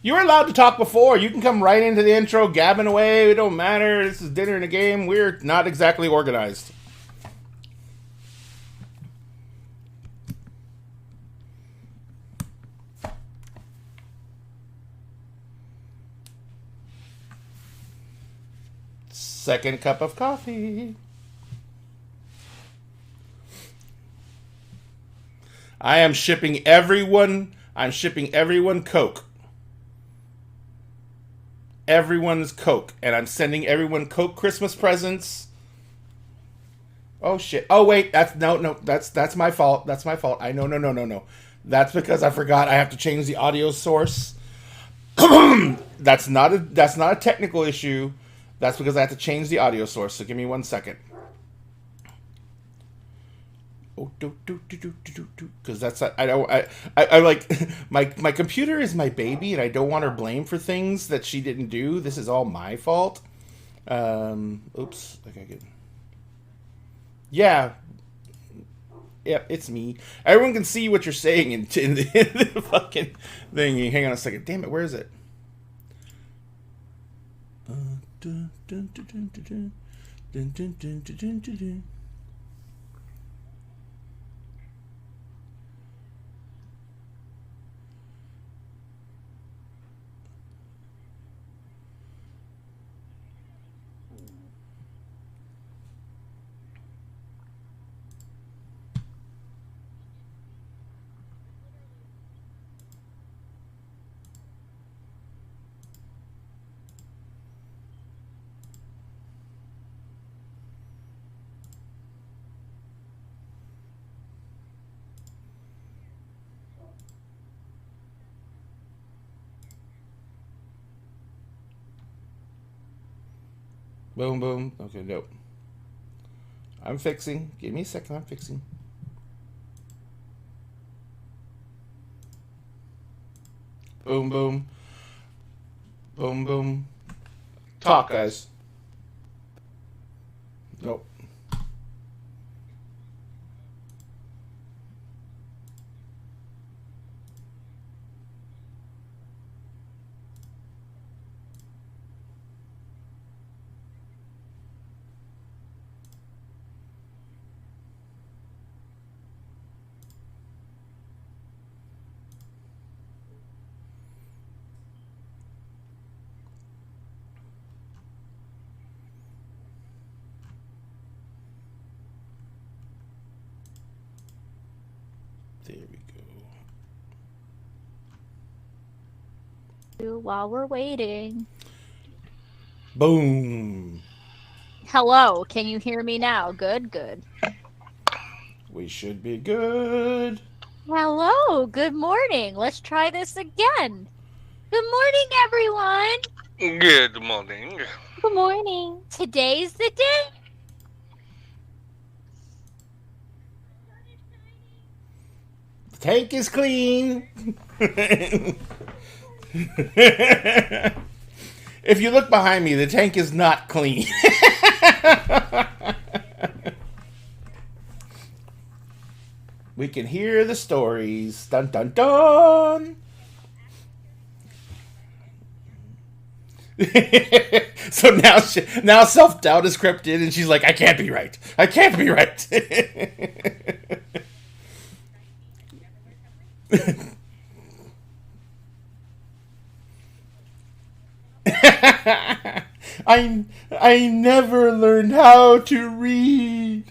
You were allowed to talk before. You can come right into the intro, gabbing away. It don't matter. This is dinner and a game. We're not exactly organized. Second cup of coffee. I am shipping everyone. I'm shipping everyone Coke. Everyone's Coke, and I'm sending everyone Coke Christmas presents. Oh shit! Oh wait, that's my fault. That's my fault. I no. That's because I forgot I have to change the audio source. That's not a technical issue. That's because I have to change the audio source. So give me 1 second. Oh, because that's I don't I like my computer is my baby and I don't want her blamed for things that she didn't do. This is all my fault. Oops. Okay, good. Yeah. Yep, it's me. Everyone can see what you're saying in the fucking thing. Hang on a second. Damn it, where is it? Dun, dun, dun, dun, dun, dun, dun, dun, dun, dun, dun. Boom, boom. Okay, nope. I'm fixing. Give me a second. I'm fixing. Boom, boom. Boom, boom. Talk, guys. Nope. There we go. While we're waiting. Boom. Hello, can you hear me now? Good, good. We should be good. Hello, good morning. Let's try this again. Good morning, everyone. Good morning. Good morning. Today's the day. The tank is clean. If you look behind me, the tank is not clean. We can hear the stories. Dun dun dun. So now self doubt is crept in, and she's like, "I can't be right. I can't be right." I never learned how to read.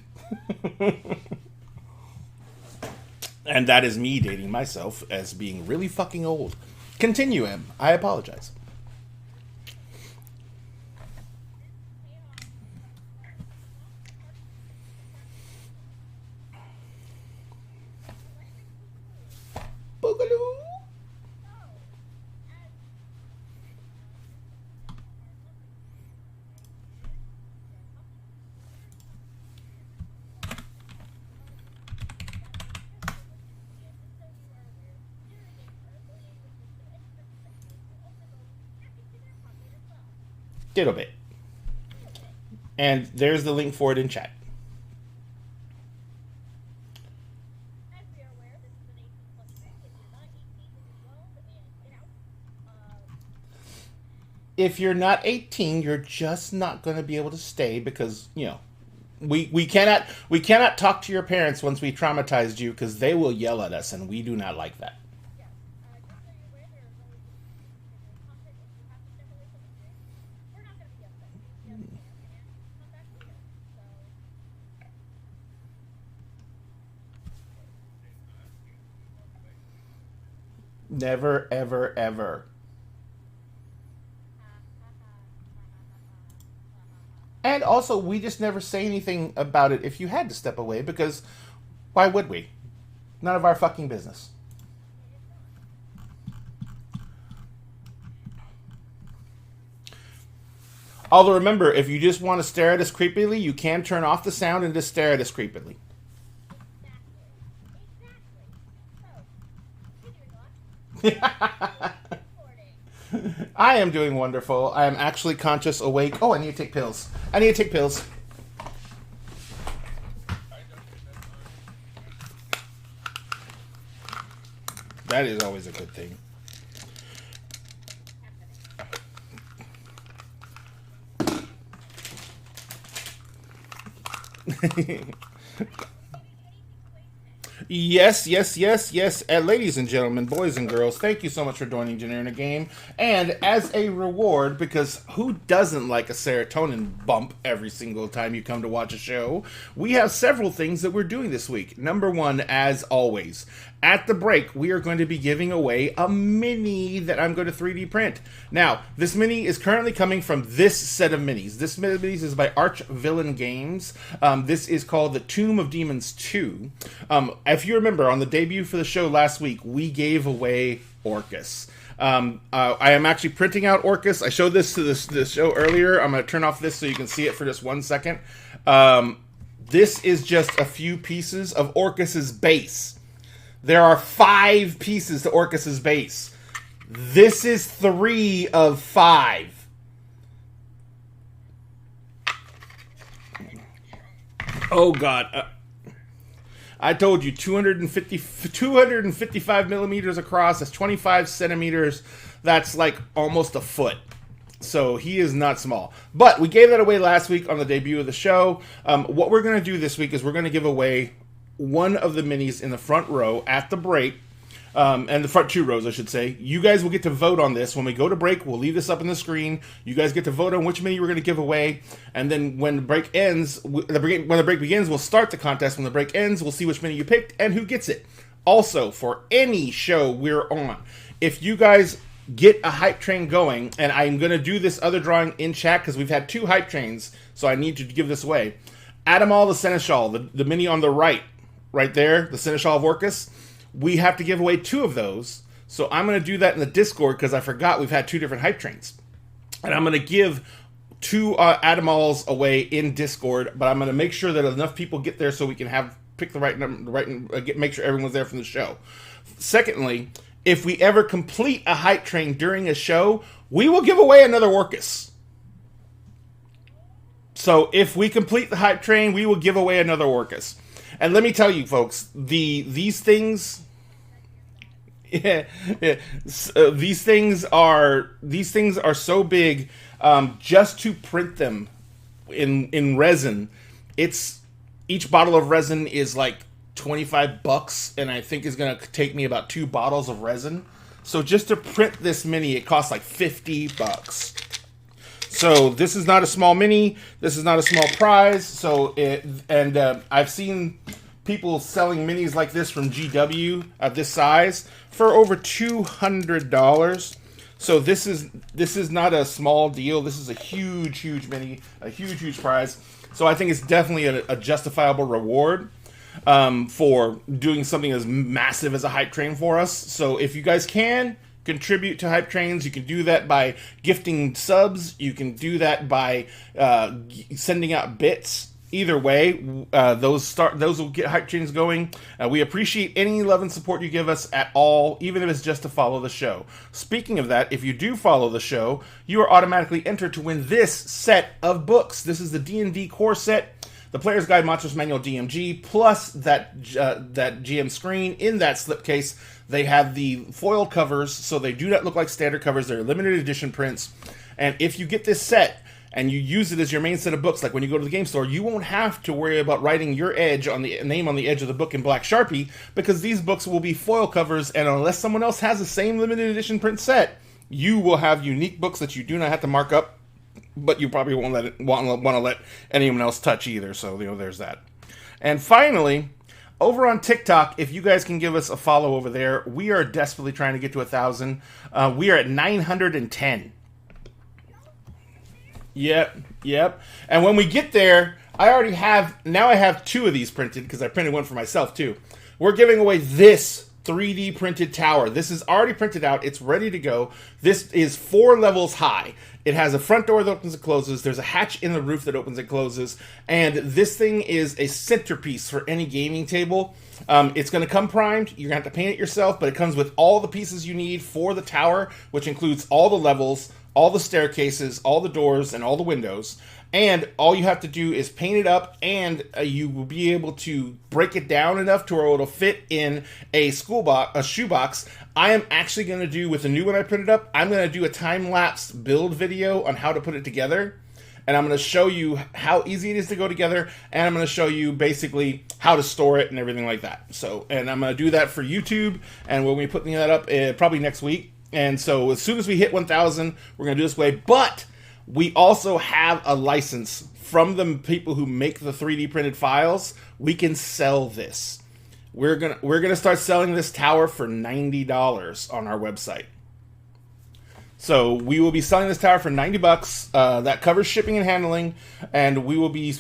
And that is me dating myself as being really fucking old. Continue, Em. I apologize. Boogaloo. Diddle bit. And there's the link for it in chat. If you're not 18, you're just not going to be able to stay because, we cannot talk to your parents once we traumatized you because they will yell at us and we do not like that. Never, ever, ever. And also, we just never say anything about it if you had to step away because why would we? None of our fucking business. Although remember, if you just want to stare at us creepily, you can turn off the sound and just stare at us creepily. I am doing wonderful. I am actually conscious, awake. Oh, I need to take pills. I need to take pills. That is always a good thing. Yes, yes, yes, yes. And ladies and gentlemen, boys and girls, thank you so much for joining Dinner in a Game. And as a reward, because who doesn't like a serotonin bump every single time you come to watch a show, we have several things that we're doing this week. Number one, as always, at the break, we are going to be giving away a mini that I'm going to 3D print. Now, this mini is currently coming from this set of minis. This set of minis is by Arch Villain Games. This is called The Tomb of Demons 2. If you remember, on the debut for the show last week, we gave away Orcus. I am actually printing out Orcus. I showed this to this show earlier. I'm going to turn off this so you can see it for just 1 second. This is just a few pieces of Orcus's base. There are 5 pieces to Orcus's base. This is 3 of 5. Oh, God. I told you, 255 millimeters across. That's 25 centimeters. That's like almost a foot. So he is not small. But we gave that away last week on the debut of the show. What we're going to do this week is we're going to give away one of the minis in the front row at the break. And the front 2 rows, I should say. You guys will get to vote on this. When we go to break, we'll leave this up on the screen. You guys get to vote on which mini we're going to give away. And then when the break ends, when the break begins, we'll start the contest. When the break ends, we'll see which mini you picked and who gets it. Also, for any show we're on, if you guys get a hype train going, and I'm going to do this other drawing in chat because we've had 2 hype trains, so I need to give this away. Adamal the Seneschal, the mini on the right there, the Seneschal of Orcus. we have to give away 2 of those. So I'm going to do that in the Discord because I forgot we've had 2 different hype trains. And I'm going to give 2 Adamals away in Discord, but I'm going to make sure that enough people get there so we can pick the right number, make sure everyone's there from the show. Secondly, if we ever complete a hype train during a show, we will give away another Orcus. So if we complete the hype train, we will give away another Orcus. And let me tell you, folks, these things. These things are so big. Just to print them in resin, each bottle of resin is like $25, and I think is going to take me about 2 bottles of resin. So just to print this mini, it costs like $50. So this is not a small mini. This is not a small prize. So I've seen people selling minis like this from GW at this size for over $200. So this is not a small deal. This is a huge mini, a huge prize. So I think it's definitely a justifiable reward for doing something as massive as a hype train for us. So if you guys can contribute to hype trains, you can do that by gifting subs. You can do that by sending out bits. Either way, those will get hype trains going. We appreciate any love and support you give us at all, even if it's just to follow the show. Speaking of that, if you do follow the show, you are automatically entered to win this set of books. This is the D&D core set, the Player's Guide Monsters Manual DMG, plus that GM screen. In that slipcase, they have the foil covers, so they do not look like standard covers. They're limited edition prints. And if you get this set, and you use it as your main set of books, like when you go to the game store, you won't have to worry about writing your name on the edge of the book in black Sharpie, because these books will be foil covers, and unless someone else has the same limited edition print set, you will have unique books that you do not have to mark up, but you probably won't want to let anyone else touch either. So there's that. And finally, over on TikTok, if you guys can give us a follow over there, we are desperately trying to get to 1,000. We are at 910. Yep. And when we get there, I have 2 of these printed because I printed one for myself too. We're giving away this 3D printed tower. This is already printed out. It's ready to go. This is 4 levels high. It has a front door that opens and closes. There's a hatch in the roof that opens and closes. And this thing is a centerpiece for any gaming table. It's going to come primed. You're going to have to paint it yourself, but it comes with all the pieces you need for the tower, which includes all the levels, all the staircases, all the doors, and all the windows. And all you have to do is paint it up, and you will be able to break it down enough to where it'll fit in a shoebox. I am actually going to do, with the new one I printed up, I'm going to do a time-lapse build video on how to put it together. And I'm going to show you how easy it is to go together, and I'm going to show you basically how to store it and everything like that. So, and I'm going to do that for YouTube, and we'll be putting that up probably next week. And so as soon as we hit 1,000, we're going to do this way. But we also have a license from the people who make the 3D printed files. We can sell this. We're gonna start selling this tower for $90 on our website. So we will be selling this tower for $90. That covers shipping and handling, and we will be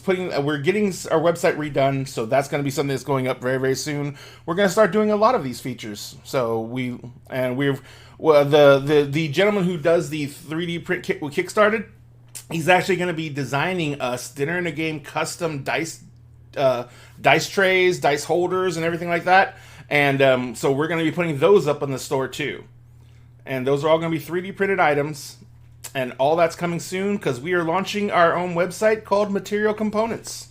we're getting our website redone, so that's going to be something that's going up very, very soon. We're going to start doing a lot of these features. So the gentleman who does the 3D print kit we kickstarted, he's actually going to be designing us dinner in a game custom dice trays, dice holders, and everything like that. And so we're going to be putting those up on the store too. And those are all going to be 3D printed items. And all that's coming soon because we are launching our own website called Material Components.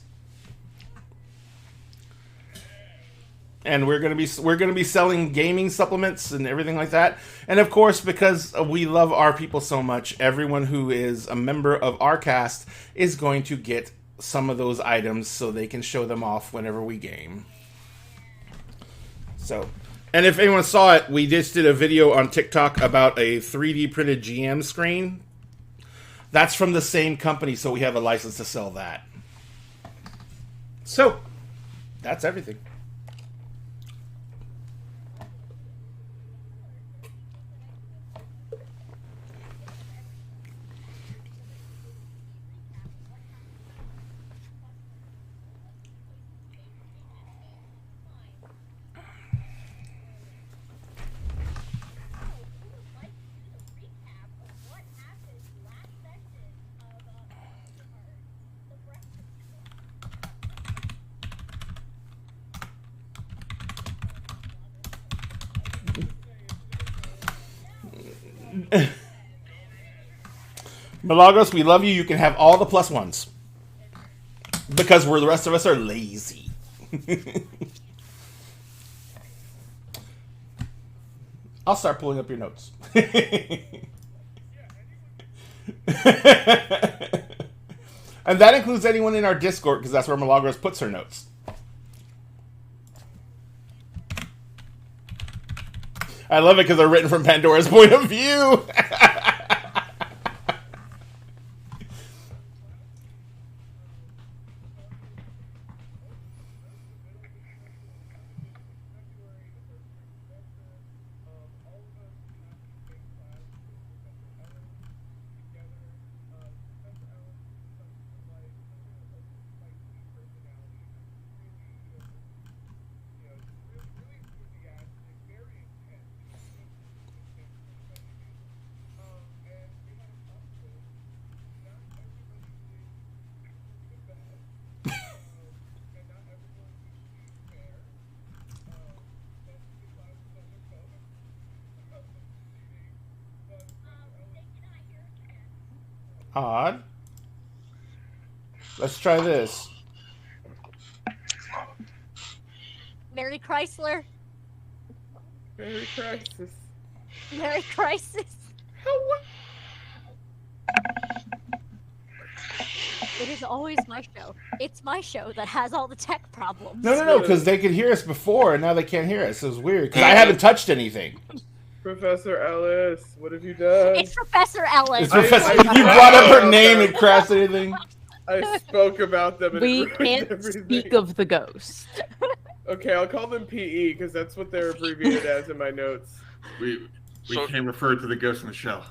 And we're going to be selling gaming supplements and everything like that. And of course, because we love our people so much, everyone who is a member of our cast is going to get some of those items so they can show them off whenever we game. So, and if anyone saw it, we just did a video on TikTok about a 3D printed GM screen. That's from the same company, so we have a license to sell that. So, that's everything. Milagros, we love you. You can have all the +1s. Because the rest of us are lazy. I'll start pulling up your notes. And that includes anyone in our Discord, because that's where Milagros puts her notes. I love it because they're written from Pandora's point of view. Odd. Let's try this. Mary Chrysler. Merry Crisis. Mary Crisis. It is always my show. It's my show that has all the tech problems. No, because they could hear us before, and now they can't hear us. It was weird, because I haven't touched anything. Professor Ellis, what have you done? It's Professor Ellis. It's Professor. You brought up her name and crashed anything. I spoke about them and We it ruined can't everything. speak of the ghost. Okay, I'll call them PE because that's what they're abbreviated as in my notes. We So- can refer to the ghost in the shell.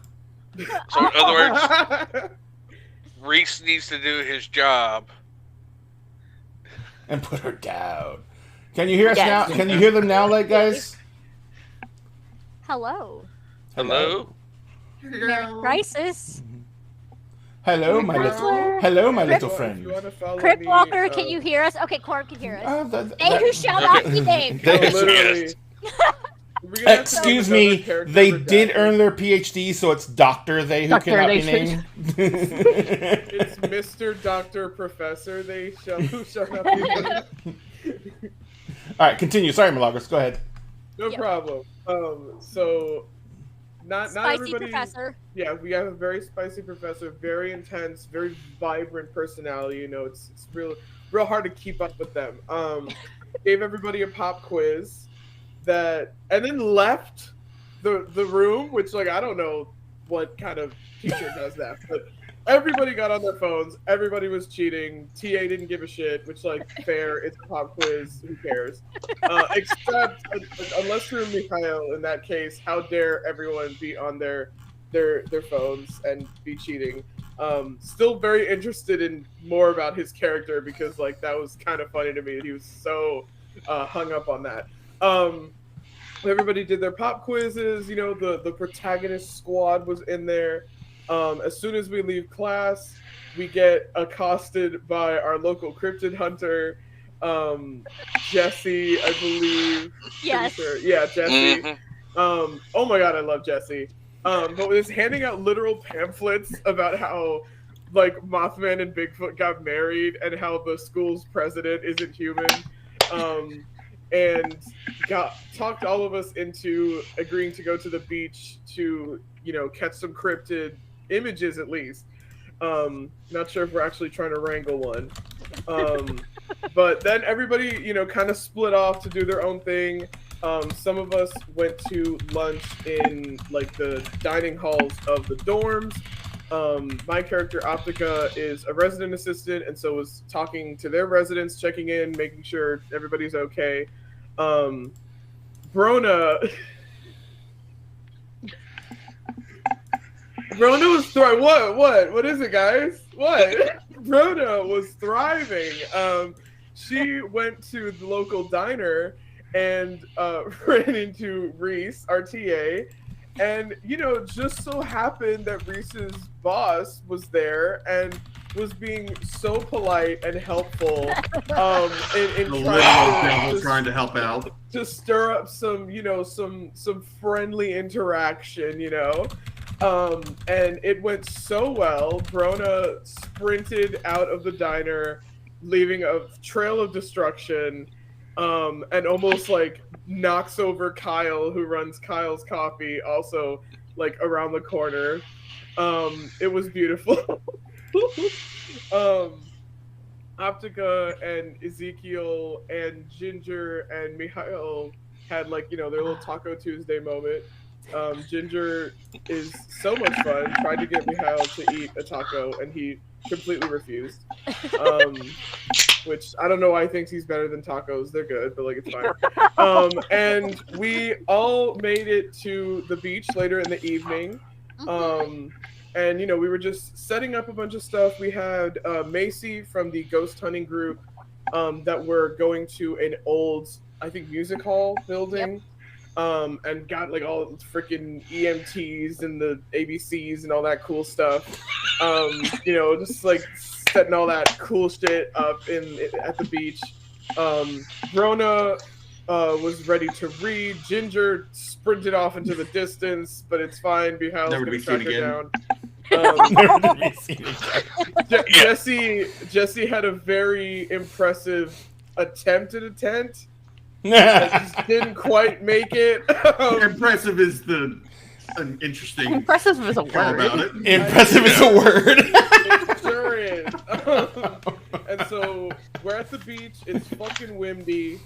So in other words, Reese needs to do his job. And put her down. Can you hear us Yes. now? Can you hear them now, like guys? Hello. Hello? Mary Crisis. Hello, my little If friend. you wanna follow Crip me, Walker, can you hear us? Okay, Corb can hear us. That- They who shall not be named. Oh, They- literally. We're gonna have to do Excuse another me, character they for did Daphne. earn their PhD, so it's Dr. They who Dr. cannot They be named. It's Mr. Dr. Professor. They shall who shall not be named. Alright, continue. Sorry, Milagros, go ahead. No Yep. problem. So not Spicy everybody. Professor. Yeah, we have a very spicy professor, very intense, very vibrant personality. You know, it's real hard to keep up with them. Gave everybody a pop quiz and then left the room, which like I don't know what kind of teacher does that, but everybody got on their phones. Everybody was cheating. TA didn't give a shit, which like fair. It's a pop quiz. Who cares? Except unless you're Mikhail, in that case, how dare everyone be on their phones and be cheating. Still very interested in more about his character because like that was kind of funny to me. He was so hung up on that. Everybody did their pop quizzes. You know, the protagonist squad was in there. As soon as we leave class, we get accosted by our local cryptid hunter, Jesse, I believe. Yes. Pretty sure. Yeah, Jesse. Mhm. Oh my god, I love Jesse. But was handing out literal pamphlets about how like Mothman and Bigfoot got married and how the school's president isn't human. And talked all of us into agreeing to go to the beach to, you know, catch some cryptid images at least. Not sure if we're actually trying to wrangle one. But then everybody, you know, kind of split off to do their own thing. Some of us went to lunch in like the dining halls of the dorms. My character Optica is a resident assistant, and so was talking to their residents, checking in, making sure everybody's okay. Brona was thriving. What is it, guys? What? Brona was thriving. She went to the local diner and ran into Reese, our TA, and you know, just so happened that Reese's boss was there, and was being so polite and helpful in The trying literal to, trying to help out. to stir up some, some friendly interaction, and it went so well. Brona sprinted out of the diner, leaving a trail of destruction, and almost like knocks over Kyle, who runs Kyle's Coffee, also like around the corner. It was beautiful. Optica and Ezekiel and Ginger and Mikhail had like, their little Taco Tuesday moment. Ginger is so much fun. Tried to get Mikhail to eat a taco and he completely refused. Which I don't know why he thinks he's better than tacos. They're good, but like it's fine. And we all made it to the beach later in the evening. And we were just setting up a bunch of stuff. We had Macy from the ghost hunting group that were going to an old, I think, music hall building. And got like all freaking EMTs and the ABCs and all that cool stuff. Just like setting all that cool shit up at the beach. Brona was ready to read. Ginger sprinted off into the distance, but it's fine. Behal's Never to gonna be track seen her again. down. Never to be seen again. Jesse had a very impressive attempt at a tent. Just didn't quite make it. Impressive is an interesting Impressive is a call word. about it. Impressive is a word. It sure is. And so we're at the beach. It's fucking windy.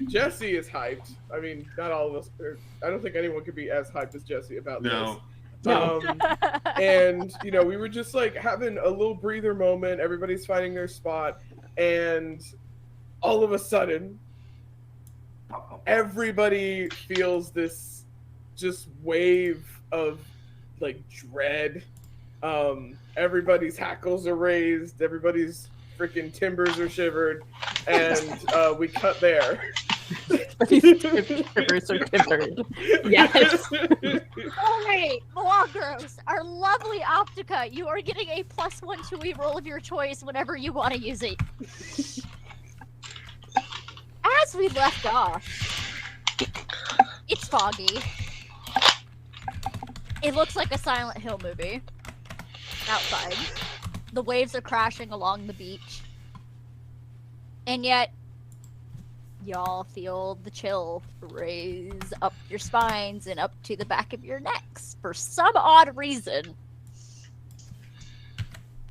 Jesse is hyped. I mean, not all of us. I don't think anyone could be as hyped as Jesse about No. this. And we were just like having a little breather moment. Everybody's finding their spot, and all of a sudden, everybody feels this just wave of like dread. Everybody's hackles are raised. Everybody's freaking timbers are shivered, and we cut there. Timbers are timbered. Yes. All right, Milagros, our lovely Optica, you are getting a +1 to a roll of your choice whenever you want to use it. As we left off, it's foggy. It looks like a Silent Hill movie outside. The waves are crashing along the beach. And yet, y'all feel the chill raise up your spines and up to the back of your necks for some odd reason.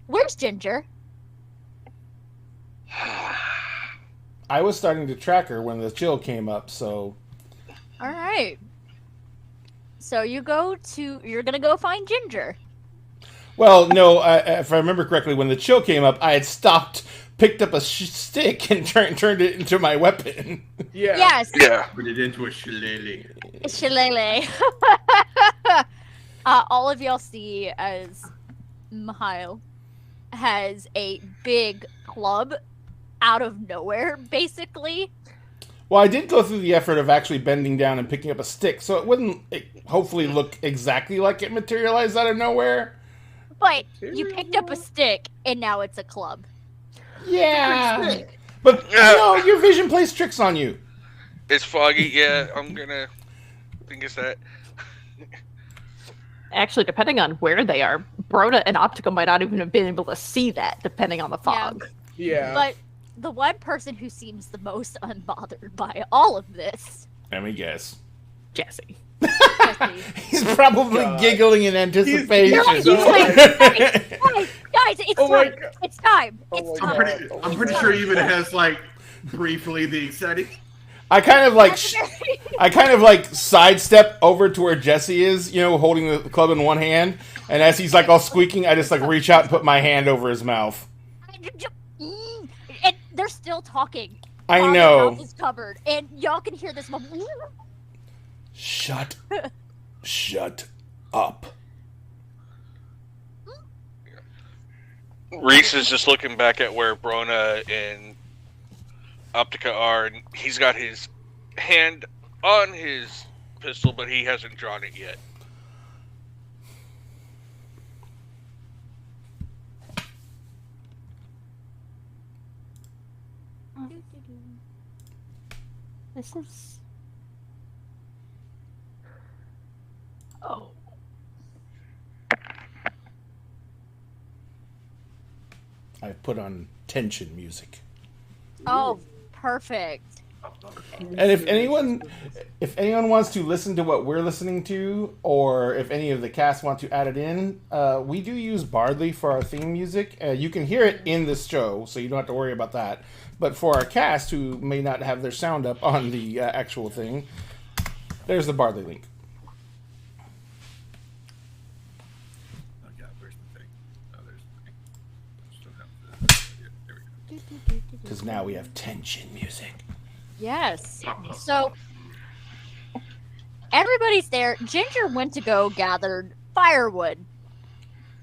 Where's Ginger? I was starting to track her when the chill came up, so... Alright. So you're gonna go find Ginger. Well, no, if I remember correctly, when the chill came up, I had stopped, picked up a stick, and turned it into my weapon. Yeah. Yes. Yeah. Put it into a shillelagh. Shillelagh. All of y'all see as Mihail has a big club out of nowhere, basically. Well, I did go through the effort of actually bending down and picking up a stick, so it wouldn't hopefully look exactly like it materialized out of nowhere. But you picked up a stick, and now it's a club. Yeah. But, your vision plays tricks on you. It's foggy. Yeah, I'm gonna think it's that. Actually, depending on where they are, Brona and Optica might not even have been able to see that, depending on the fog. Yeah. But the one person who seems the most unbothered by all of this, Let me guess. Jesse. Jesse. He's probably God. giggling in anticipation. He's so like, guys, it's Oh my time. God. It's time. Oh It's my time. God. I'm pretty sure even has like briefly the exciting. I kind of like sidestep over to where Jesse is, holding the club in one hand, and as he's like all squeaking, I just like reach out and put my hand over his mouth. And they're still talking. I while know. Their mouth is covered, and y'all can hear this. Shut up. Reese is just looking back at where Brona and Optica are, and he's got his hand on his pistol, but he hasn't drawn it yet. This is. Oh. I've put on tension music. Oh, perfect. And if anyone wants to listen to what we're listening to, or if any of the cast want to add it in, we do use Bardly for our theme music. You can hear it in this show, so you don't have to worry about that. But for our cast who may not have their sound up on the actual thing, there's the Bardly link. Oh, yeah, where's the thing? Oh, there's the thing. Still have the... yeah, there we go. Because now we have tension music. Yes. So everybody's there. Ginger went to go gather firewood.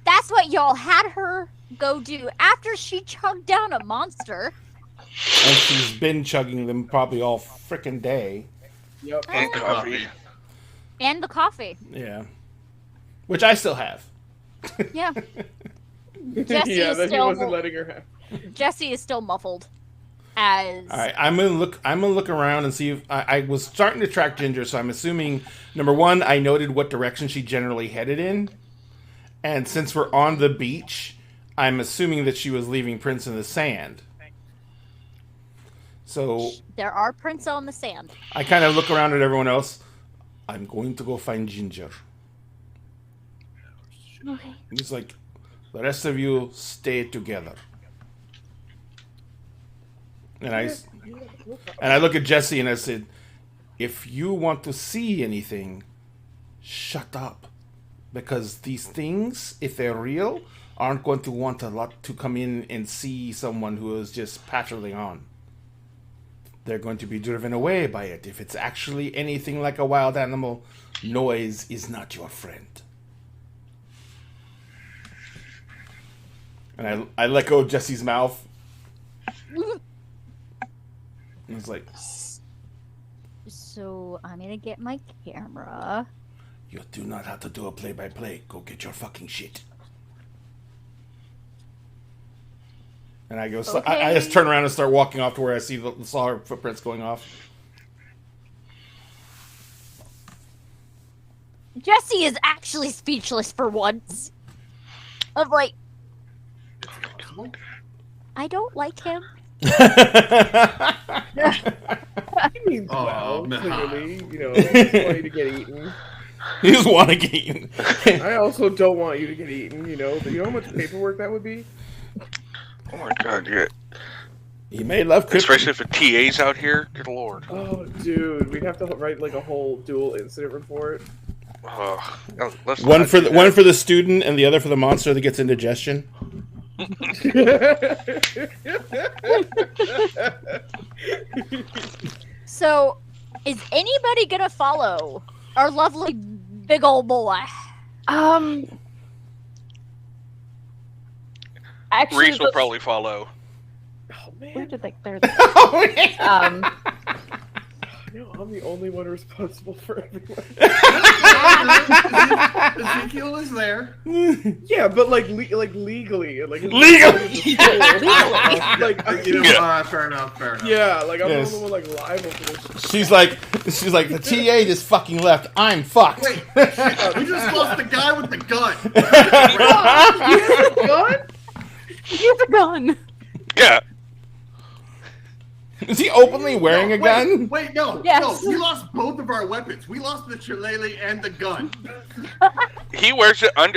That's what y'all had her go do after she chugged down a monster. And she's been chugging them probably all frickin' day. Yep. And coffee. And the coffee. Yeah. Which I still have. Yeah. Jesse Yeah, is that he still wasn't letting her have. Jesse is still muffled. As All right, I'm gonna look around and see if I was starting to track Ginger, so I'm assuming number one, I noted what direction she generally headed in, and since we're on the beach, I'm assuming that she was leaving prints in the sand. So there are prints on the sand. I kind of look around at everyone else. I'm going to go find Ginger. Okay. He's like, the rest of you stay together. And I look at Jesse and I said, if you want to see anything, shut up. Because these things, if they're real, aren't going to want a lot to come in and see someone who is just patrolling on. They're going to be driven away by it. If it's actually anything like a wild animal, noise is not your friend. And I let go of Jesse's mouth. And it's like, So I'm gonna get my camera. you do not have to do a play-by-play. Go get your fucking shit. And I go. I just turn around and start walking off to where I saw her footprints going off. Jesse is actually speechless for once. Of like, I don't like him. He means Oh, well, man. clearly. You know, he's wanting to get eaten. You just want to get eaten. I also don't want you to get eaten, you know. But you know how much paperwork that would be? Oh my god, yeah. He may love kryptonite. Especially if a TA's out here. Good lord. Oh, dude, we'd have to write like a whole dual incident report. Let's One not for do one that. for the student and the other for the monster that gets indigestion. So, is anybody gonna follow our lovely big old boy? Actually, Reese will probably follow. Oh Where man, did they? There. I know I'm the only one responsible for everyone. Ezekiel is there. Yeah, but like legally, like Legally! like You know, Yeah. fair enough, fair enough. yeah, like I'm Yes. the only one like liable for this. She's like, the TA just fucking left. I'm fucked. Wait, shit, we just lost the guy with the gun. Gun? He has a gun. Yeah. Is he openly wearing a gun? Wait, no, Yes. no, we lost both of our weapons. We lost the shillelagh and the gun. He wears it on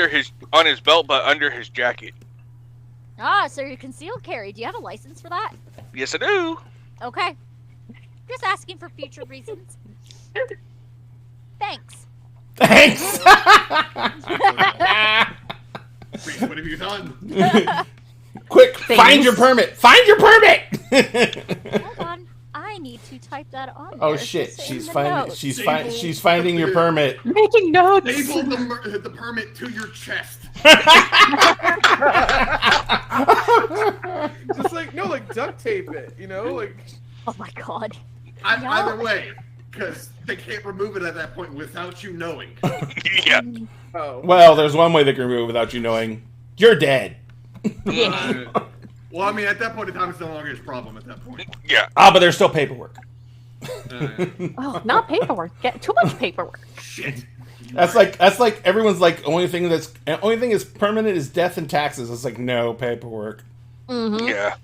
his belt, but under his jacket. Ah, so you're concealed carry. Do you have a license for that? Yes, I do. Okay. Just asking for future reasons. Thanks. Thanks. Reese, what have you done? Quick, find your permit. Find your permit. Hold on. I need to type that on. Oh there, shit, just in she's the finding notes. she's finding your permit. Making notes. Staple the permit to your chest. Just like no, like duct tape it, you know, like Oh my god. Either way, because they can't remove it at that point without you knowing. Yeah. oh. Well, there's one way they can remove it without you knowing. You're dead. Well, I mean, at that point in time, it's no longer his problem. At that point. Yeah. Ah, but there's still paperwork. Oh, not paperwork. Get too much paperwork. Shit. That's like everyone's like only thing is permanent is death and taxes. It's like no paperwork. Mm-hmm. Yeah.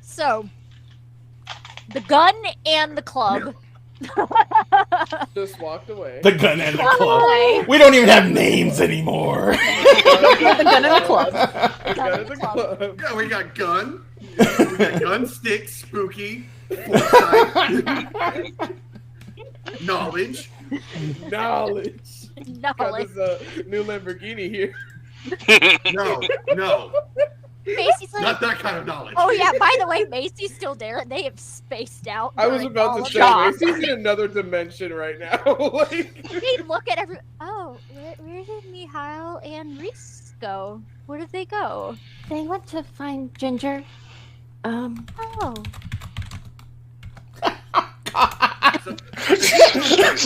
So, the gun and the club. Just walked away. The gun and the Walk club. away. We don't even have names anymore. The gun in the club. The gun in the club. Yeah, we got gun. We got gun, stick, spooky, foresight, knowledge. Knowledge. Got Knowledge. this new Lamborghini here. No, Macy's like, not that kind of knowledge. oh yeah, by the way, Macy's still there and they have spaced out. I was during about all to of say, this. Macy's in another dimension right now. Like, They look at every. Oh, where did Mihail and Reese go? Where did they go? They went to find Ginger. Oh,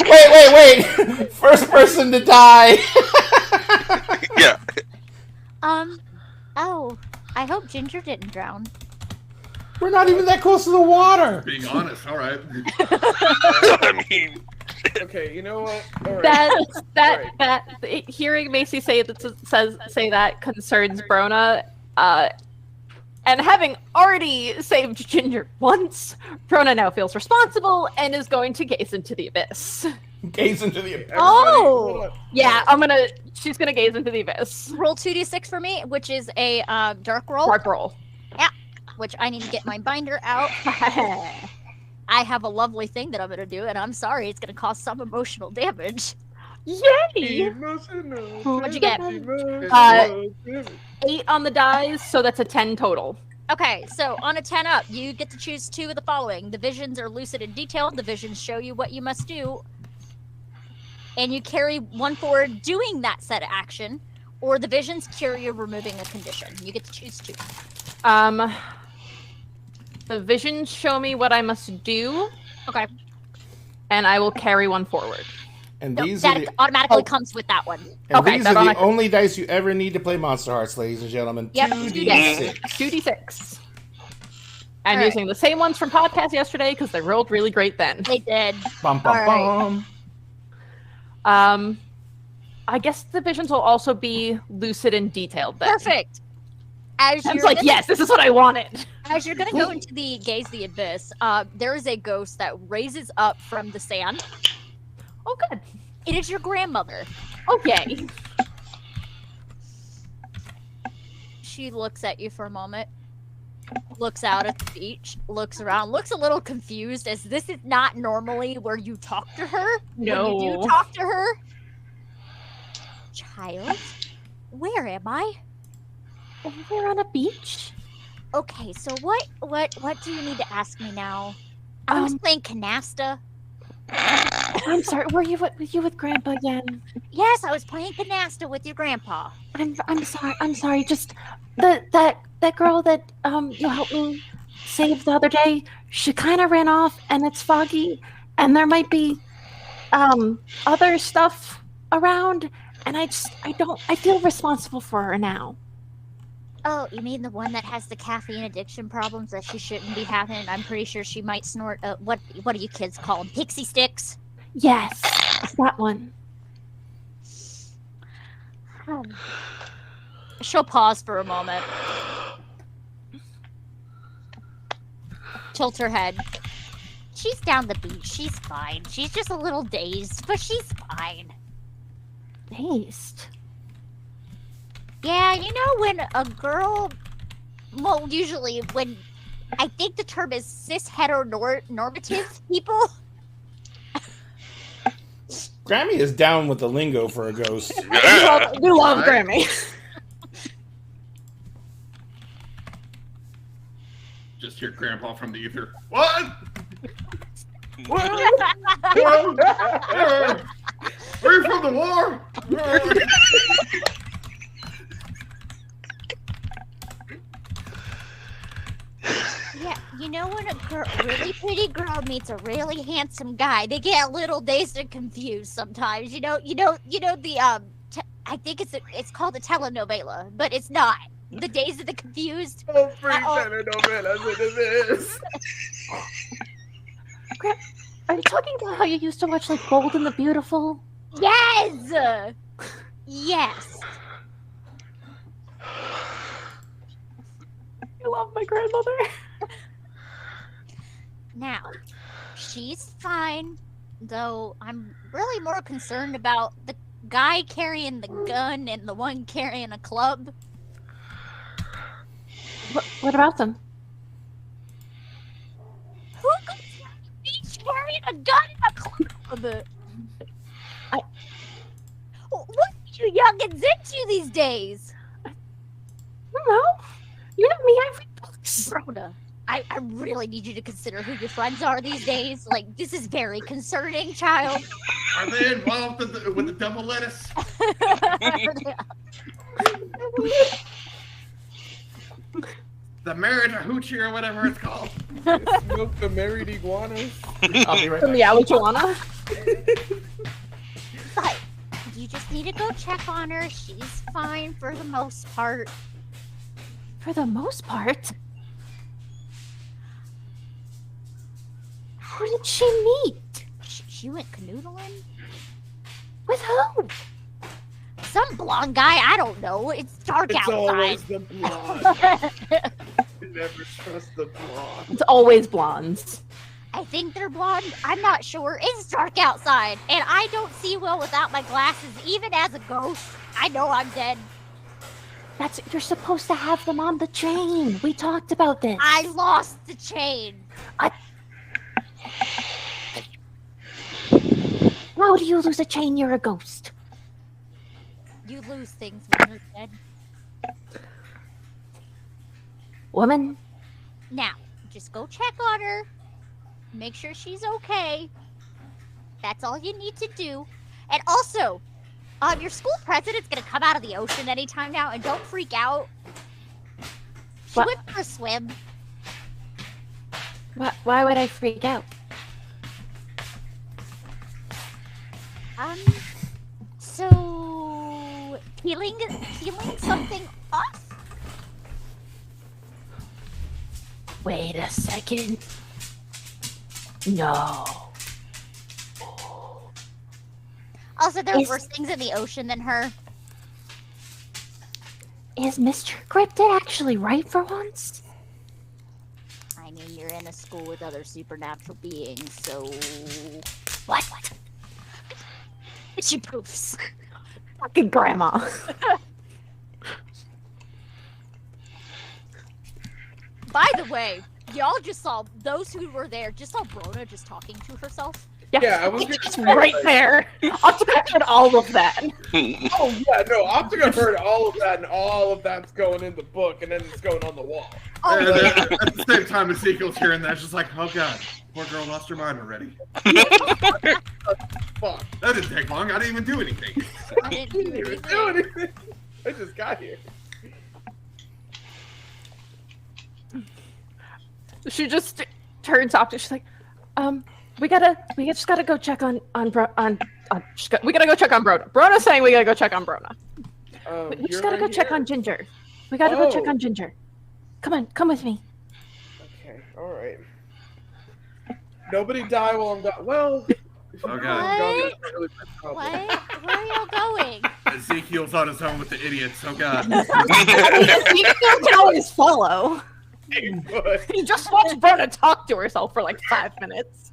Wait. First person to die. Yeah. oh. I hope Ginger didn't drown. We're not even that close to the water. Being honest, all right. I mean, okay, you know what? All right. That hearing Macy say that concerns Brona, and having already saved Ginger once, Brona now feels responsible and is going to gaze into the abyss. Gaze into the Everybody, Oh! hold on. Yeah, she's gonna gaze into the abyss. Roll 2d6 for me, which is a dark roll, Dark roll. which I need to get my binder out. I have a lovely thing that I'm gonna do, and I'm sorry, it's gonna cause some emotional damage. Yay! Emotional. What'd you get? 8 on the dice, so that's a 10 total. Okay, so on a 10 up, you get to choose 2 of the following. The visions are lucid and detailed. The visions show you what you must do. And you carry 1 forward doing that set of action. Or the visions cure you removing a condition. You get to choose 2. The visions show me what I must do, Okay. and I will carry 1 forward. And No, these that are the, automatically comes with that one. and Okay, these that are the automatic- only dice you ever need to play Monster Hearts, ladies and gentlemen. Yep, 2d6. 2d6. I'm Alright. using the same ones from podcast yesterday because they rolled really great then. They did. Bum, bum, Alright. bum. I guess the visions will also be lucid and detailed then. Perfect. As I was you're like, gonna- yes, this is what I wanted. As you're gonna go into the gaze the abyss, there is a ghost that raises up from the sand. Oh, good. It is your grandmother. Okay. She looks at you for a moment, looks out at the beach, looks around, looks a little confused as this is not normally where you talk to her. When you No. do talk to her. Child, where am I? We're on a beach. Okay, so what do you need to ask me now? I was playing canasta. I'm sorry. Were you with Grandpa again? Yes, I was playing canasta with your grandpa. I'm sorry. I'm sorry. Just that girl that you helped me save the other day. She kind of ran off, and it's foggy, and there might be other stuff around, and I feel responsible for her now. Oh, you mean the one that has the caffeine addiction problems that she shouldn't be having? I'm pretty sure she might snort. What do you kids call them? Pixie sticks. Yes, that one. She'll pause for a moment. Tilt her head. She's down the beach. She's fine. She's just a little dazed, but she's fine. Dazed. Yeah, you know when a girl, well, usually when, I think the term is cis-heteronormative people. Grammy is down with the lingo for a ghost. yeah. We love Alright. Grammy. Just hear Grandpa from the ether. What? Are you from the war? Yeah, you know when a really pretty girl meets a really handsome guy, they get a little dazed and confused sometimes. You know the I think it's called a telenovela, but it's not. The Days of the Confused. Don't freak Uh-oh. telenovelas into this. Are you talking about how you used to watch like Bold and the Beautiful? Yes! Yes. I love my grandmother. Now, she's fine, though I'm really more concerned about the guy carrying the gun and the one carrying a club. What about them? Who goes down the beach carrying a gun and a club? What are you youngins into these days? I don't know. You know me, I read books. Rhoda, I really need you to consider who your friends are these days. Like, this is very concerning, child. Are they involved with the double lettuce? The marriage or hoochie or whatever it's called. Smoke the married iguanas. I'll be right From back. the Alijuana. But you just need to go check on her. She's fine for the most part. For the most part. Who did she meet? She went canoodling? With who? Some blonde guy, I don't know. It's dark It's outside. always the blonde. You never trust the blonde. It's always blondes. I think they're blonde. I'm not sure. It's dark outside, and I don't see well without my glasses. Even as a ghost, I know I'm dead. You're supposed to have them on the chain. We talked about this. I lost the chain. How do you lose a chain? You're a ghost. You lose things when you're dead. Woman, Now, just go check on her. Make sure she's okay. That's all you need to do. And also, your school president's gonna come out of the ocean anytime now, and don't freak out. She What? went for a swim. why would I freak out? So peeling something off? Wait a second. No. Also, there are Is- worse things in the ocean than her. Is Mr. Cryptid actually right for once? I mean, you're in a school with other supernatural beings, so What? she proofs. Fucking grandma. By the way, y'all just saw those who were there. Just saw Brona just talking to herself. Yeah, I was It's right there. Optica had all of that. Oh yeah, no, Optica heard all of that, and all of that's going in the book, and then it's going on the wall. Oh, And yeah. then at the same time, Ezekiel's hearing that, just like, oh god, poor girl lost her mind already. Fuck, That didn't take long. I didn't even do anything. I didn't I do didn't even anything. do anything. I just got here. She just turns off. She's like, we just gotta go check on we gotta go check on Brona. Brona's saying we gotta go check on Brona. We You're just gotta go right check here. on Ginger. We gotta go check Oh. on Ginger. Come on, come with me. Okay, all right. Nobody die while I'm gone. Well, if Oh, I'm God. gone, that's not really my problem. What? Where are y'all going? Ezekiel's on his own with the idiots. Oh god. You can always follow. But, You just watch Brona talk to herself for like 5 minutes.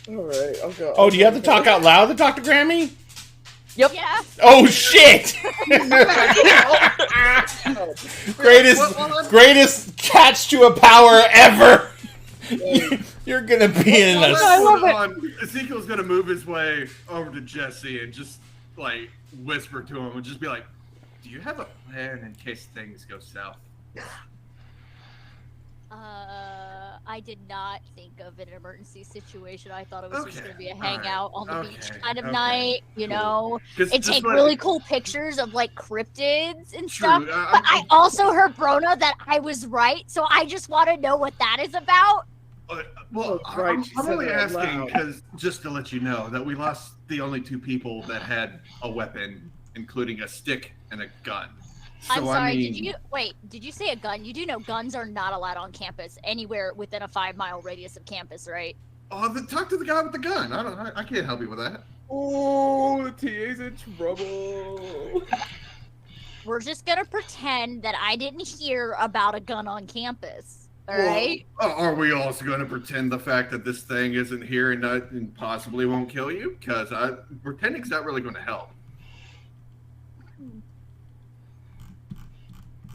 all right, I'll go. Oh, do you have to talk out loud to talk to Grammy? Yeah. Oh shit! greatest catch to a power ever. You're gonna be in Well, a. let's I love move it. on. Ezekiel's gonna move his way over to Jesse and just like whisper to him and just be like, "Do you have a plan in case things go south?" I did not think of an emergency situation. I thought it was just Okay, going to be a all right, hangout on the beach okay, kind of okay, night, you cool. know, 'Cause and just take like- really cool pictures of like cryptids and True. stuff. But I also heard Brona that I was right, so I just want to know what that is about. Well, Oh, right, she I'm said only that out asking loud. because just to let you know that we lost the only two people that had a weapon, including a stick and a gun. I'm So, sorry, I mean, did you say a gun? You do know guns are not allowed on campus anywhere within a 5-mile radius of campus, right? oh, then talk to the guy with the gun. I can't help you with that. Oh, the TA's in trouble. We're just gonna pretend that I didn't hear about a gun on campus. All Well, right? are we also going to pretend the fact that this thing isn't here and possibly won't kill you? Because pretending's not really going to help.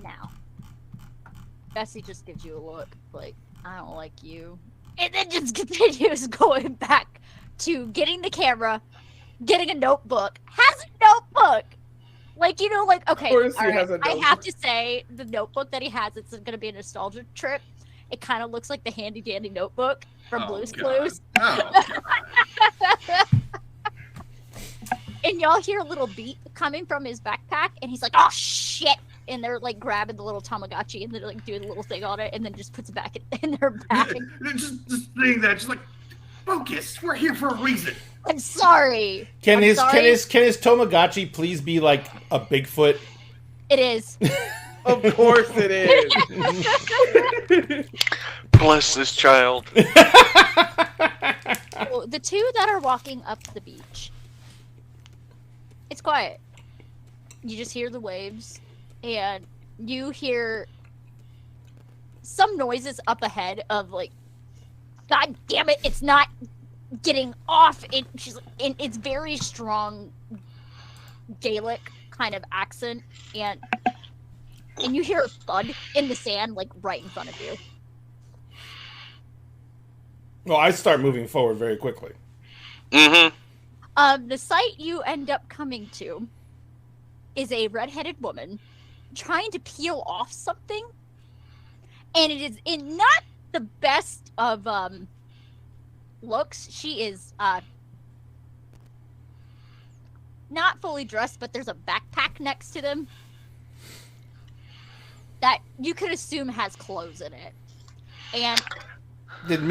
Now, Bessie just gives you a look like, I don't like you. And then just continues going back to getting the camera, getting a notebook, has a notebook. Like, you know, like, okay, Of course all he right, has a I notebook. have to say, the notebook that he has, it's going to be a nostalgia trip. It kind of looks like the handy dandy notebook from Oh, Blue's God. Clues. Oh, God. And y'all hear a little beat coming from his backpack, and he's like, oh, shit! And they're, like, grabbing the little Tamagotchi, and they're, like, doing a little thing on it, and then just puts it back in their bag. just saying that, just like, focus. We're here for a reason. I'm sorry. Can I'm his sorry. can his Tamagotchi please be like a Bigfoot? It is. Of course it is. Bless this child. So, the two that are walking up the beach, it's quiet. You just hear the waves, and you hear some noises up ahead of like, God damn it, it's not getting off. It's very strong Gaelic kind of accent, and you hear a thud in the sand like right in front of you. Well, I start moving forward very quickly. Mm-hmm. The site you end up coming to is a redheaded woman trying to peel off something, and it is in not the best of looks. She is not fully dressed, but there's a backpack next to them that you could assume has clothes in it. And Did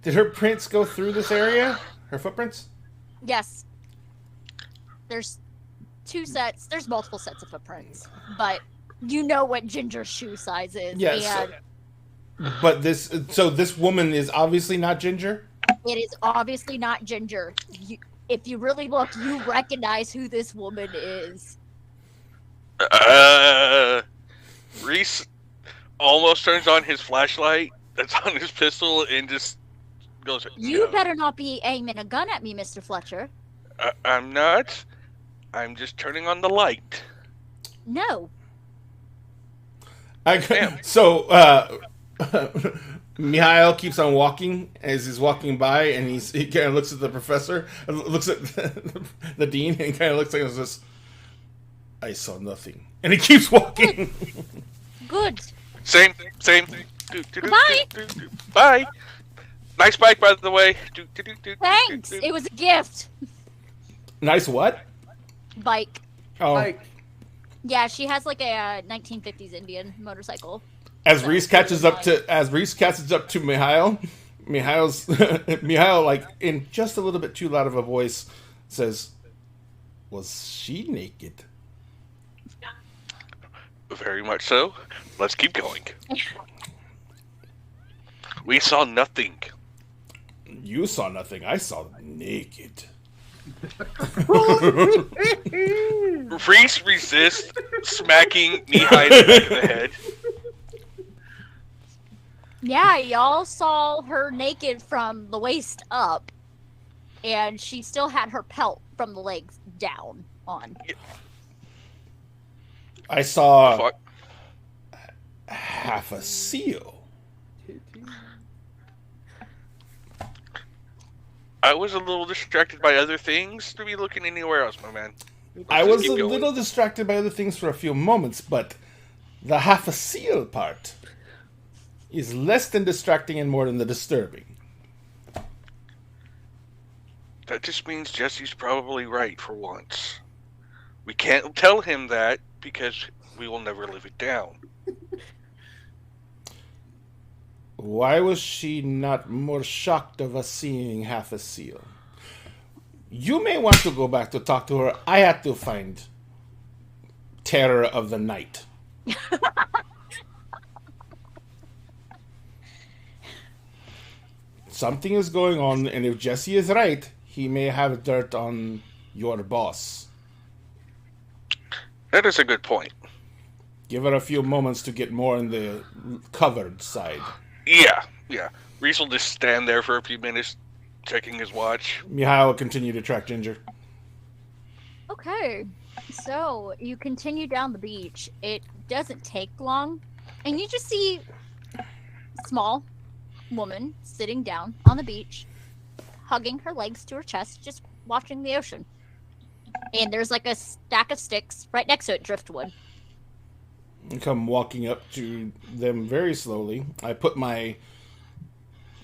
did her prints go through this area? Her footprints? yes, there's two sets. There's multiple sets of footprints, but you know what Ginger's shoe size is. Yes. And But this woman is obviously not Ginger. it is obviously not Ginger. If you really look, you recognize who this woman is. Reese almost turns on his flashlight that's on his pistol and just goes, You "No, better not be aiming a gun at me, Mr. Fletcher. I'm not. I'm just turning on the light." No. Damn. So Mihail keeps on walking as he's walking by, and he kind of looks at the professor, looks at the dean, and kind of looks like it's just, I saw nothing, and he keeps walking. Good. Same thing. Same thing. Bye. Bye. Nice bike, by the way. Thanks. It was a gift. Nice what? Bike. Oh, Like, Yeah, she has like a 1950s Indian motorcycle. as Reese catches up to Mihail, Mihail, like in just a little bit too loud of a voice, says, "Was she naked?" Very much so. Let's keep going. We saw nothing. You saw nothing. I saw naked. Reese resists smacking Mihai in the back of the head. Yeah, y'all saw her naked from the waist up, and she still had her pelt from the legs down on. I saw Fuck. half a seal. I was a little distracted by other things to be looking anywhere else, my man. I Let's was keep a going. little distracted by other things for a few moments, but the half a seal part is less than distracting and more than the disturbing. That just means Jesse's probably right for once. We can't tell him that because we will never live it down. Why was she not more shocked of us seeing half a seal? You may want to go back to talk to her. I had to find terror of the night. Something is going on, and if Jesse is right, he may have dirt on your boss. That is a good point. Give her a few moments to get more on the covered side. Yeah. Reese will just stand there for a few minutes, checking his watch. Mihai will continue to track Ginger. Okay, so you continue down the beach. It doesn't take long, and you just see a small woman sitting down on the beach, hugging her legs to her chest, just watching the ocean. And there's like a stack of sticks right next to it, driftwood. I come walking up to them very slowly. I put my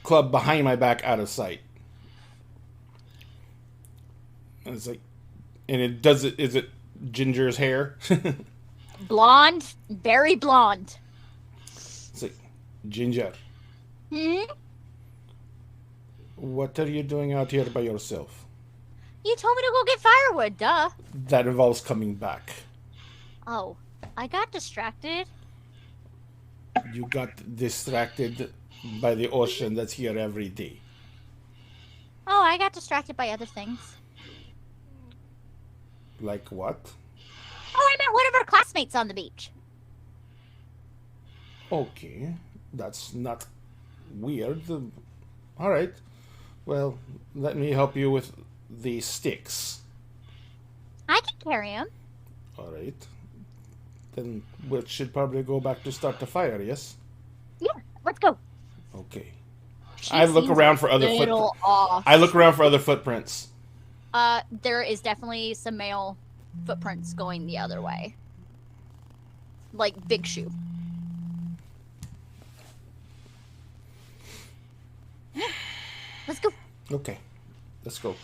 club behind my back out of sight. And it's like, and it does it. Is it Ginger's hair? Blonde, very blonde. It's like, Ginger, Hmm? what are you doing out here by yourself? You told me to go get firewood, duh. That involves coming back. Oh, I got distracted. You got distracted by the ocean that's here every day. Oh, I got distracted by other things. Like what? Oh, I met one of our classmates on the beach. Okay, that's not weird. All right. Well, let me help you with the sticks. I can carry him. All right. Then we should probably go back to start the fire, yes? Yeah, let's go. Okay. She I look seems around for a other little off. I look around for other footprints. There is definitely some male footprints going the other way. Like big shoe. Yeah. Let's go. Okay. Let's go.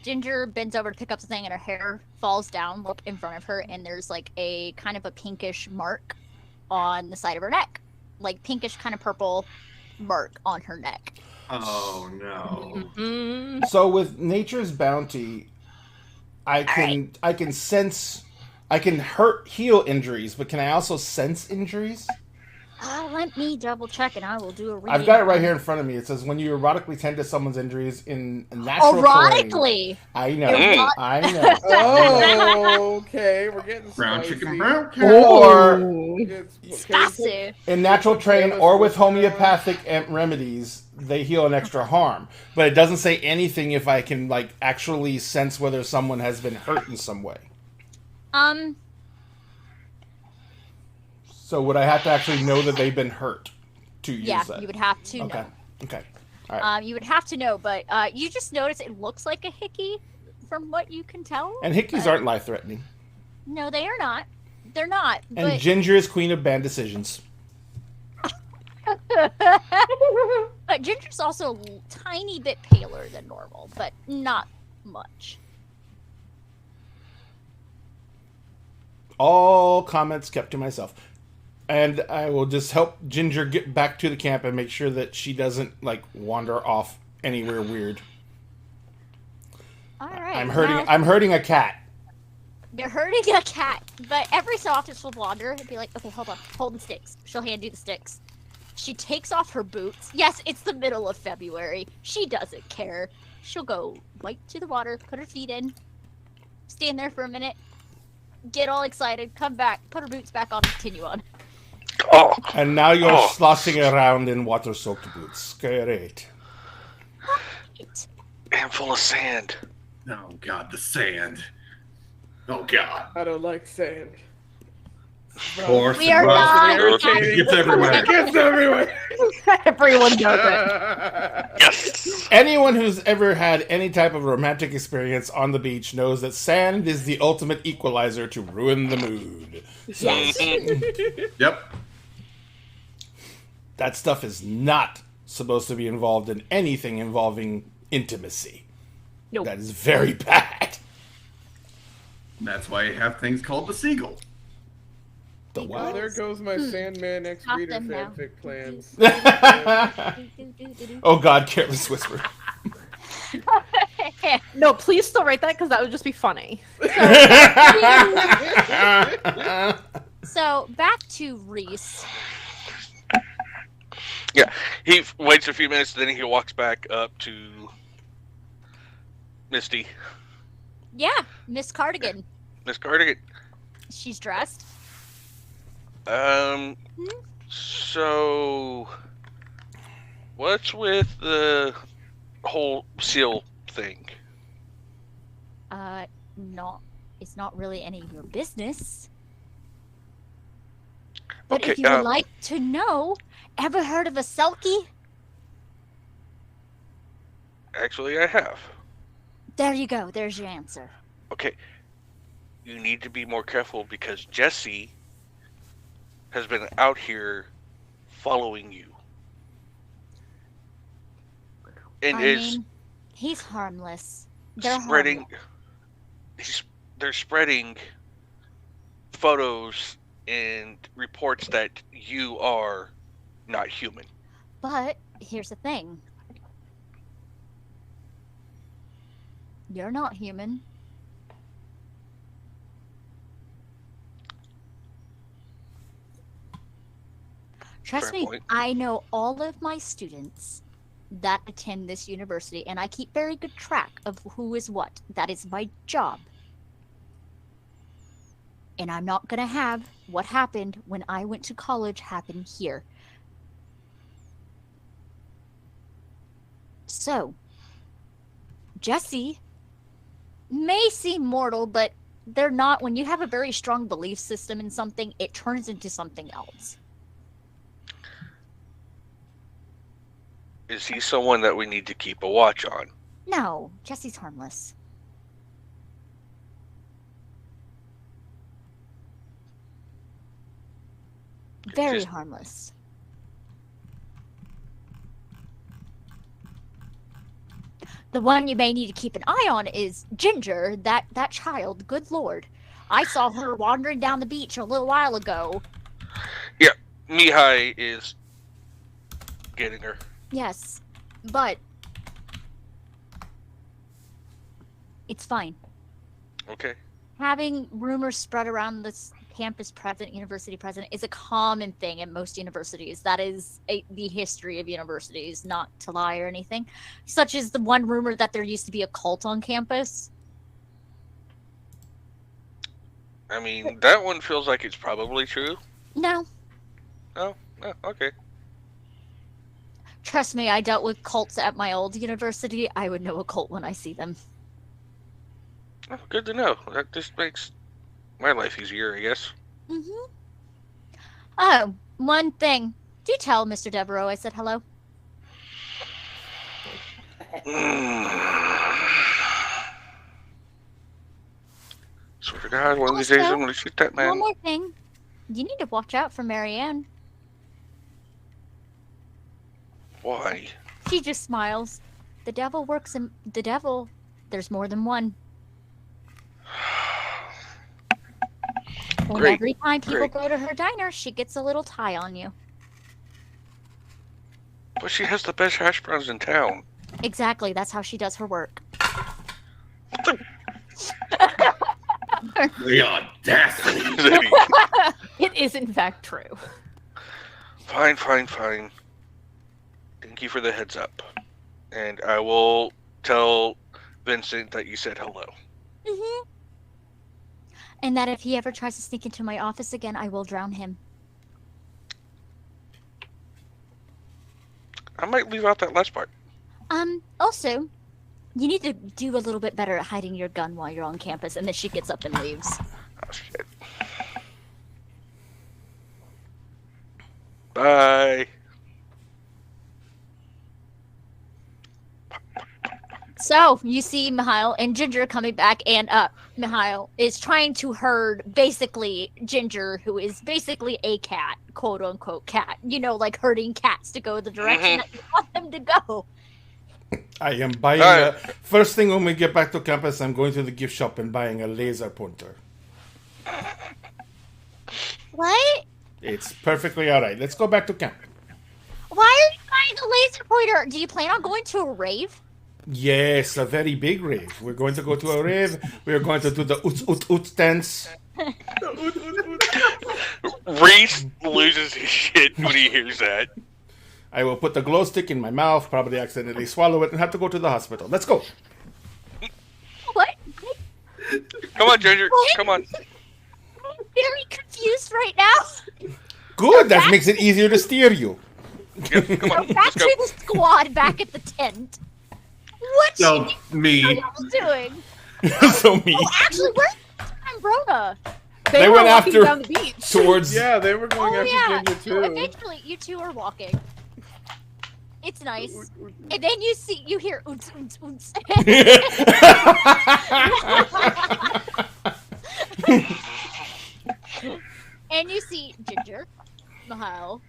Ginger bends over to pick up something and her hair falls down, look in front of her, and there's like a kind of a pinkish mark on the side of her neck. Like pinkish kind of purple mark on her neck. Oh no. So with Nature's Bounty, I can sense, I can heal injuries, but can I also sense injuries? Let me double check and I will do a reading. I've got it right here in front of me. It says when you erotically tend to someone's injuries in natural terrain. Erotically! I know. Mm. I know. Oh, okay, we're getting Brown spicy. chicken, brown cow. Or Spicy! in natural terrain or with homeopathic remedies, they heal an extra harm. But it doesn't say anything if I can like actually sense whether someone has been hurt in some way. So would I have to actually know that they've been hurt to use Yeah, that? you would have to Okay. know. Okay. All right. You would have to know, but you just notice it looks like a hickey from what you can tell. And hickeys aren't life-threatening. No, they are not. They're not. And But, Ginger is queen of bad decisions. but Ginger's also a tiny bit paler than normal, but not much. All comments kept to myself. And I will just help Ginger get back to the camp and make sure that she doesn't like wander off anywhere weird. All right. I'm hurting. now- I'm hurting a cat. You're hurting a cat, but every so often she'll wander and be like, okay, hold on, hold the sticks. She'll hand you the sticks. She takes off her boots. Yes, it's the middle of February. She doesn't care. She'll go right to the water, put her feet in, stand there for a minute, get all excited, come back, put her boots back on, and continue on. Oh, And now you're Oh. sloshing around in water-soaked boots. Great. and full of sand. Oh god, the sand. Oh god. I don't like sand. Horse We are and rust not. and irritating. It gets everywhere. It gets everywhere. Everyone knows it. Yes. Anyone who's ever had any type of romantic experience on the beach knows that sand is the ultimate equalizer to ruin the mood. Yes. Yep. That stuff is not supposed to be involved in anything involving intimacy. Nope. That is very bad. That's why you have things called the seagull. The Well, what? there goes my Sandman X Stop Reader them now. fanfic plans. Oh God, Careless Whisper. No, please still write that because that would just be funny. So back to Reese. He waits a few minutes, then he walks back up to Misty. Yeah, Miss Cardigan. Miss Cardigan. She's dressed. So what's with the whole seal thing? It's not really any of your business. But Okay, if you would like to know, ever heard of a Selkie? Actually, I have. There you go. There's your answer. Okay. You need to be more careful because Jesse has been out here following you. And he's harmless. They're spreading harmless. they're spreading photos and reports that you are not human. But here's the thing. You're not human. Trust Fair me, point. I know all of my students that attend this university, and I keep very good track of who is what. That is my job. And I'm not going to have what happened when I went to college happen here. So, Jesse may seem mortal, but they're not. When you have a very strong belief system in something, it turns into something else. Is he someone that we need to keep a watch on? No, Jesse's harmless. Very Just- harmless. The one you may need to keep an eye on is Ginger, that child. Good lord. I saw her wandering down the beach a little while ago. Mihai is getting her. Yes, but it's fine. Okay. Having rumors spread around this campus president, university president, is a common thing at most universities. That is the history of universities, not to lie or anything. Such as the one rumor that there used to be a cult on campus. I mean, that one feels like it's probably true. No, Oh, okay. trust me, I dealt with cults at my old university. I would know a cult when I see them. Oh, good to know. That just makes my life easier, I guess. Mm-hmm. Oh, one thing. Do tell Mr. Devereaux I said hello. Swear to God, one of these days I'm gonna shoot that One man. more thing. You need to watch out for Marianne. Why? She just smiles. The devil works in the devil. There's more than one. And Great, every time people great. go to her diner, she gets a little tie on you. But she has the best hash browns in town. Exactly. That's how she does her work. The audacity. It is in fact true. Fine. Thank you for the heads up. And I will tell Vincent that you said hello. Mm-hmm. And that if he ever tries to sneak into my office again, I will drown him. I might leave out that last part. Also, you need to do a little bit better at hiding your gun while you're on campus. And then she gets up and leaves. Oh, shit. Bye. So, you see Mihail and Ginger coming back, and Mihail is trying to herd, basically, Ginger, who is basically a cat, quote-unquote cat. You know, like herding cats to go the direction that you want them to go. I am buying Alright. first thing when we get back to campus, I'm going to the gift shop and buying a laser pointer. What? It's perfectly alright. Let's go back to camp. Why are you buying a laser pointer? Do you plan on going to a rave? Yes, a very big rave. We're going to go to a rave. We are going to do the oot dance. Reese loses his shit when he hears that. I will put the glow stick in my mouth, probably accidentally swallow it, and have to go to the hospital. Let's go. What? Come on, Ginger. Come on. I'm very confused right now. Good. That makes it easier to steer you. Yeah, come on. Back Let's go. to the squad, back at the tent. What's So me. y'all doing? So me Oh, actually, where's Ambrona? They were went walking after- down the beach. towards. Yeah, they were going Oh after yeah. Ginger So too. eventually, you two are walking. It's nice, and then you hear oons oons oons. And you see Ginger, Mahal,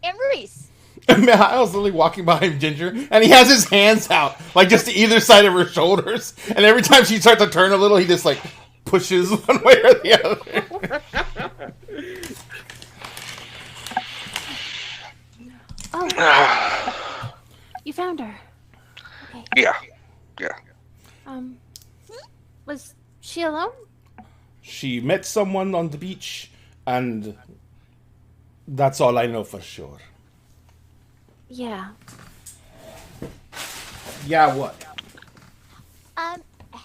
and Reese. Mihail's literally walking behind Ginger, and he has his hands out, like just to either side of her shoulders. And every time she starts to turn a little, he just like pushes one way or the other. Oh, you found her. Okay. Yeah. Yeah. Was she alone? She met someone on the beach, and that's all I know for sure. Yeah. Yeah, what?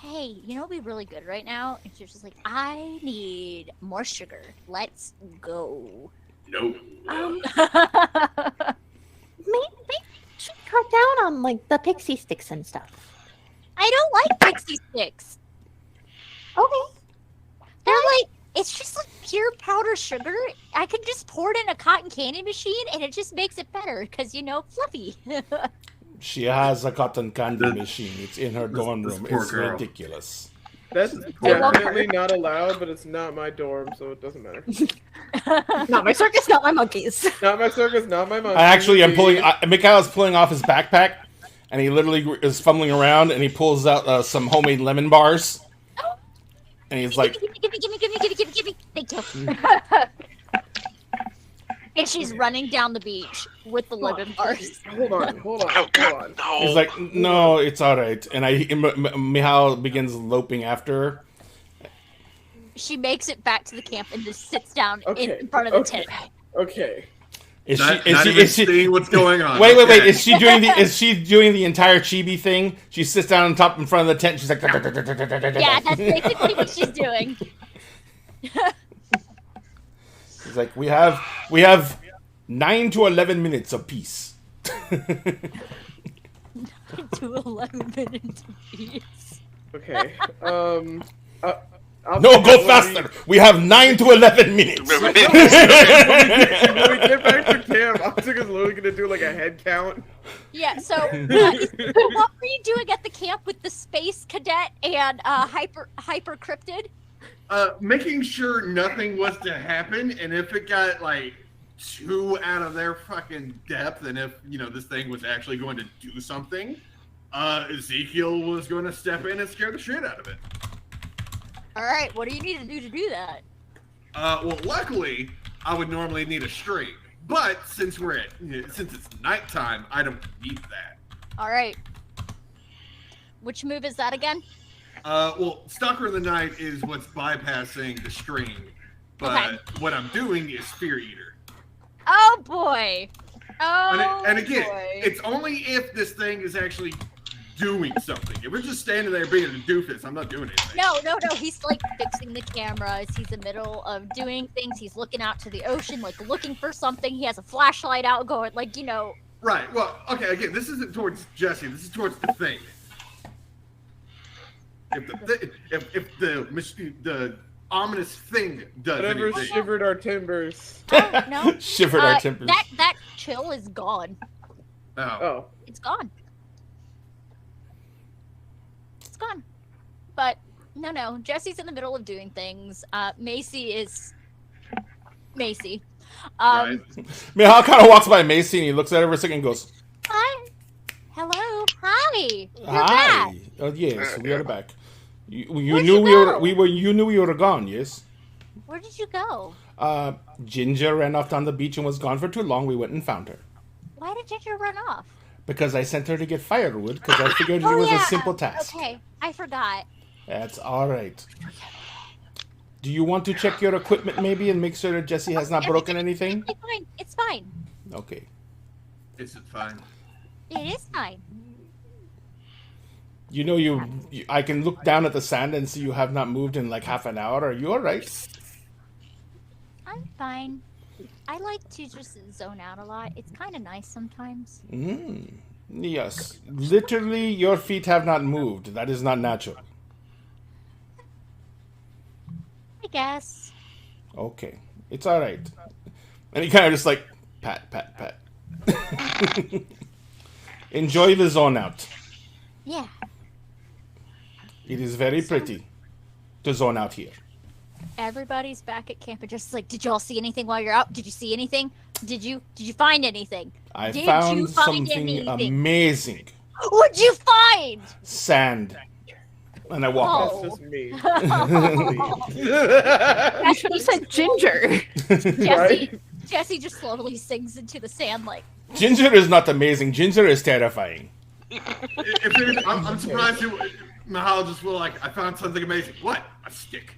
Hey, you know what'd be really good right now? And she's just like, I need more sugar. Let's go. Nope. Maybe should cut down on like the pixie sticks and stuff. I don't like pixie sticks. Okay. They're like, it's just like pure powder sugar. I could just pour it in a cotton candy machine and it just makes it better because, you know, fluffy. She has a cotton candy machine. It's in her dorm this room. poor It's girl. ridiculous. That's I love definitely not allowed, but it's not my dorm, so it doesn't matter. Not my circus, not my monkeys. Not my circus, not my monkey. I actually am pulling. Mikhail's pulling off his backpack, and he literally is fumbling around, and he pulls out some homemade lemon bars, and he's like, give me. Thank you. And she's running down the beach with the lemon bars. Hold on. Oh Hold God, on. no. he's like, no, it's all right. And Mihail begins loping after her. She makes it back to the camp and just sits down Okay, in front of the okay. tent. Okay. Is Not she? even seeing what's going on. Wait. Okay. Is she doing the? Is she doing the entire chibi thing? She sits down on top in front of the tent. She's like, Yeah, that's basically what she's doing. She's like, we have 9 to 11 minutes of peace. To 11 minutes apiece. Okay. I'll No, go when faster. We have 9 to 11 minutes. When we get back to camp, Optica's literally gonna do like a head count. Yeah, so what were you doing at the camp with the space cadet and hyper cryptid? Making sure nothing was to happen, and if it got like too out of their fucking depth, and if this thing was actually going to do something, Ezekiel was going to step in and scare the shit out of it. All right, what do you need to do that? Well, luckily, I would normally need a string, but since since it's nighttime, I don't need that. All right. Which move is that again? Well, Stalker of the Night is what's bypassing the string, but Okay. what I'm doing is Fear Eater. Oh boy. Oh. And again, boy. it's only if this thing is actually doing something. If we're just standing there being a doofus, I'm not doing anything. No. He's like fixing the cameras. He's in the middle of doing things. He's looking out to the ocean, like looking for something. He has a flashlight out, going like, Right. Well, okay. Again, this isn't towards Jesse. This is towards the thing. If the ominous thing does Whatever anything, shivered our timbers. Oh, no. Shivered our tempers. That chill is gone. oh, Oh. It's gone. It's gone. But no. Jesse's in the middle of doing things. Macy is Macy. right. Mihail kind of walks by Macy and he looks at her for a second and goes, Hi. Hello. Hi. You're "Hi." back. Oh yes, we are back. You Where'd knew you we go? were you knew we were gone, yes? Where did you go? Ginger ran off down the beach and was gone for too long. We went and found her Why did Ginger run off? Because I sent her to get firewood because I figured it Oh, was yeah. a simple task. Okay, I forgot. That's all right. Do you want to check your equipment maybe and make sure that Jesse has not broken anything? It's fine. It's fine. Okay. Is it fine? It is fine. You know, I can look down at the sand and see you have not moved in like half an hour. Are you all right? I'm fine. I like to just zone out a lot. It's kind of nice sometimes. Yes. Literally, your feet have not moved. That is not natural. I guess. Okay. It's all right. And he kind of just like, pat, pat, pat. Enjoy the zone out. Yeah. It is very pretty to zone out here. Everybody's back at camp and just like, did y'all see anything while you're out? Did you see anything? Did you find anything? I Did you found find something anything? amazing. What'd you find? Sand. And I walk off. That's just me. You should have said ginger. Jesse, Jesse just slowly sinks into the sand like, Ginger is not amazing. Ginger is terrifying. If it is, I'm surprised Mahal just will like, I found something amazing. What? A stick.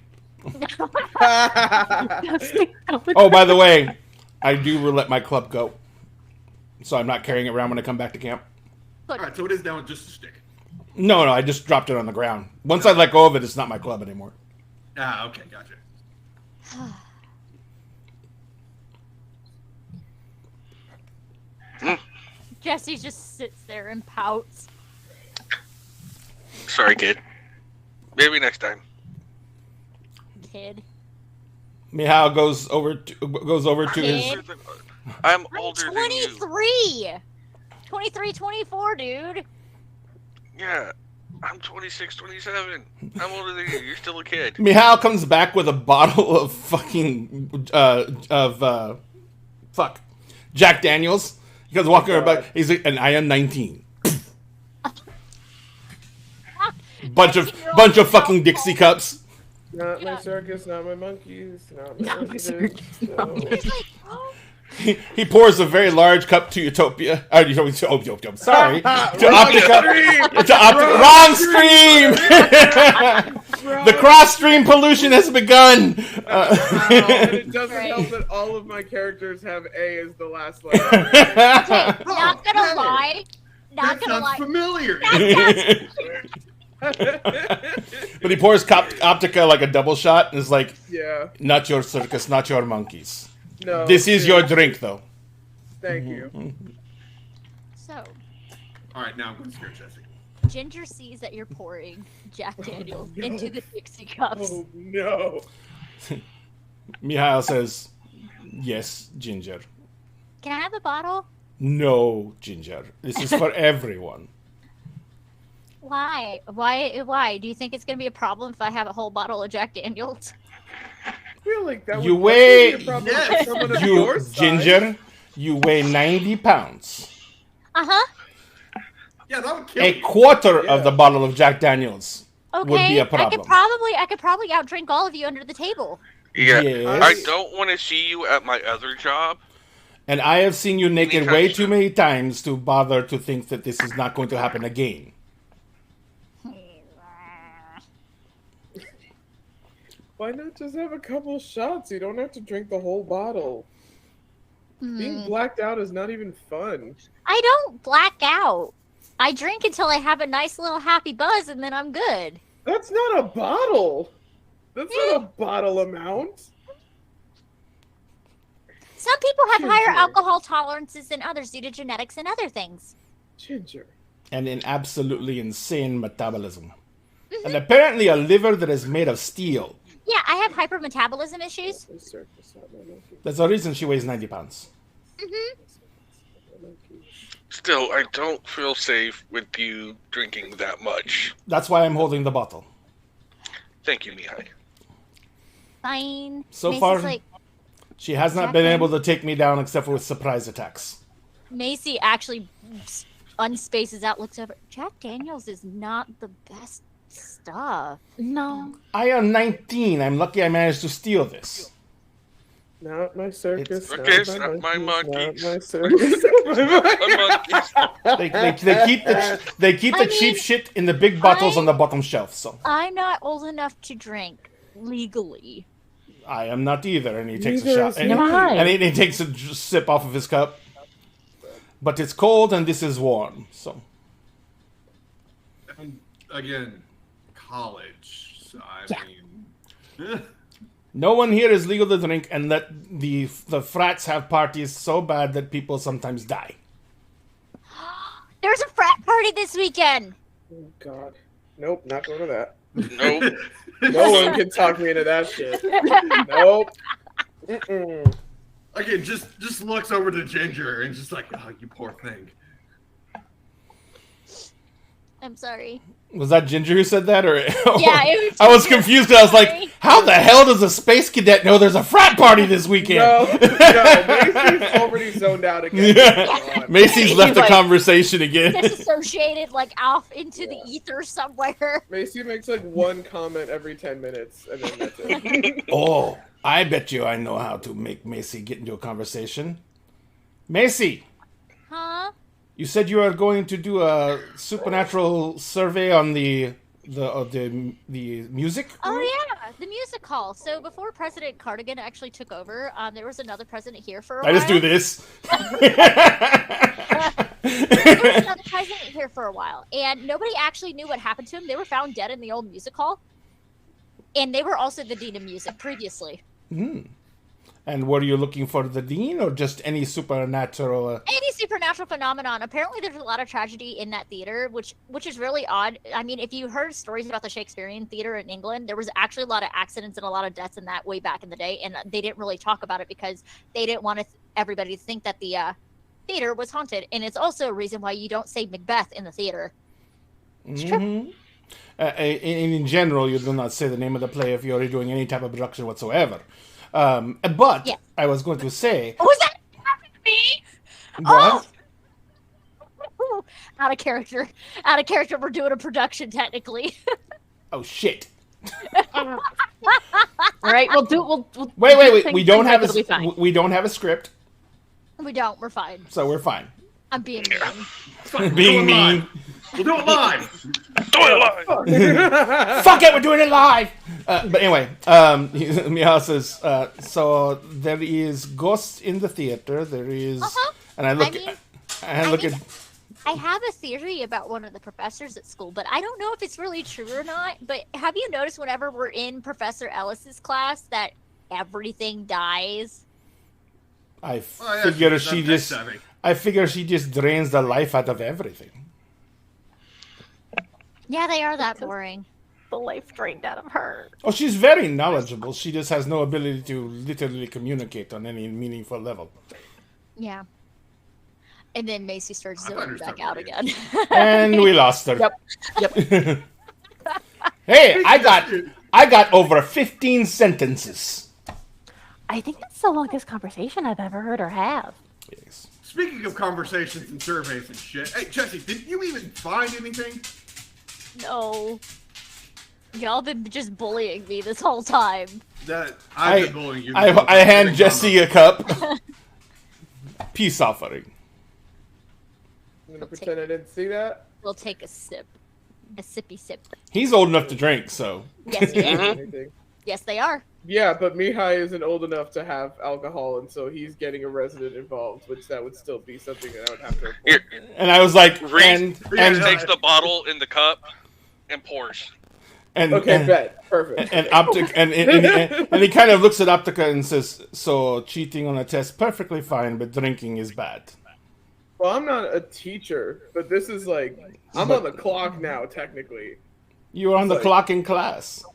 Oh, by the way, I do let my club go. So I'm not carrying it around when I come back to camp. All right, so it is now just a stick. No, I just dropped it on the ground. Once I let go of it, it's not my club anymore. Ah, okay, gotcha. Jesse just sits there and pouts. Sorry, kid. Maybe next time. Kid. Mihal goes over to his. Kid. I'm I'm older than you. 23. 23, 24, dude. Yeah, I'm 26, 27. I'm older than you. You're still a kid. Mihal comes back with a bottle of fucking Jack Daniels. He goes walking about. He's like, and I am 19. bunch of fucking Dixie cups. Not my circus, not my monkeys, not my Not my monkeys. circus, So- He's like, oh, He pours a very large cup to Utopia. Sorry, to Optica. To Optica. Wrong stream. The cross stream pollution has begun. And it doesn't Right. help that all of my characters have A as the last letter. not gonna hey, lie. Not That gonna sounds lie. familiar. But he pours Optica like a double shot and is like, Yeah. not your circus, not your monkeys. No. This is dude, your drink, though. Thank you. So, All right, now I'm going to scare Jesse. Ginger sees that you're pouring Jack Daniels into the Dixie cups. Oh no. Mihail says, yes, Ginger. Can I have a bottle? No, Ginger. This is for everyone. Why? Why? Do you think it's gonna be a problem if I have a whole bottle of Jack Daniels? I feel like that You would weigh- definitely be a problem Yes. for someone of You, your size. Ginger, you weigh 90 pounds. Uh-huh. Yeah, that would kill A you. quarter Yeah. of the bottle of Jack Daniels Okay. would be a I problem. could probably outdrink all of you under the table. Yeah, Yes. I don't want to see you at my other job. And I have seen you naked Anytime way soon. too many times to bother to think that this is not going to happen again. Why not just have a couple shots? You don't have to drink the whole bottle. Being blacked out is not even fun. I don't black out. I drink until I have a nice little happy buzz and then I'm good. That's not a bottle. That's not a bottle amount. Some people have higher Ginger. alcohol tolerances than others due to genetics and other things. Ginger. And an absolutely insane metabolism. And apparently a liver that is made of steel. Yeah, I have hypermetabolism issues. My circus, not my monkey. That's the reason she weighs 90 pounds. My monkey. Still, I don't feel safe with you drinking that much. That's why I'm holding the bottle. Thank you, Mihai. Fine. So Macy's far- like, She has not been Exactly. able to take me down except for with surprise attacks. Macy actually unspaces out, looks over. Jack Daniels is not the best stuff. No. I am 19. I'm lucky I managed to steal this. Not my circus. Circus, not my monkeys. Not my circus. My monkeys. They keep the cheap shit in the big bottles on the bottom shelf. So I'm not old enough to drink legally. I am not either. And he takes a Neither shot. is And, Never mind. and he takes a sip off of his cup. But it's cold and this is warm. So And again, college. So I Yeah. mean, no one here is legal to drink, and that the frats have parties so bad that people sometimes die. There's a frat party this weekend. Oh God. Nope, not going to that. Nope. No one can talk me into that shit. Nope. Mm-mm. again, just looks over to Ginger and just like, oh, you poor thing. I'm sorry. Was that Ginger who said that, or Yeah, it was I was Ginger. confused because I was like, Sorry. "How the hell does a space cadet know there's a frat party this weekend?" No, Macy's already zoned out again. Yeah. Macy's He's left the like- conversation again. Disassociated, like off into the ether somewhere. Macy makes like one comment every 10 minutes, and then that's it. Oh, I bet you I know how to make Macy get into a conversation. Macy, Huh? you said you are going to do a supernatural survey on the music. Oh yeah, the music hall. So before President Cardigan actually took over, there was another president here for a while. I just do this. There was another president here for a while, and nobody actually knew what happened to him. They were found dead in the old music hall, and they were also the dean of music previously. And were you looking for the dean or just any supernatural? Any supernatural phenomenon. Apparently, there's a lot of tragedy in that theater, which is really odd. I mean, if you heard stories about the Shakespearean theater in England, there was actually a lot of accidents and a lot of deaths in that way back in the day, and they didn't really talk about it because they didn't want everybody to think that the theater was haunted. And it's also a reason why you don't say Macbeth in the theater. It's true. Mhm. In general, you do not say the name of the play if you're doing any type of production whatsoever. But Yeah. I was going to say, Was that me? what? Oh! Out of character. Out of character. We're doing a production technically. Oh shit! All right, we'll do. We'll Wait! things We don't have it'll be fine. we don't have a script, We don't. We're fine. so we're fine. I'm being mean. It's fine, Being we'll do it mean. live. We'll do it live. Do it live. Fuck it, we're doing it live. But anyway, Miao says, so there is ghosts in the theater. There is, Uh-huh. and I look, I mean- I look mean- at. I have a theory about one of the professors at school, but I don't know if it's really true or not. But have you noticed whenever we're in Professor Ellis's class that everything dies? I Oh, yeah, figure that's she tech just. savvy. I figure she just drains the life out of everything. Yeah, they are that boring. the life drained out of her. Oh, she's very knowledgeable. She just has no ability to literally communicate on any meaningful level. Yeah. And then Macy starts I zoning understand back out what it again. And we lost her. Yep. Hey, I got over 15 sentences. I think that's the longest conversation I've ever heard her have. Yes. Speaking of conversations and surveys and shit, hey Jesse, did you even find anything? No. Y'all been just bullying me this whole time. That I've been bullying you. I hand Jesse a cup. Peace offering. I'm gonna pretend I didn't see that. We'll take a sip. A sippy sip. He's old enough to drink, so. Yes, he is. Anything. Yes, they are. Yeah, but Mihai isn't old enough to have alcohol, and so he's getting a resident involved, which that would still be something that I would have to. Here, And I was like, Reese and takes the bottle in the cup and pours. Okay, bet. Perfect. And Optic and he kind of looks at Optica and says, "So cheating on a test perfectly fine, but drinking is bad." Well, I'm not a teacher, but this is like I'm on the clock now, technically. You are on the Like- clock in class.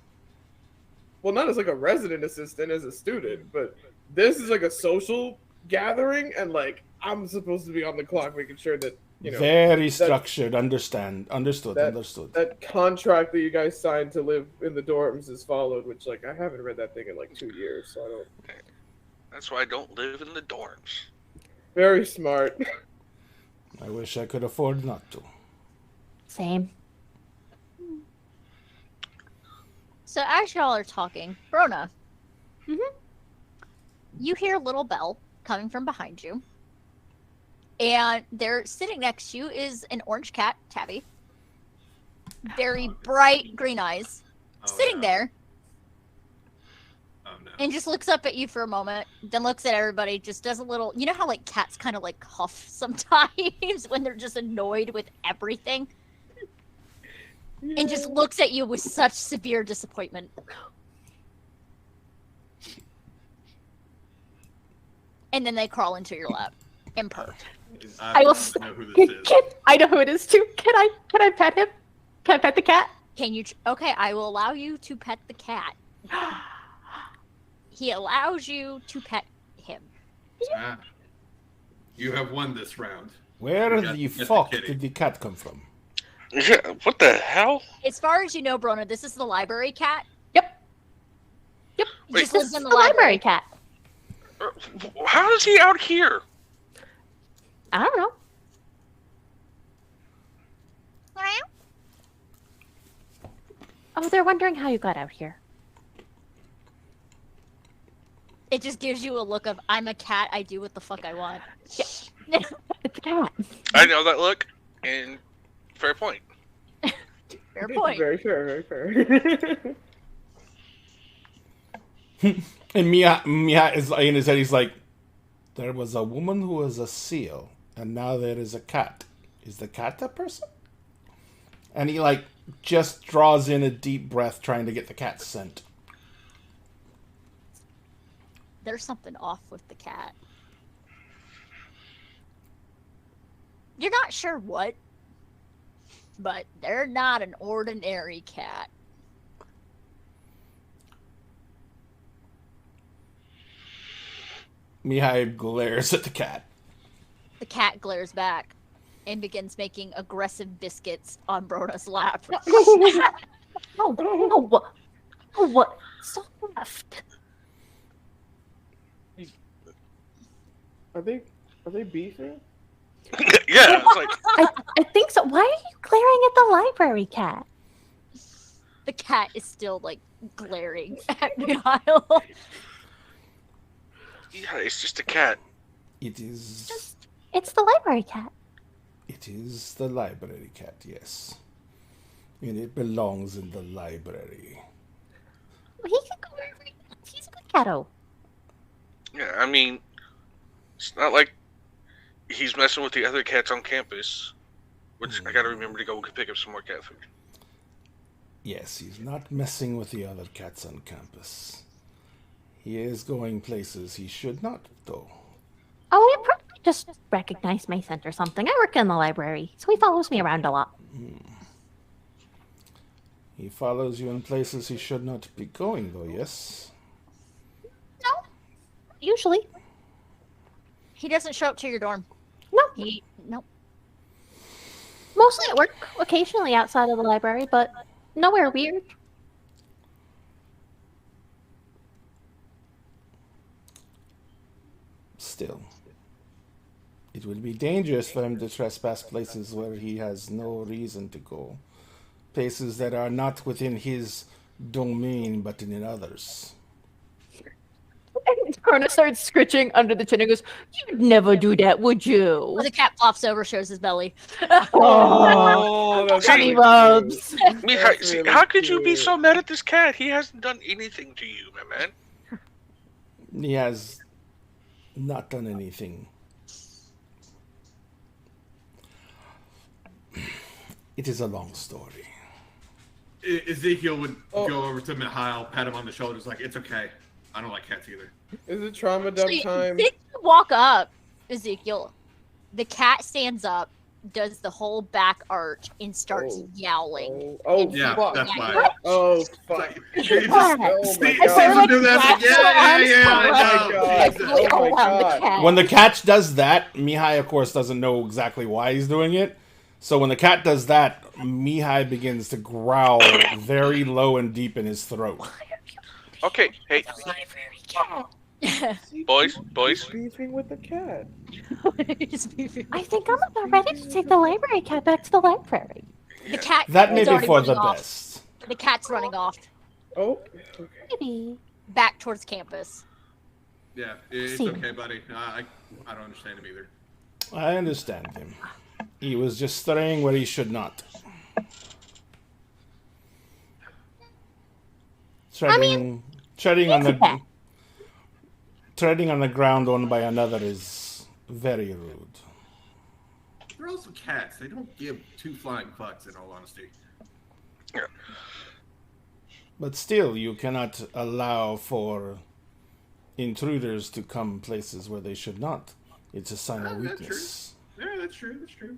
Well, not as like a resident assistant, as a student, but this is like a social gathering, and like I'm supposed to be on the clock, making sure that Very structured. Understood. that that contract that you guys signed to live in the dorms is followed. Which like I haven't read that thing in like 2 years, so I don't. That's why I don't live in the dorms. Very smart. I wish I could afford not to. Same. So as y'all are talking, Rona, you hear Little Bell coming from behind you. And there, sitting next to you, is an orange cat, Tabby. Very bright green eyes. Oh, Sitting no. there. Oh no. And just looks up at you for a moment, then looks at everybody, just does a little, you know how like cats kind of like huff sometimes when they're just annoyed with everything? And just looks at you with such severe disappointment. And then they crawl into your lap and purr. I will know who this is. I know who it is too. Can I pet him? Can I pet the cat? Can you, okay, I will allow you to pet the cat. He allows you to pet him. Ah. You have won this round. Where You got- the get the fuck kitty. did the cat come from? Yeah, what the hell? As far as you know, Brona, this is the library cat. Yep. Yep. He Wait. just This lives is in the the library cat. How is he out here? I don't know. Oh, they're wondering how you got out here. It just gives you a look of, I'm a cat, I do what the fuck I want. It's a cat. I know that look, and fair point. Fair point. Very fair, very fair. And Mia is in his head. He's like, there was a woman who was a seal, and now there is a cat. Is the cat that person? And he like just draws in a deep breath, trying to get the cat scent. There's something off with the cat. You're not sure what, but they're not an ordinary cat. Mihai glares at the cat. The cat glares back and begins making aggressive biscuits on Brona's lap. No, no. Oh, what? Soft. Are they beefing? Yeah, it's like I think so. Why are you glaring at the library cat? The cat is still like glaring at Mikhail. yeah, it's just a cat. It is. It's the library cat. It is the library cat. Yes, and it belongs in the library. He can go wherever he wants. He's a good catto. Yeah, I mean, it's not like he's messing with the other cats on campus. Which I gotta remember to go pick up some more cat food. Yes, he's not messing with the other cats on campus. He is going places he should not, though. Oh, he probably just recognized my scent or something. I work in the library, so he follows me around a lot. He follows you in places he should not be going, though, yes? No, usually. He doesn't show up to your dorm. No, Nope. mostly at work, occasionally outside of the library, but nowhere weird. Still, it will be dangerous for him to trespass places where he has no reason to go. Places that are not within his domain, but in others. And Corona starts scritching under the chin and goes, "You'd never do that, would you?" Well, the cat flops over, shows his belly. Oh, that's Honey really rubs. Mihai, That's see, really how could you be cute. so mad at this cat? He hasn't done anything to you, my man. He has not done anything. It is a long story. Ezekiel would Oh. go over to Mihail, pat him on the shoulders, like, it's okay. I don't like cats either. Is it trauma dump Actually, time? Big walk up, Ezekiel. The cat stands up, does the whole back arch, and starts Oh. yowling. Oh, Yeah, fuck. that's why. Oh, It's fuck. like, What? Steve, Oh my Steve God. Steve would do that. Like, Grabs yeah, her I arms know. Like, Jesus. oh my Around the God. cat. When the cat does that, Mihai, of course, doesn't know exactly why he's doing it. So when the cat does that, Mihai begins to growl very low and deep in his throat. Okay, hey, boys, Beefing with the cat. I think I'm about ready to take the library cat back to the library. The cat That may is be already for the running off. best. The cat's running off Oh, okay. Maybe. back towards campus. Yeah, it's See. okay, buddy. I don't understand him either. I understand him. He was just straying where he should not. Treading on the ground owned by another is very rude. They're also cats. They don't give two flying fucks, in all honesty. But still, you cannot allow for intruders to come places where they should not. It's a sign of That's weakness. Yeah, that's true. That's true.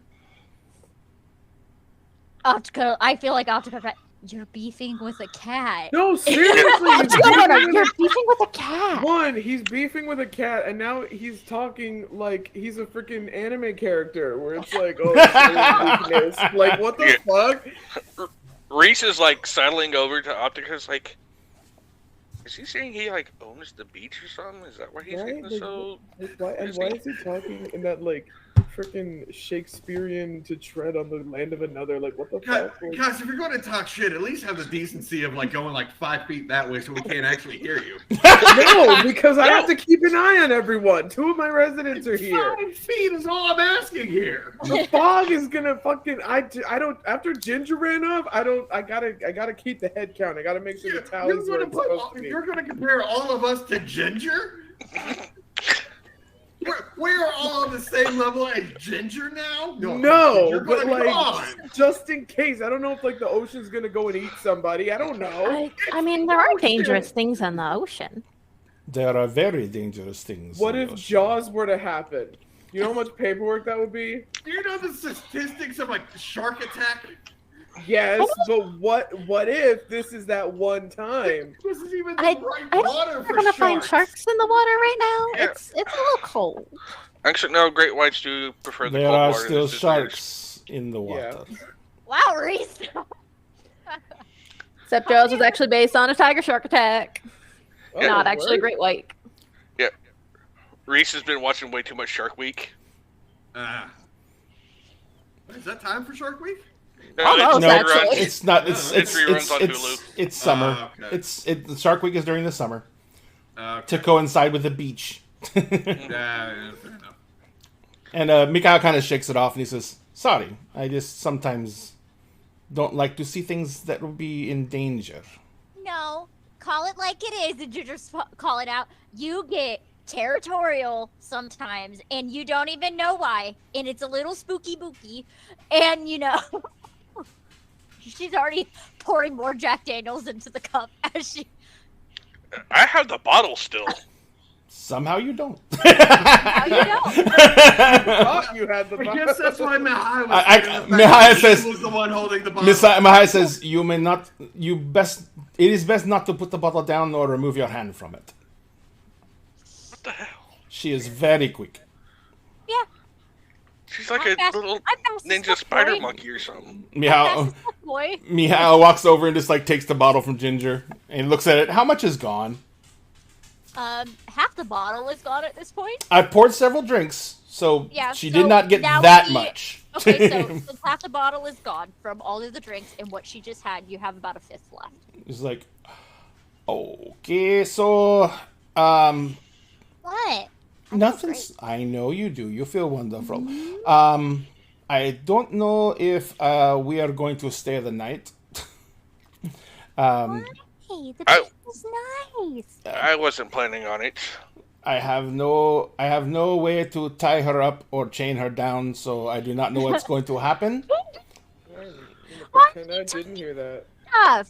Optica, I feel like Optica, you're beefing with a cat. No, seriously. You're beefing with a cat. One, he's beefing with a cat, and now he's talking like he's a freaking anime character, where it's like, oh, it's weakness. Like, what the fuck? Reese is like sidling over to Optica's like, is he saying he like owns the beach or something? Is that why he's getting Like, so? why is he talking in that like freaking Shakespearean to tread on the land of another? Like, what the fuck? Like, Guys, if you're going to talk shit, at least have the decency of like going like 5 feet that way so we can't actually hear you. no, because I have to keep an eye on everyone. 2 of my residents are here. 5 feet is all I'm asking here. The fog is gonna fucking. I don't. After Ginger ran off, I gotta keep the head count. I gotta make sure the tallies are supposed to be. You're going to compare all of us to Ginger? We're all on the same level as Ginger now? No, You're but gonna- come like, on. just in case. I don't know if like the ocean's gonna go and eat somebody. I don't know. I mean, there are dangerous things in the ocean. There are very dangerous things. What in if the ocean. Jaws were to happen? You know how much paperwork that would be? Do you know the statistics of like shark attack? Yes, but what if this is that one time? This is even the I right don't water think for we're gonna find sharks. sharks in the water right now. Yeah. It's a little cold. Actually, no. Great whites do prefer the There cold are water. still This is theirs. sharks in the water. Wow, Reese. Except Jaws was actually based on a tiger shark attack, Oh, not actually a word? great white. Reese has been watching way too much Shark Week. Is that time for Shark Week? No, Almost, No, actually. it's not. It's It's reruns on it's Hulu. it's summer. Okay. Shark Week is during the summer Okay. to coincide with the beach. Yeah, fair enough. And Mikhail kind of shakes it off and he says, "Sorry, I just sometimes don't like to see things that will be in danger." No, call it like it is, and you just call it out. You get territorial sometimes, and you don't even know why, and it's a little spooky booky, and you know, she's already pouring more Jack Daniels into the cup as she. I have the bottle still. Somehow you don't. How you know? Thought you had the I guess that's why Mihai was. I- saying the fact Mihai that he says- was the one holding the bottle. Mahai says, "You may not. It is best not to put the bottle down or remove your hand from it." What the hell? She is very quick. Yeah, She's like I'm a fast- little I'm fast as ninja fuck, spider boy. monkey or something. Meow. Fast as fuck, boy. Meow walks over and just like takes the bottle from Ginger and looks at it. How much is gone? Half the bottle is gone at this point. I poured several drinks, so Yeah, she so did not get now that we- much. Okay, so since half the bottle is gone from all of the drinks and what she just had, you have about a fifth left. It's like, okay, so What? nothing's. I know you do. You feel wonderful. I don't know if we are going to stay the night. Hey, the I- beach is nice. I wasn't planning on it. I have no way to tie her up or chain her down, so I do not know what's going to happen. Pretend I didn't hear that. Ah,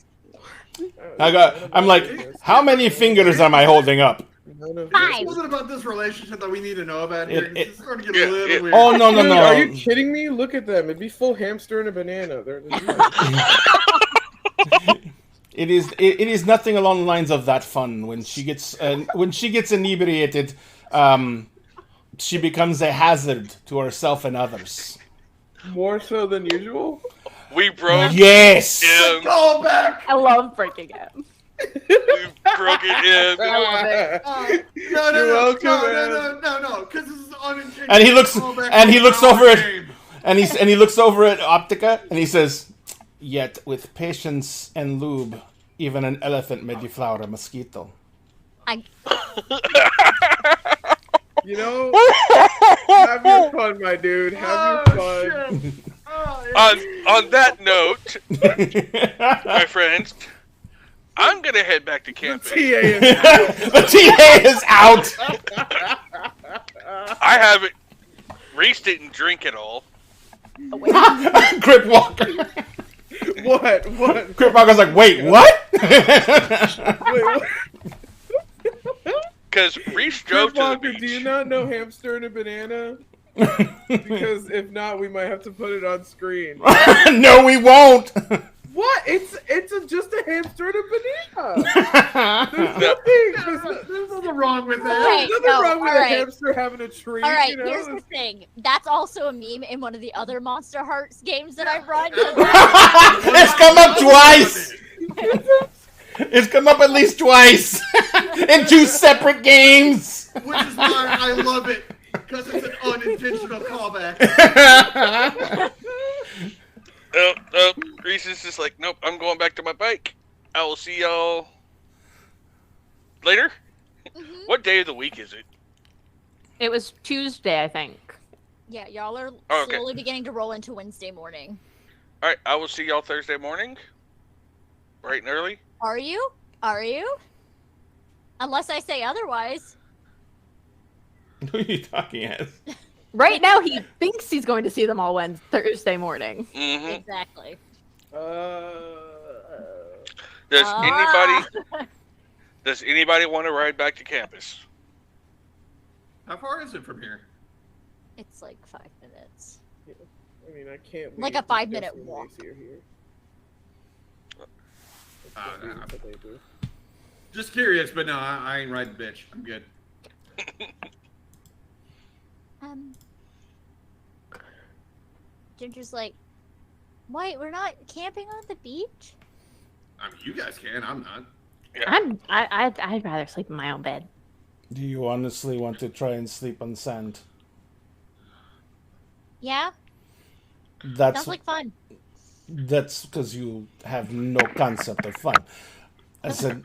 I'm like, how many fingers am I holding up? None of Five. What is it about this relationship that we need to know about here? It- It's starting to get a Yeah, little yeah. weird. Oh no no Dude, no! Are you kidding me? Look at them. It'd be full hamster and a banana. It is nothing along the lines of that fun. When she gets inebriated, she becomes a hazard to herself and others. More so than usual? We broke Yes. him. Go back! I love breaking him. We broke it in. No, You're welcome, no, because this is unintentional. And he looks callback and he to looks our over at game. and he looks over at Optica and he says, "Yet with patience and lube, even an elephant may deflower a mosquito." I You know, have your fun, my dude. Have your fun. Shit. Oh, On that note, my friends, I'm gonna head back to The campus. TA is The TA is out. I haven't. Reese didn't drink at all. Oh, wait. Crip Walker. what? What? Crip Walker's like, wait, what? Wait, what? Because Reese drove to the Walker, beach. do you not know hamster and a banana? Because if not, we might have to put it on screen. No, we won't. What? It's just a hamster and a banana. There's nothing wrong with that. Okay. There's nothing no, wrong with a alright. hamster having a tree. All right, you know? here's the thing. That's also a meme in one of the other Monster Hearts games that I run. It's come up twice. It's come up at least twice in 2 separate games. Which is why I love it, because it's an unintentional callback. Reese is just like, nope, I'm going back to my bike. I will see y'all later. Mhm. What day of the week is it? It was Tuesday, I think. Yeah, y'all are Oh, okay. slowly beginning to roll into Wednesday morning. All right, I will see y'all Thursday morning, bright and early. Are you? Are you? Unless I say otherwise. Who are you talking as? Right now, he thinks he's going to see them all Thursday morning. Mm-hmm. Exactly. Does Ah. anybody want to ride back to campus? How far is it from here? It's like 5 minutes. I mean, I can't. Like wait a 5-minute Jesse and walk. Lacey are here. No. That's what they do. Just curious, but no, I ain't riding bitch. I'm good. Ginger's like, wait, we're not camping on the beach? I mean, you guys can. I'm not. I'd rather sleep in my own bed. Do you honestly want to try and sleep on sand? Yeah, That's sounds like fun. That's because you have no concept of fun. I said,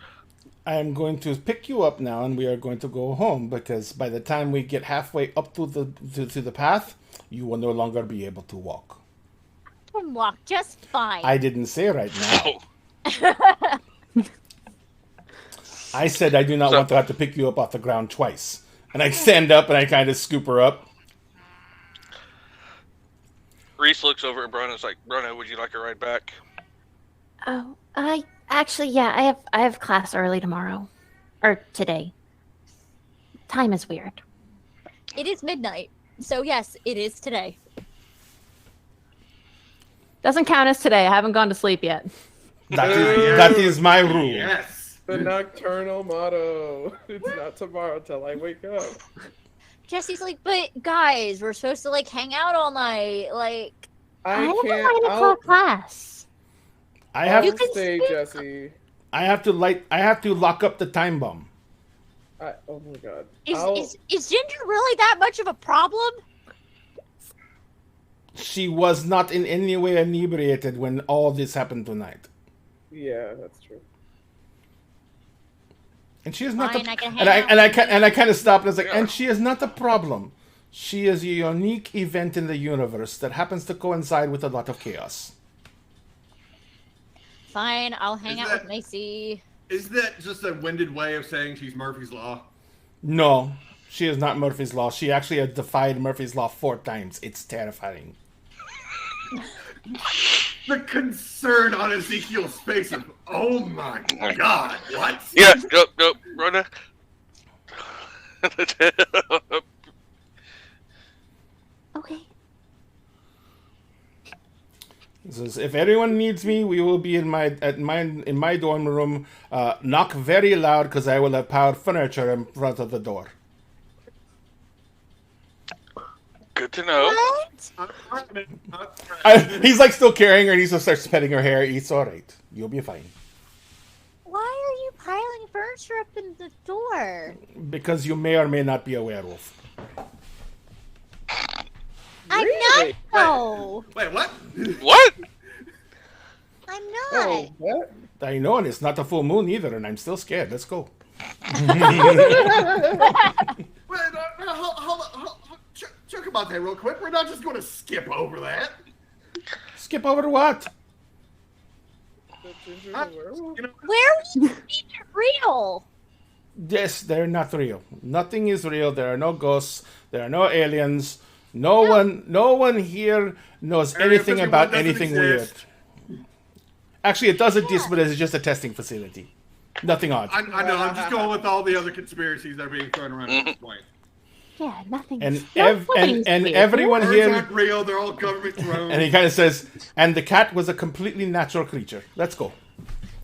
I am going to pick you up now, and we are going to go home because by the time we get halfway up to the path, you will no longer be able to walk. I can walk just fine. I didn't say right now. Oh, I said I do not So- want to have to pick you up off the ground twice. And I stand up and I kind of scoop her up. Reese looks over at Brona and is like, Brona, would you like a ride back? Oh, I have class early tomorrow, or today. Time is weird. It is midnight, so yes, it is today. Doesn't count as today. I haven't gone to sleep yet. That is my rule. Yes. The nocturnal motto. It's not tomorrow till I wake up. Jesse's like, but guys, we're supposed to like hang out all night. Like, I have a can't. 9 o'clock class. I have You I'll can stay, sleep. Jesse. I have to lock up the time bomb. Oh my god. is Ginger really that much of a problem? She was not in any way inebriated when all this happened tonight. Yeah, that's true. And she is not Fine, the, I can and hang out with I kind of stopped and I was like, Yeah. and she is not the problem. She is a unique event in the universe that happens to coincide with a lot of chaos. Fine, I'll hang Is out that- with Macy. Is that just a winded way of saying she's Murphy's Law? No, she is not Murphy's Law. She actually has defied Murphy's Law 4 times. It's terrifying. The concern on Ezekiel's face of, oh my god, what? Yeah, nope, Brona. Okay. This is, if anyone needs me, we will be in my dorm room. Knock very loud because I will have piled furniture in front of the door. Good to know. What? He's like still carrying her, and he just starts petting her hair. It's all right. You'll be fine. Why are you piling furniture up in the door? Because you may or may not be a werewolf. I'm Really? not, though. Wait, what? What? I'm not. Oh, what? I know, and it's not a full moon either, and I'm still scared. Let's go. Wait, Wait, talk about that real quick. We're not just going to skip over that. Skip over to what? The ginger and the werewolf? You know, Where was it real? Yes, they're not real. Nothing is real. There are no ghosts. There are no aliens. No one here knows Area anything 51 about doesn't anything exist. weird. Actually, it does exist, but it's just a testing facility. Nothing odd. I know. I'm just going with all the other conspiracies that are being thrown around at this point. Yeah, nothing. And nothing's and weird. everyone Birds here, aren't real. They're all government drones. and he kind of says, and the cat was a completely natural creature. Let's go.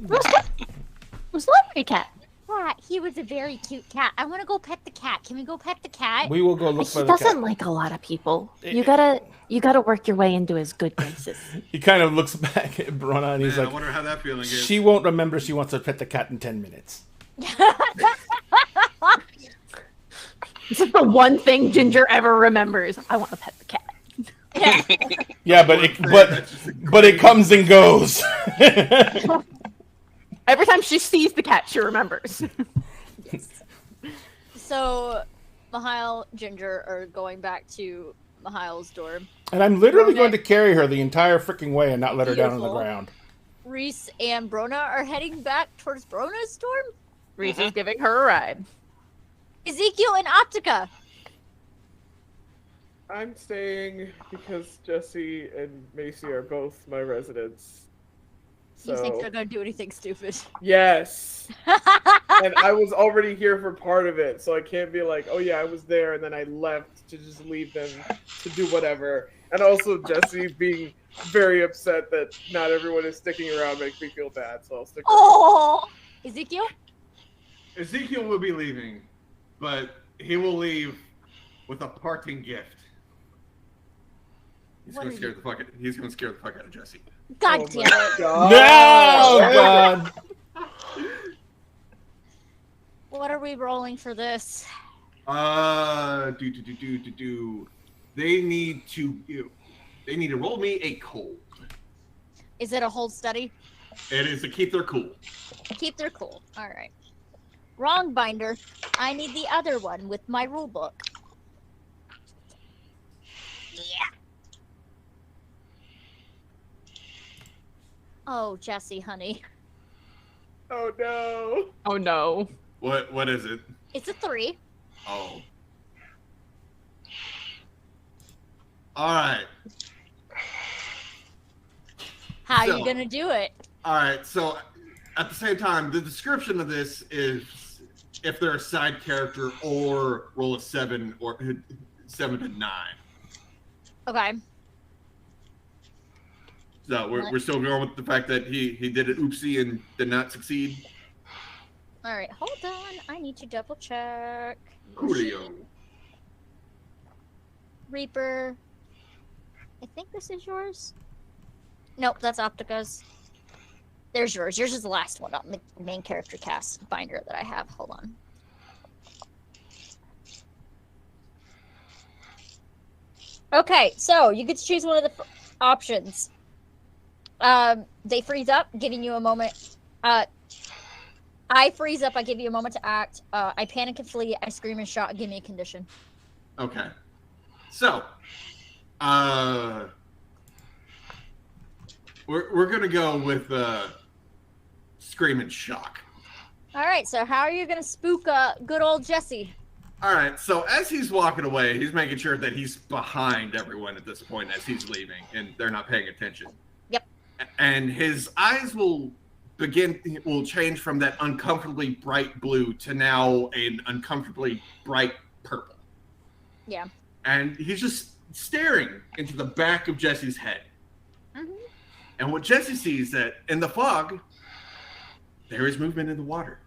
Was lovely cat. Yeah, he was a very cute cat. I want to go pet the cat. Can we go pet the cat? We will go look He for the doesn't cat. like a lot of people. You gotta work your way into his good graces. He kind of looks back at Bronna and he's Man, I like, wonder how that feeling is. she won't remember she wants to pet the cat in 10 minutes. This is the one thing Ginger ever remembers. I want to pet the cat. Yeah, but it comes and goes. Every time she sees the cat, she remembers. So, Mihail, Ginger are going back to Mihail's dorm. And I'm literally going to carry her the entire freaking way and not let her down on the Beautiful. ground. Reese and Brona are heading back towards Brona's dorm. Reese is giving her a ride. Ezekiel and Optica. I'm staying because Jesse and Macy are both my residents. You think So they're gonna do anything stupid? yes, and I was already here for part of it, so I can't be like, oh yeah, I was there and then I left to just leave them to do whatever. And also Jesse being very upset that not everyone is sticking around makes me feel bad, so I'll stick around. Oh, Ezekiel. Ezekiel will be leaving, but he will leave with a parting gift. He's What gonna are scare you- the fuck. He's gonna scare the fuck out of Jesse. God Oh damn my it! God. No, God. What are we rolling for this? They need to roll me a cold. Is it a hold steady? It is to keep their cool. Keep their cool. All right. Wrong binder. I need the other one with my rule book. Yeah. Oh, Jesse, honey. Oh no. Oh no. What is it? It's a 3. Oh. All right. How So- you gonna do it? All right. So at the same time, the description of this is if they're a side character or roll a 7 or 7 to 9. Okay. So we're still going with the fact that he did an oopsie and did not succeed. All right. Hold on. I need to double check. Coolio. Reaper. I think this is yours. Nope, that's Optica's. There's yours. Yours is the last one on the main character cast binder that I have. Hold on. Okay, so you get to choose one of the options. They freeze up, giving you a moment. I freeze up, I give you a moment to act. I panic and flee, I scream and shout, give me a condition. Okay. So, we're gonna go with scream and shock. All right, so how are you gonna spook good old Jesse? All right. So as he's walking away, he's making sure that he's behind everyone at this point as he's leaving, and they're not paying attention. Yep. And his eyes will change from that uncomfortably bright blue to now an uncomfortably bright purple. Yeah. And he's just staring into the back of Jesse's head. Mhm. And what Jesse sees that in the fog, there is movement in the water.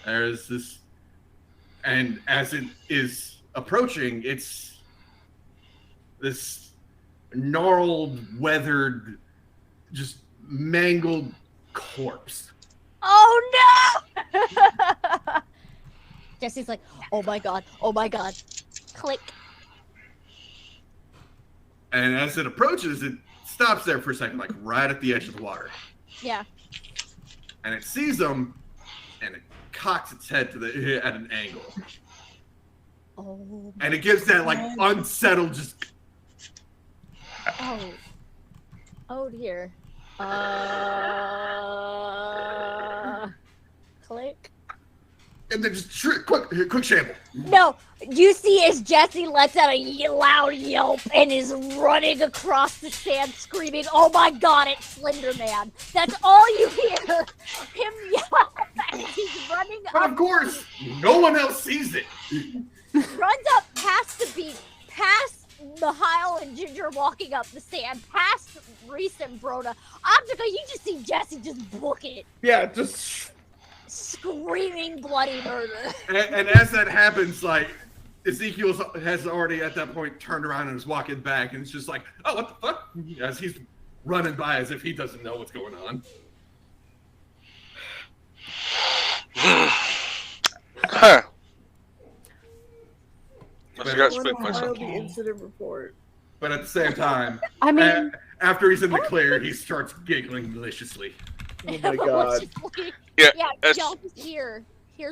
There's this, and as it is approaching, it's this gnarled, weathered, just mangled corpse. Oh no! Jesse's like, oh my god, oh my god. Click. And as it approaches, it stops there for a second, like right at the edge of the water. Yeah. And it sees them, and it cocks its head at an angle, Oh. and it gives that like unsettled just. Oh. Oh dear. Click. And then just quick shamble. No, you see as Jesse lets out a loud yelp and is running across the sand screaming, "Oh my god, it's Slender Man." That's all you hear him yell as he's running But up. of course, no one else sees it. Runs up past the beach, past Mahal and Ginger walking up the sand, past Reese and Broda. Optica, you just see Jesse just book it, Yeah, just screaming bloody murder. And as that happens, like Ezekiel has already at that point turned around and is walking back, and it's just like, oh, what the fuck? As he's running by as if he doesn't know what's going on. Huh. I But- forgot to want spit to myself. file the incident report. But at the same time, I mean, after he's in the clear, he starts giggling maliciously. Oh my god. Just like- Yeah, yeah, as- y'all just hear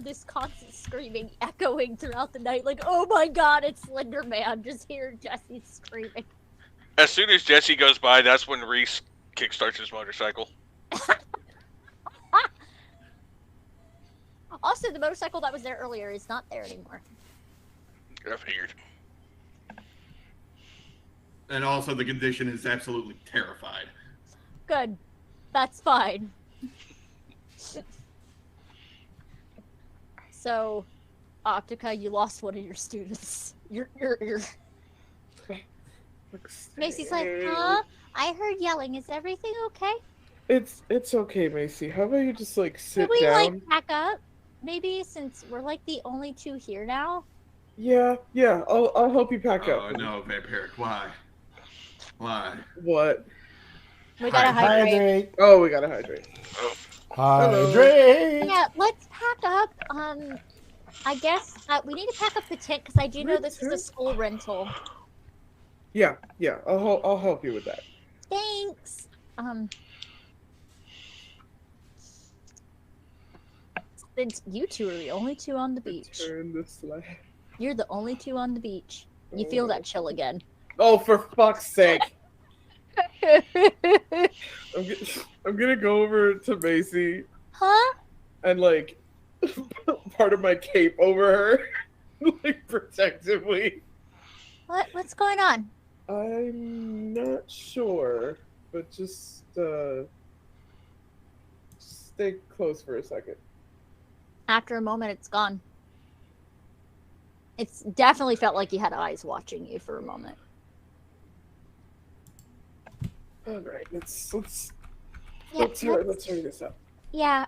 this constant screaming echoing throughout the night, like, "Oh my god, it's Slender Man!" Just hear Jesse screaming. As soon as Jesse goes by, that's when Reese kickstarts his motorcycle. Also, the motorcycle that was there earlier is not there anymore. I figured. And also, the condition is absolutely terrified. Good, that's fine. So, Optica, you lost one of your students. You're. Macy's like, huh? I heard yelling. Is everything okay? It's okay, Macy. How about you just like sit Should we down? like pack up? Maybe since we're like the only two here now. Yeah, I'll help you pack Oh up. no, Vampiric, why? Why? What? We gotta hydrate. Hydrate. Oh, we gotta hydrate. Hydrate. Yeah, let's pack up. I guess we need to pack up the tent because I do know this is a school rental. Yeah, I'll help you with that. Thanks. Since you two are the only two on the beach, Turn this way. you're the only two on the beach. You feel that chill again. Oh, for fuck's sake! I'm gonna go over to Macy Huh? and like part of my cape over her, like protectively. What's going on? I'm not sure, but just stay close for a second. After a moment, it's gone. It's definitely felt like you had eyes watching you for a moment. All right, let's Yeah, let's hurry this up. yeah.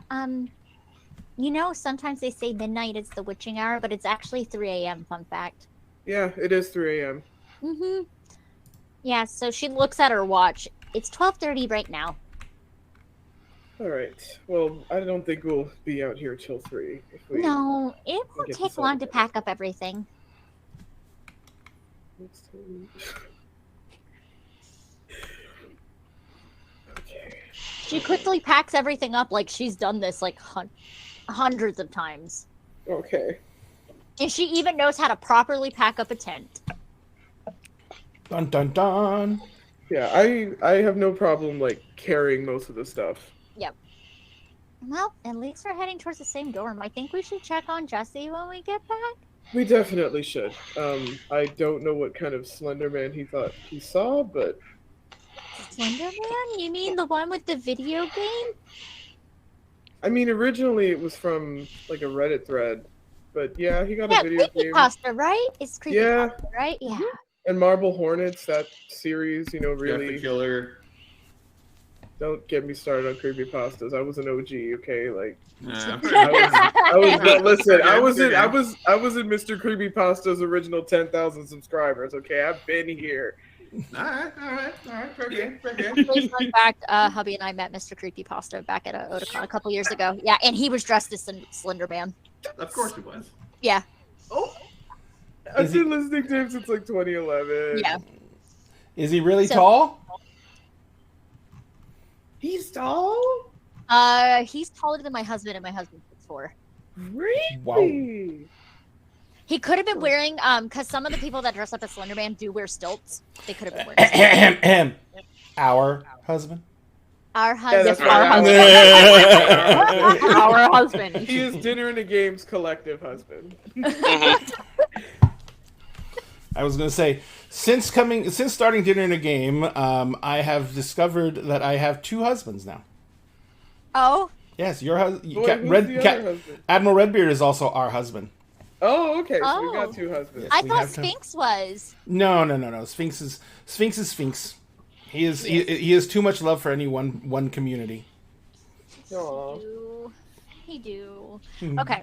You know, sometimes they say midnight is the witching hour, but it's actually 3 a.m. Fun fact. Yeah, it is 3 a.m. Mm-hmm. Yeah. So she looks at her watch. It's 12:30 right now. All right. Well, I don't think we'll be out here till 3. If we No, it won't get take this long over to with. pack up everything. Okay. She quickly packs everything up like she's done this like hundreds of times. Okay. And she even knows how to properly pack up a tent. Dun dun dun. Yeah, I have no problem like carrying most of the stuff. Well, at least we're heading towards the same dorm. I think we should check on Jesse when we get back. We definitely should. I don't know what kind of Slender Man he thought he saw, but Slender Man? You mean the one with the video game? I mean, originally it was from like a Reddit thread, but yeah, he got Yeah, a video game. Creepypasta, right? It's Yeah. Creepypasta, right? Yeah. And Marble Hornets, that series, you know, Jeff the really Killer. don't get me started on creepypastas. I was an OG, okay? Like Yeah. I was no, listen, I was in Yeah. I was in Mr. Creepypasta's original 10,000 subscribers, okay? I've been here. all right. Okay. Really fun fact, hubby and I met Mr. Creepypasta back at Otakon a couple years ago. Yeah, and he was dressed as Slender Man. Of course it was. Yeah. Oh. I've Is he- been listening to him since like 2011. Yeah. Is he really So- tall? He's tall? He's taller than my husband, and my husband's for. Really? He could have been wearing, because some of the people that dress up as Slender Man do wear stilts. They could have been wearing stilts. Our husband. Our that's husband. right. Our husband. Our husband. He is Dinner and the Games collective husband. Mhm. I was going to say, since starting Dinner in a Game, I have discovered that I have 2 husbands now. Oh, Yes, your husband, Wait, who's the other husband? Admiral Redbeard is also our husband. Oh, okay. So we Oh. got 2 husbands. Yes. I we thought have to- Sphinx was. No. Sphinx is Sphinx. He has too much love for any one community. Aw. He do. Hmm. Okay.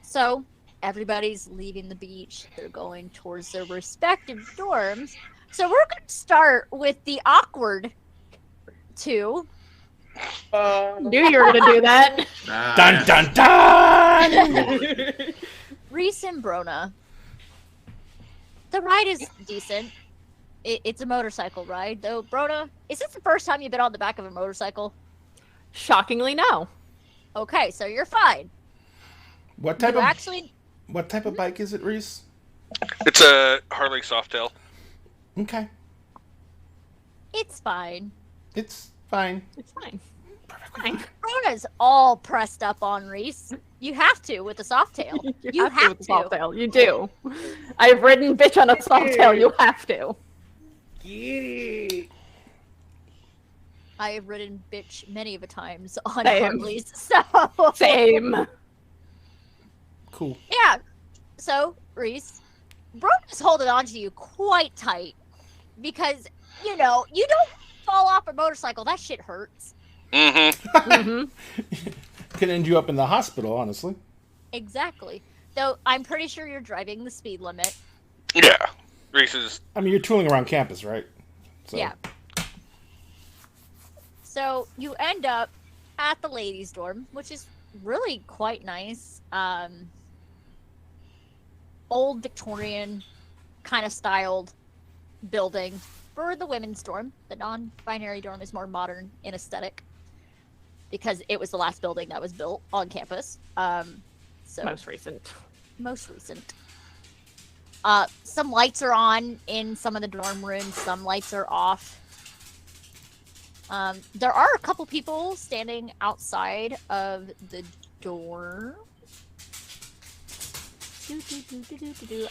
So everybody's leaving the beach. They're going towards their respective dorms. So we're going to start with the awkward 2. Knew you were gonna do that. Dun dun dun! Reese and Brona. The ride is decent. It's a motorcycle ride, though. Brona, is this the first time you've been on the back of a motorcycle? Shockingly, no. Okay, so you're fine. What type You of actually, bike is it, Reese? It's a Harley Softail. Okay, it's fine. it's fine. It's fine. Perfectly fine. Brona's all pressed up on Reese. You have to with the soft tail. You have with the to. Softail. You do. I've ridden bitch on a Softail. You have to. Giddy. I have ridden bitch many of a times on Same. Harleys. So Same. Cool. yeah. So Reese, Brona's holding on to you quite tight because you know you don't fall off a motorcycle. That shit hurts. Mm-hmm. Could end you up in the hospital, honestly. Exactly. Though I'm pretty sure you're driving the speed limit. Yeah. Reese's. I mean, you're tooling around campus, right? So, Yeah. So you end up at the ladies' dorm, which is really quite nice. Old Victorian kind of styled building for the women's dorm. The non-binary dorm is more modern in aesthetic because it was the last building that was built on campus. So Most recent. most recent. Some lights are on in some of the dorm rooms. Some lights are off. There are a couple people standing outside of the dorm.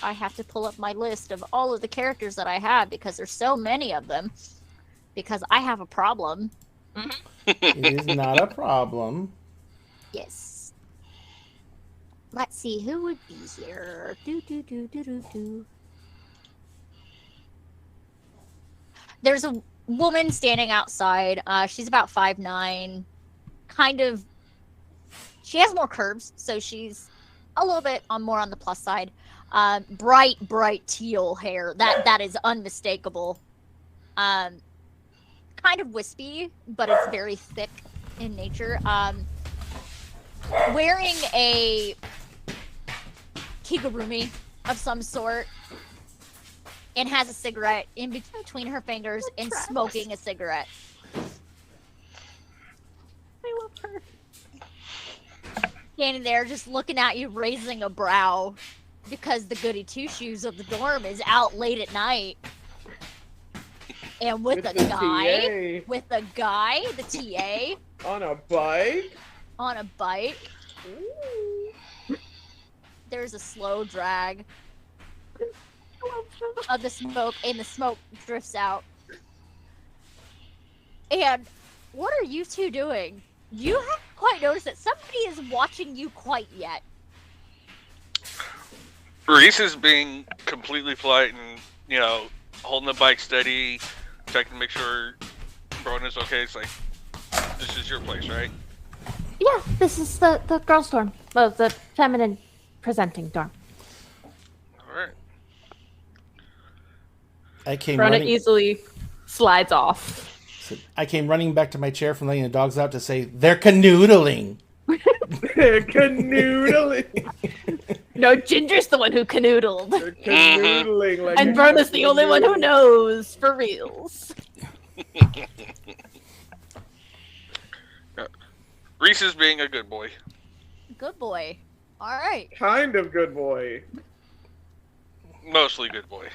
I have to pull up my list of all of the characters that I have because there's so many of them. Because I have a problem. It is not a problem. Yes. Let's see who would be here. There's a woman standing outside. She's about 5'9". Kind of. She has more curves, so she's a little bit more on the plus side. Bright teal hair. That is unmistakable. Kind of wispy, but it's very thick in nature. Wearing a kigurumi of some sort and has a cigarette in between her fingers and smoking a cigarette. I love her. Standing there just looking at you, raising a brow because the goody two-shoes of the dorm is out late at night. And with With a the guy, TA. with a guy, the TA, On a bike? on a bike. There's a slow drag of the smoke, and the smoke drifts out. And what are you two doing? You haven't quite noticed that somebody is watching you quite yet. Reese is being completely polite and, holding the bike steady, checking to make sure Brona's okay. It's like, this is your place, right? Yeah, this is the girls' dorm. Well, the feminine presenting dorm. Alright. I came Brona running. easily slides off. I came running back to my chair from letting the dogs out to say they're canoodling. Canoodling. No, Ginger's the one who canoodled. They're canoodling like And Brona's the only one who knows, for reals. Reese is being a good boy. Good boy. All right. Kind of good boy. Mostly good boy.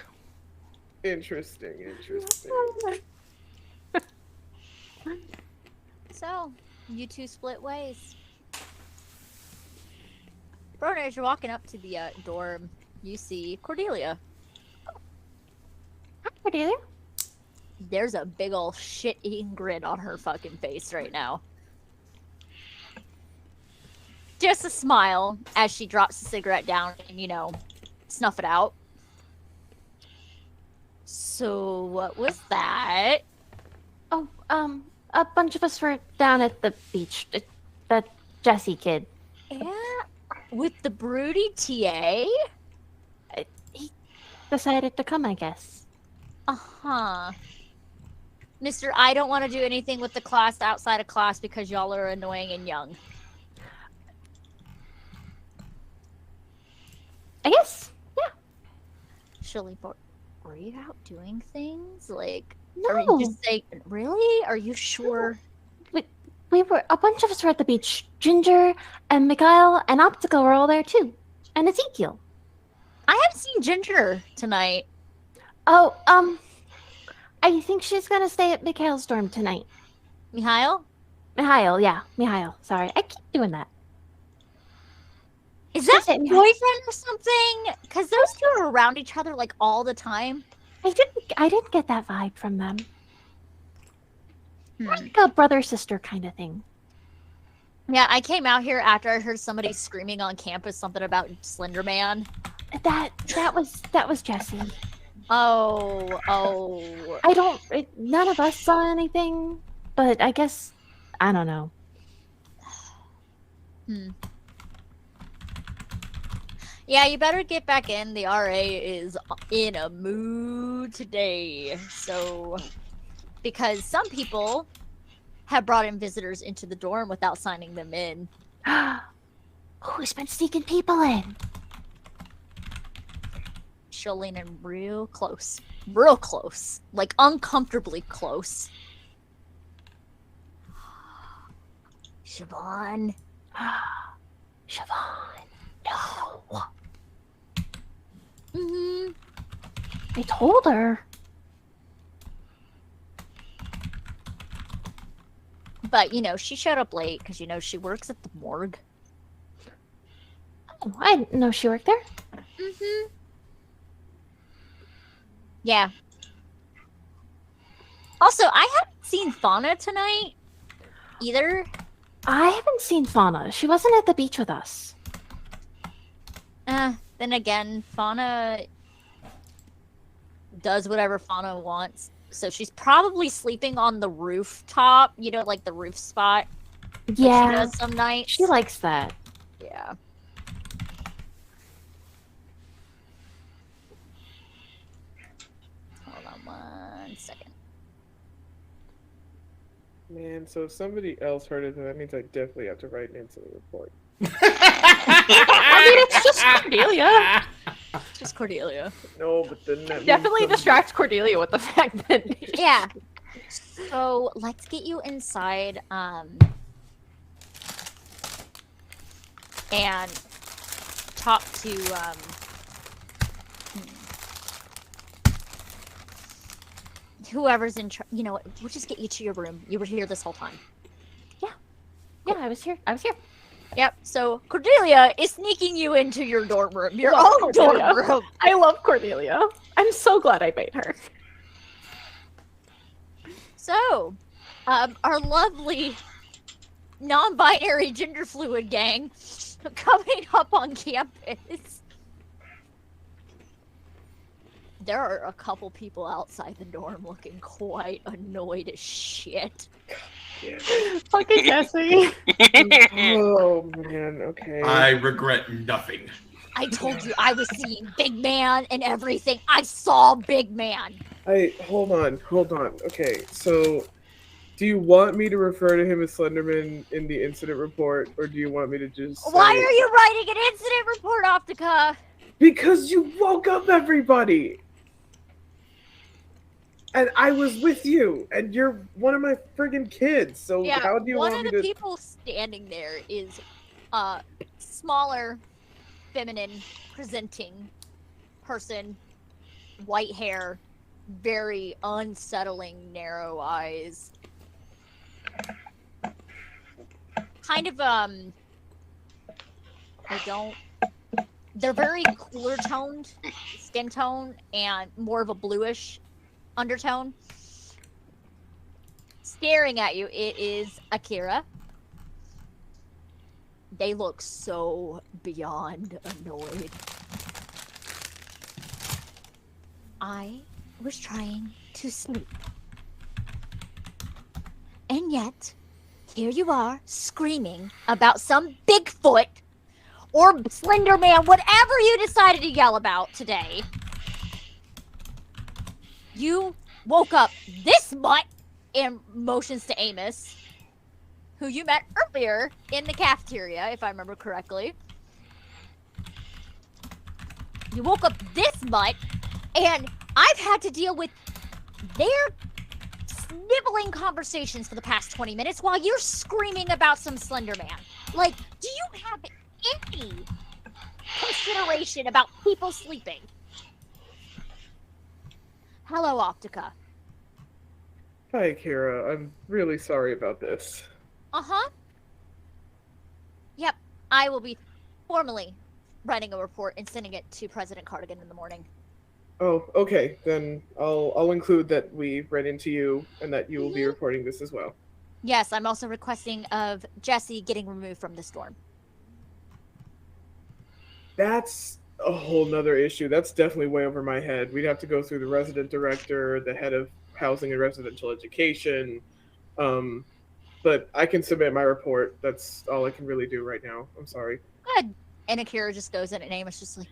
Interesting. So, you two split ways. Brona, as you're walking up to the dorm, you see Cordelia. Hi, Cordelia. There's a big ol' shit-eating grin on her fucking face right now. Just a smile as she drops the cigarette down and, snuff it out. So, what was that? Oh, a bunch of us were down at the beach. That Jesse kid. Yeah, with the broody TA? He decided to come, I guess. Uh-huh. Mr. I don't want to do anything with the class outside of class because y'all are annoying and young. I guess. Yeah. Shirley, were you out doing things? Like, No. are you just saying, really? Are you sure? We were, a bunch of us were at the beach. Ginger and Mikhail and Optica were all there too. And Ezekiel. I haven't seen Ginger tonight. Oh, I think she's gonna stay at Mikhail's dorm tonight. Mikhail? Mikhail. Sorry, I keep doing that. Is that Is it boyfriend or something? Because those two are around each other like all the time. I didn't get that vibe from them. Hmm. Like a brother-sister kind of thing. Yeah, I came out here after I heard somebody screaming on campus something about Slender Man. That was Jesse. Oh. None of us saw anything, but I guess, I don't know. Yeah, you better get back in. The RA is in a mood today. So, because some people have brought in visitors into the dorm without signing them in. Who's been sneaking people in? She'll lean in real close. Real close. Like, uncomfortably close. Siobhan. Siobhan. No. Mm-hmm. I told her. But, she showed up late because, she works at the morgue. Oh, I didn't know she worked there. Mm-hmm. Yeah. Also, I haven't seen Fauna tonight either. I haven't seen Fauna. She wasn't at the beach with us. Then again, Fauna does whatever Fauna wants. So she's probably sleeping on the rooftop, like the roof spot. Like she Yeah, does some nights. she likes that. Yeah. Hold on 1 second. Man, so if somebody else heard it, then that means I definitely have to write an incident report. I mean, it's just Cordelia. Just Cordelia. No, but then that Definitely means distracts Cordelia with the fact that Yeah. So let's get you inside, and talk to whoever's in charge. You know what? We'll just get you to your room. You were here this whole time. Yeah, I was here. Yep. So Cordelia is sneaking you into your dorm room. Your Love own dorm Cordelia. room. I love Cordelia. I'm so glad I made her. So, our lovely non-binary gender fluid gang coming up on campus. There are a couple people outside the dorm looking quite annoyed as shit. Fucking Jesse. Oh man, okay. I regret nothing. I told you I was seeing Big Man and everything. I saw Big Man. Hold on. Okay, so do you want me to refer to him as Slenderman in the incident report, or do you want me to just Why say- are you writing an incident report, Optica? Because you woke up everybody! And I was with you, and you're one of my friggin' kids, so how do you one want of me the to... people standing there is smaller, feminine presenting person, white hair, very unsettling, narrow eyes. Kind of, they're very cooler toned skin tone and more of a bluish undertone. Staring at you, it is Akira. They look so beyond annoyed. I was trying to sleep. And yet, here you are screaming about some Bigfoot or Slender Man, whatever you decided to yell about today. You woke up this mutt, and motions to Amos, who you met earlier in the cafeteria, if I remember correctly. You woke up this mutt, and I've had to deal with their sniveling conversations for the past 20 minutes while you're screaming about some Slender Man. Like, do you have any consideration about people sleeping? Hello, Optica. Hi, Kira. I'm really sorry about this. Uh-huh. Yep, I will be formally writing a report and sending it to President Cardigan in the morning. Oh, okay. Then I'll include that we ran into you and that you will be reporting this as well. Yes, I'm also requesting of Jesse getting removed from the storm. That's a whole nother issue. That's definitely way over my head. We'd have to go through the resident director, the head of housing and residential education. But I can submit my report. That's all I can really do right now. I'm sorry. Good. And Akira just goes in and Amos just like,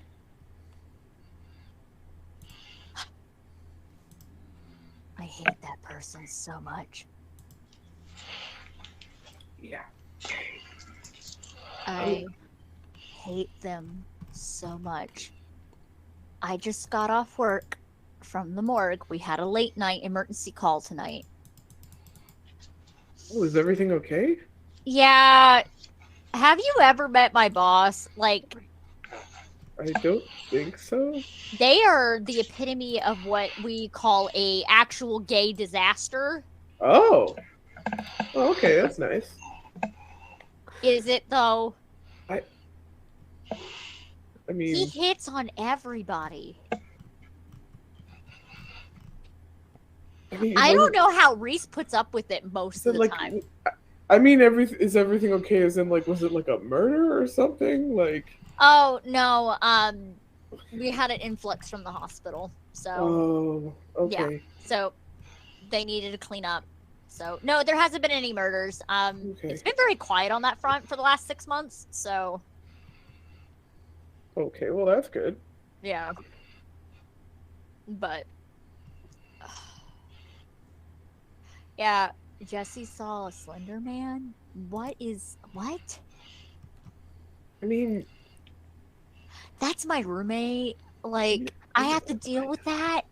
I hate that person so much. Yeah. I hate them so much. I just got off work from the morgue. We had a late night emergency call tonight. Oh, is everything okay? Yeah. Have you ever met my boss? Like, I don't think so. they are the epitome of what we call a actual gay disaster. Oh. Okay, that's nice. Is it though? I He mean, hits on everybody. he I don't wasn't- know how Reese puts up with it most is of it the like, time. I mean, is everything okay? As in, like, was it like a murder or something? Like, Oh no, we had an influx from the hospital, so oh, okay. so they needed to clean up. So no, there hasn't been any murders. Okay. It's been very quiet on that front for the last 6 months. So Okay, well, that's good. yeah, but yeah, Jesse saw a Slender Man. What? I mean, That's my roommate. Like, I have to deal with that.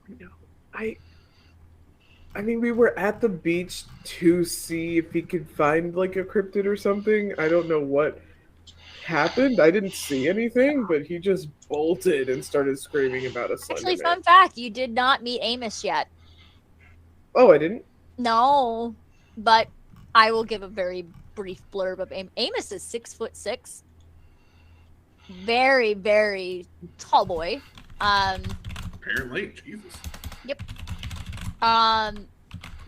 I mean, we were at the beach to see if he could find like a cryptid or something. I don't know what happened. I didn't see anything, but he just bolted and started screaming about a Slender Actually, Man. fun fact: you did not meet Amos yet. Oh, I didn't. No, but I will give a very brief blurb of Amos is 6'6", very, very tall boy. Apparently, Jesus.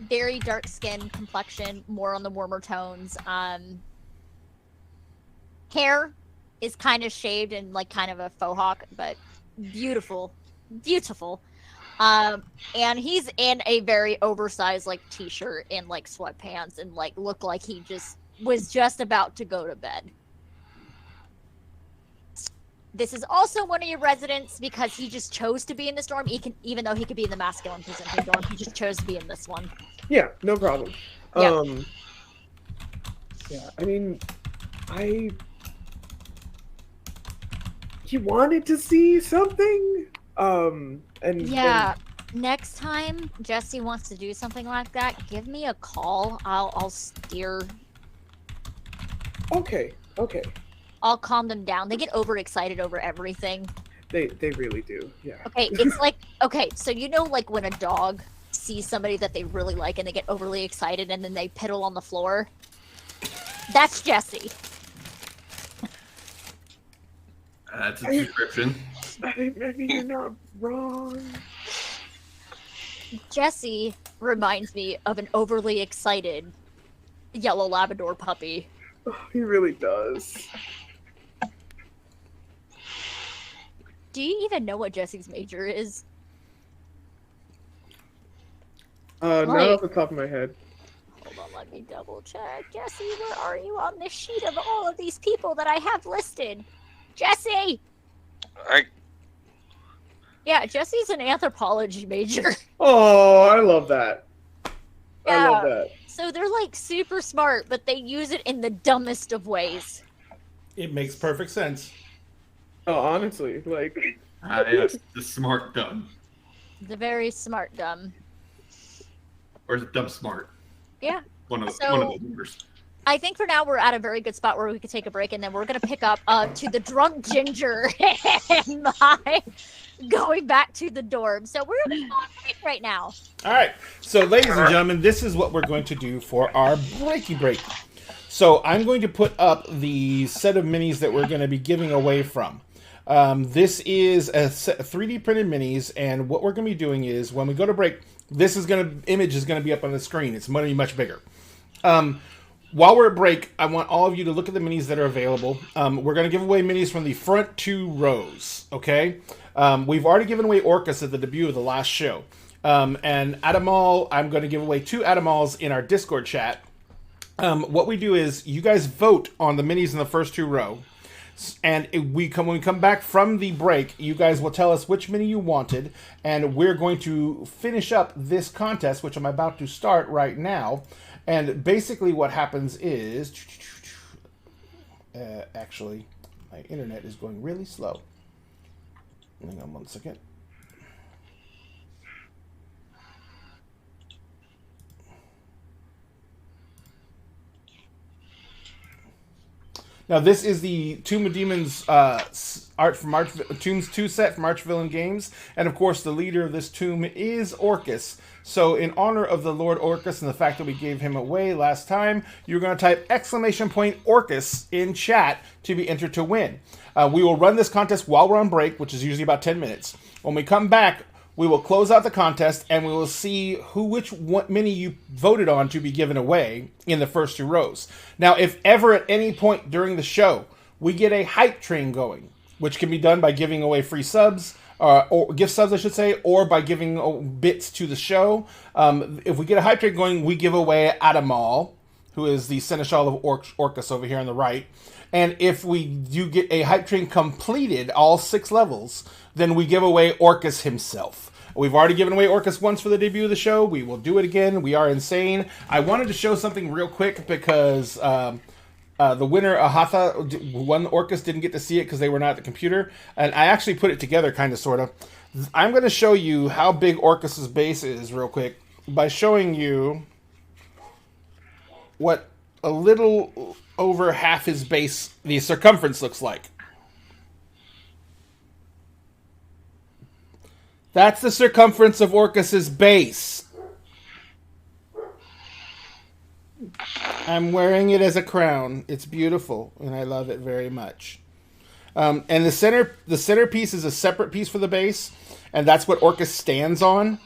Very dark skin complexion, more on the warmer tones. Hair is kind of shaved and like kind of a faux hawk, but beautiful, beautiful. And he's in a very oversized like t-shirt and like sweatpants and like looked like he just was just about to go to bed. This is also one of your residents because he just chose to be in this dorm. Even though he could be in the masculine presenting dorm, he just chose to be in this one. Yeah, no problem. Yeah. Yeah, I mean, he wanted to see something. And Yeah. Next time Jesse wants to do something like that, give me a call. I'll steer. Okay. I'll calm them down. They get overexcited over everything. They really do. Yeah. Okay, it's like, okay, so you know, like when a dog sees somebody that they really like and they get overly excited and then they piddle on the floor? That's Jesse. That's a description. I mean, you're not wrong. Jesse reminds me of an overly excited yellow Labrador puppy. Oh, he really does. Do you even know what Jesse's major is? Not Right. off the top of my head. Hold on, let me double check. Jesse, where are you on this sheet of all of these people that I have listed? Jesse! Yeah, Jesse's an anthropology major. Oh, I love that. I Yeah. love that. So they're like super smart, but they use it in the dumbest of ways. It makes perfect sense. Oh, honestly, like, Yes, the smart dumb. The very smart dumb. Or is it dumb smart? Yeah. One of So- those numbers. I think for now we're at a very good spot where we could take a break, and then we're gonna pick up to the drunk ginger and my going back to the dorm. So we're gonna go on break right now. All right. So, ladies and gentlemen, this is what we're going to do for our breaky break. So, I'm going to put up the set of minis that we're going to be giving away from. This is a 3D printed minis, and what we're going to be doing is when we go to break, this is image is going to be up on the screen. It's going to be much bigger. While we're at break, I want all of you to look at the minis that are available. We're going to give away minis from the front 2 rows, okay? We've already given away Orcus at the debut of the last show. And Adamal, I'm going to give away 2 Adamals in our Discord chat. What we do is you guys vote on the minis in the first 2 row. And when we come back from the break, you guys will tell us which mini you wanted. And we're going to finish up this contest, which I'm about to start right now. And basically what happens is... actually, my internet is going really slow. Hang on one second. Now, this is the Tomb of Demons art from Tombs 2 set from Archvillain Games. And, of course, the leader of this tomb is Orcus. So, in honor of the Lord Orcus and the fact that we gave him away last time, you're going to type !Orcus in chat to be entered to win. We will run this contest while we're on break, which is usually about 10 minutes. When we come back, we will close out the contest and we will see which mini you voted on to be given away in the first 2 rows. Now, if ever at any point during the show we get a hype train going, which can be done by giving away free subs, or gift subs, I should say, or by giving bits to the show. If we get a hype train going, we give away Adamal, who is the Seneschal of Orcus over here on the right. And if we do get a hype train completed, all 6 levels, then we give away Orcus himself. We've already given away Orcus once for the debut of the show. We will do it again. We are insane. I wanted to show something real quick because the winner, Ahatha, won Orcus, didn't get to see it because they were not at the computer. And I actually put it together, kind of, sort of. I'm going to show you how big Orcus's base is real quick by showing you what a little over half his base, the circumference, looks like. That's the circumference of Orcus's base. I'm wearing it as a crown. It's beautiful, and I love it very much. And the centerpiece is a separate piece for the base, and that's what Orcus stands on.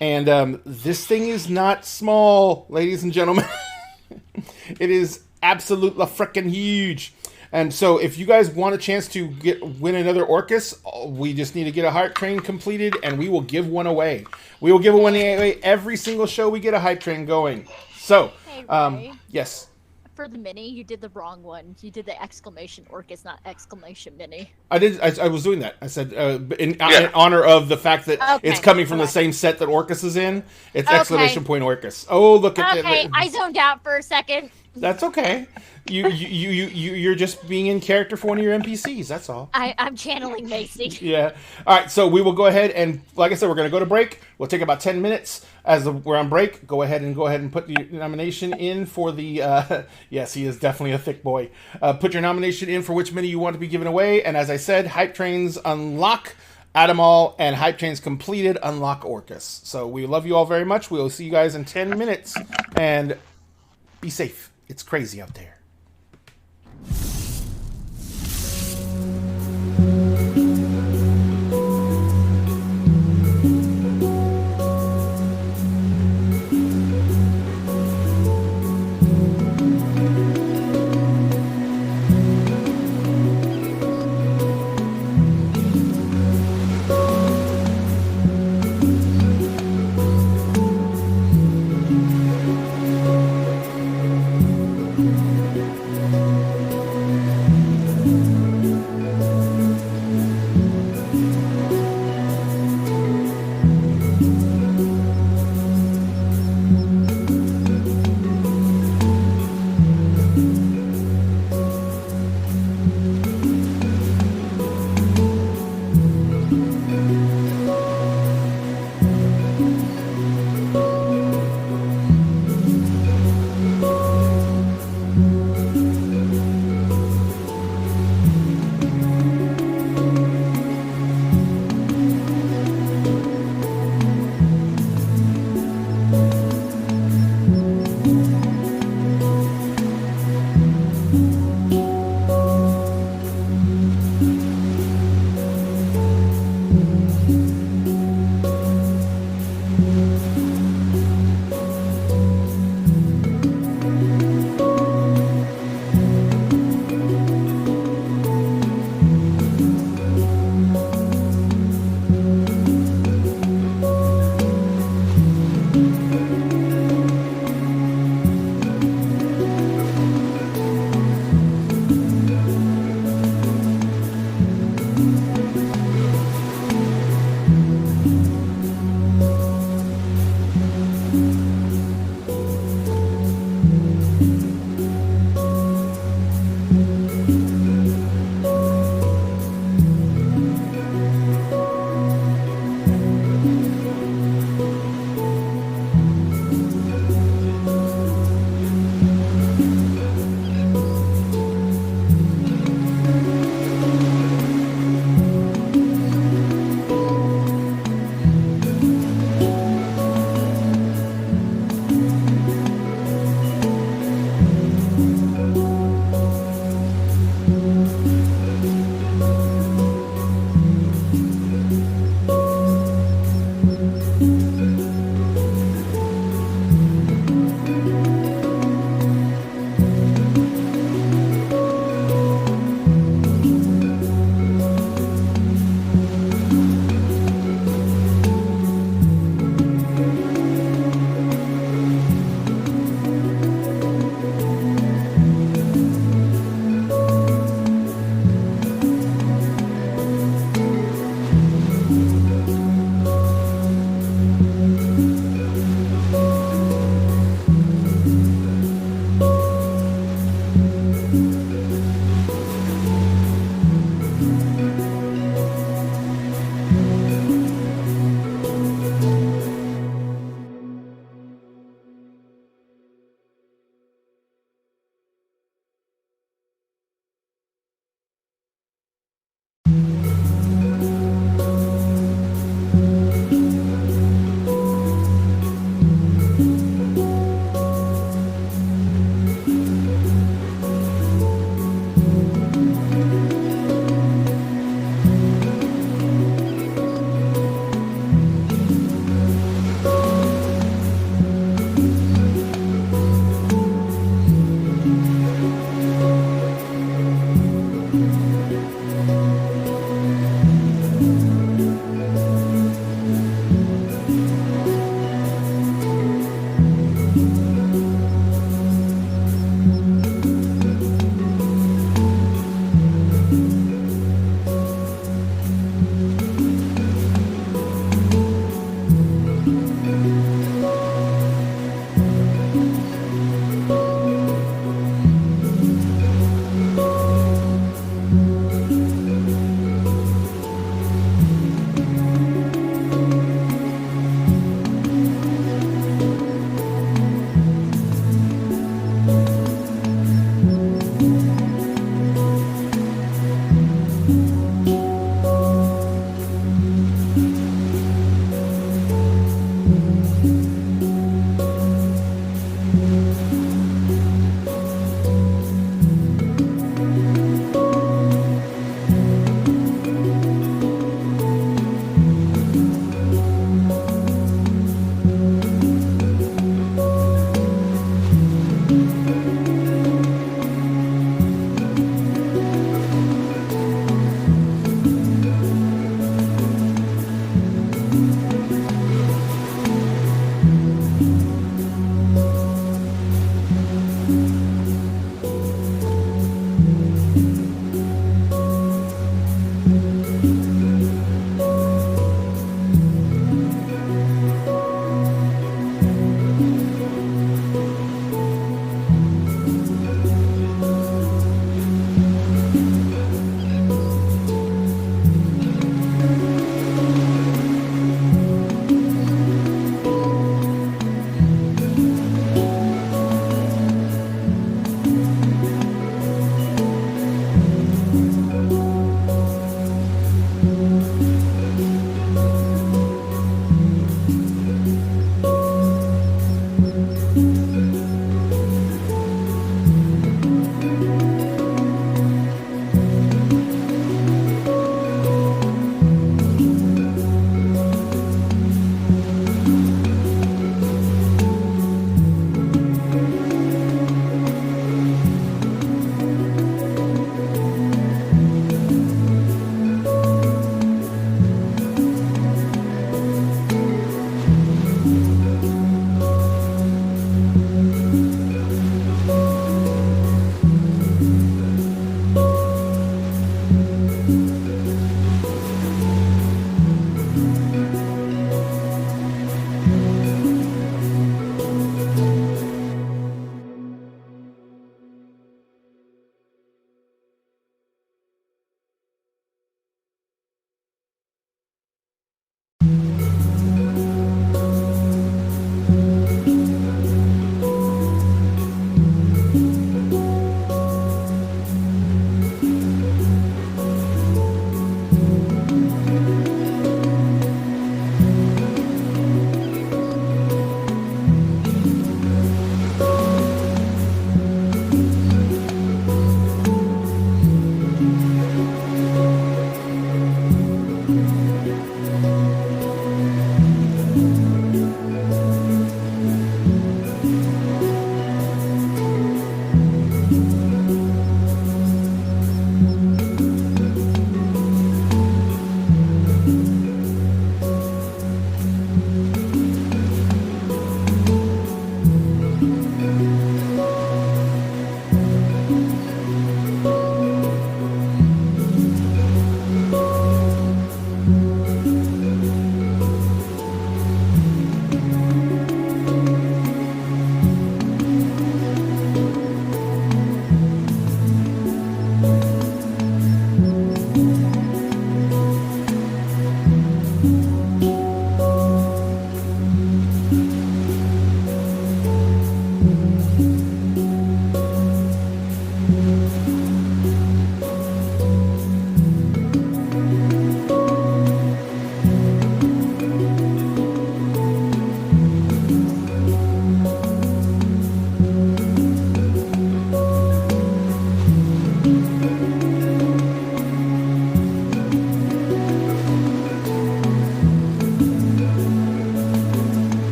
And this thing is not small, ladies and gentlemen. It is absolutely freaking huge. And so if you guys want a chance to win another Orcus, we just need to get a hype train completed, and we will give one away. We will give one away every single show we get a hype train going. So, Hey, Ray, yes. for the mini, you did the wrong one. You did the exclamation Orcus, not exclamation mini. I was doing that. I said, in honor of the fact that Okay, it's coming from the okay. same set that Orcus is in, it's Okay. exclamation point Orcus. Oh, look at Okay, that. I zoned out for a second. That's okay. You're just being in character for one of your NPCs. That's all. I'm channeling Macy. Yeah. All right. So we will go ahead and, like I said, we're going to go to break. We'll take about 10 minutes. We're on break, go ahead and put the nomination in for the. Yes, he is definitely a thick boy. Put your nomination in for which mini you want to be given away. And as I said, Hype Trains unlock Adamal, and Hype Trains completed unlock Orcus. So we love you all very much. We will see you guys in 10 minutes. And be safe. It's crazy out there.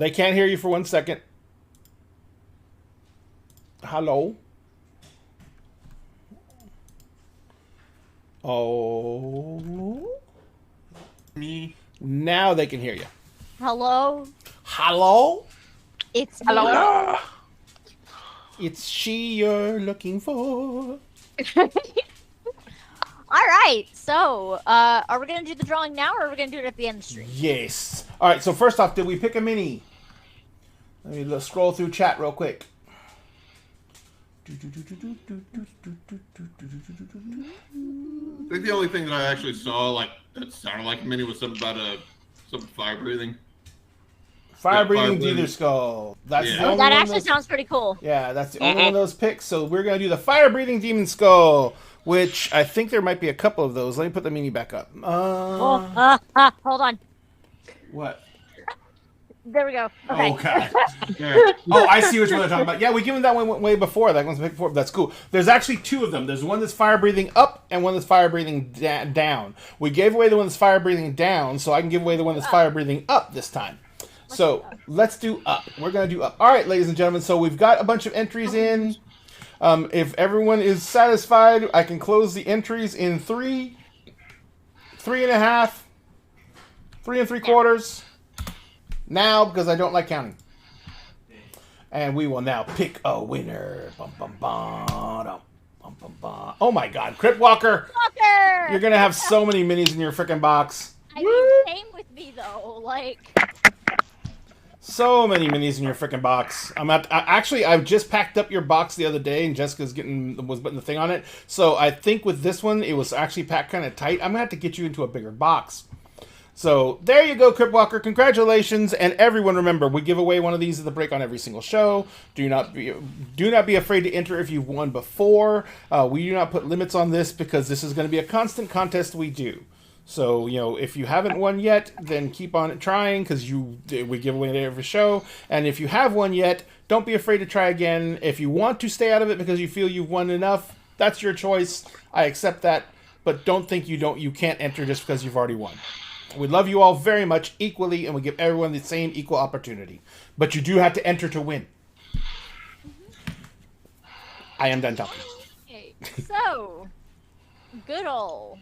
They can't hear you for 1 second. Hello? Oh. Me. Now they can hear you. Hello? Hello? It's me. Ah, It's she you're looking for. All right. So, are we gonna do the drawing now, or are we gonna do it at the end of the stream? Yes. All right, so first off, did we pick a mini? Let me scroll through chat real quick. I think the only thing that I actually saw like that sounded like a mini was something about some fire breathing. Fire Yeah, breathing fire Deether Skull. That's Yeah. the Oh, only that one actually sounds pretty cool. Yeah, that's the only one of those picks. So we're gonna do the fire breathing demon skull, which I think there might be a couple of those. Let me put the mini back up. Hold on. What? There we go. Okay. Oh god. Yeah. Oh, I see which one they're talking about. Yeah, we given that one way before. That one's picked before. That's cool. There's actually two of them. There's one that's fire breathing up and one that's fire breathing down. We gave away the one that's fire breathing down, so I can give away the one that's fire breathing up this time. So let's do up. We're gonna do up. All right, ladies and gentlemen. So we've got a bunch of entries in. If everyone is satisfied, I can close the entries in 3, 3.5, 3 3/4. Now, because I don't like counting. And we will now pick a winner. Bum, bum, bum, dum, bum, bum, bum. Oh my god, Crypt Walker! Walker! You're gonna have so many minis in your freaking box. I mean, same with me though. Like, So many minis in your freaking box. Actually, I've just packed up your box the other day, and Jessica's was putting the thing on it. So I think with this one, it was actually packed kind of tight. I'm gonna have to get you into a bigger box. So there you go, Crypt Walker. Congratulations, and everyone, remember, we give away one of these at the break on every single show. Do not be afraid to enter if you've won before. We do not put limits on this because this is going to be a constant contest we do. So, you know, if you haven't won yet, then keep on trying because we give away it every show. And if you have won yet, don't be afraid to try again. If you want to stay out of it because you feel you've won enough, that's your choice. I accept that, but don't think you can't enter just because you've already won. We love you all very much equally, and we give everyone the same equal opportunity. But you do have to enter to win. I am done talking. okay, so good old.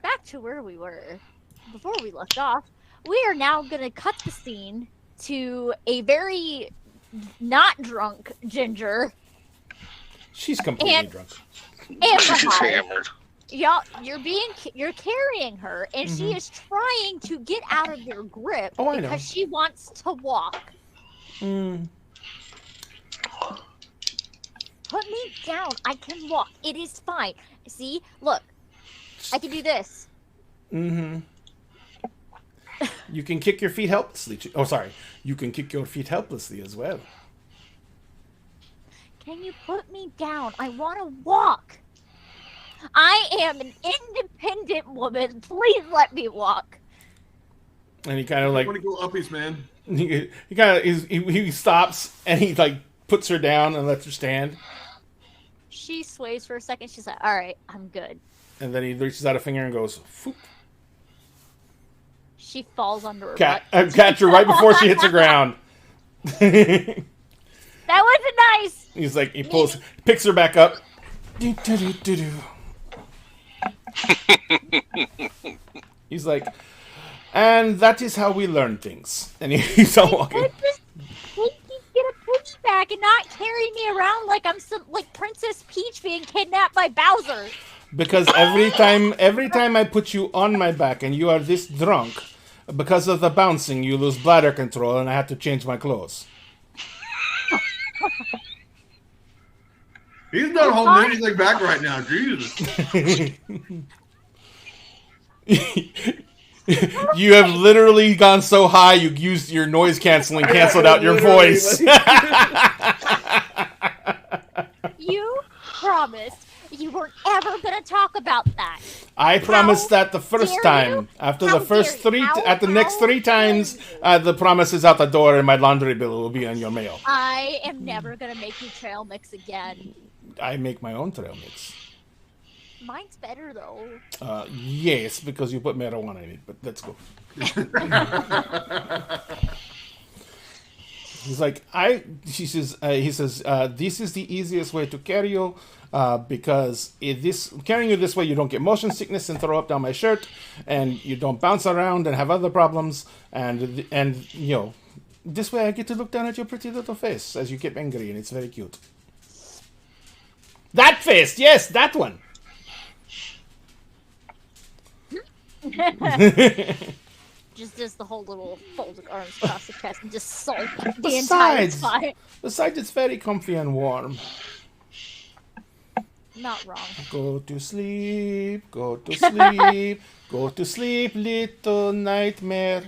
Back to where we were before we left off. We are now gonna cut the scene to a very not drunk Ginger She's completely And- drunk. and she's Bahar. hammered. Y'all, you're carrying her, and she is trying to get out of your grip Oh, I know. because she wants to walk. Mm. Put me down. I can walk. It is fine. See, look, I can do this. Mm-hmm. You can kick your feet helplessly. Oh, sorry. You can kick your feet helplessly as well. Can you put me down? I want to walk. I am an independent woman. Please let me walk. And he kind of I like want to go uppies, man. he kind of he stops and he like puts her down and lets her stand. She sways for a second. She's like, "All right, I'm good." And then he reaches out a finger and goes, "Foop." She falls under her Catch her right before she hits the ground. That wasn't nice. He's like, picks her back up. He's like, and that is how we learn things. And he's all walking. Could just get a piggyback and not carry me around like I'm some like Princess Peach being kidnapped by Bowser. Because every time I put you on my back and you are this drunk, because of the bouncing, you lose bladder control and I have to change my clothes. He's not holding anything back right now. Jesus. You have literally gone so high you used your noise canceled out your Literally, voice. You promised you weren't ever gonna talk about that. I promised that the first dare time. you? After How the first dare three, you? at the next How 3 times, dare the promise is out the door and my laundry bill will be on your mail. I am never gonna make you trail mix again. I make my own trail mix. Mine's better though. Yes, because you put marijuana in it, but let's go. He's like, he says, this is the easiest way to carry you, because carrying you this way, you don't get motion sickness and throw up down my shirt, and you don't bounce around and have other problems, and you know, this way I get to look down at your pretty little face as you get angry, and it's very cute. That face, yes, that one. Just does the whole little folded arms across the chest and just sulk the entire time. Besides, it's very comfy and warm. Not wrong. Go to sleep, go to sleep, go to sleep, little nightmare.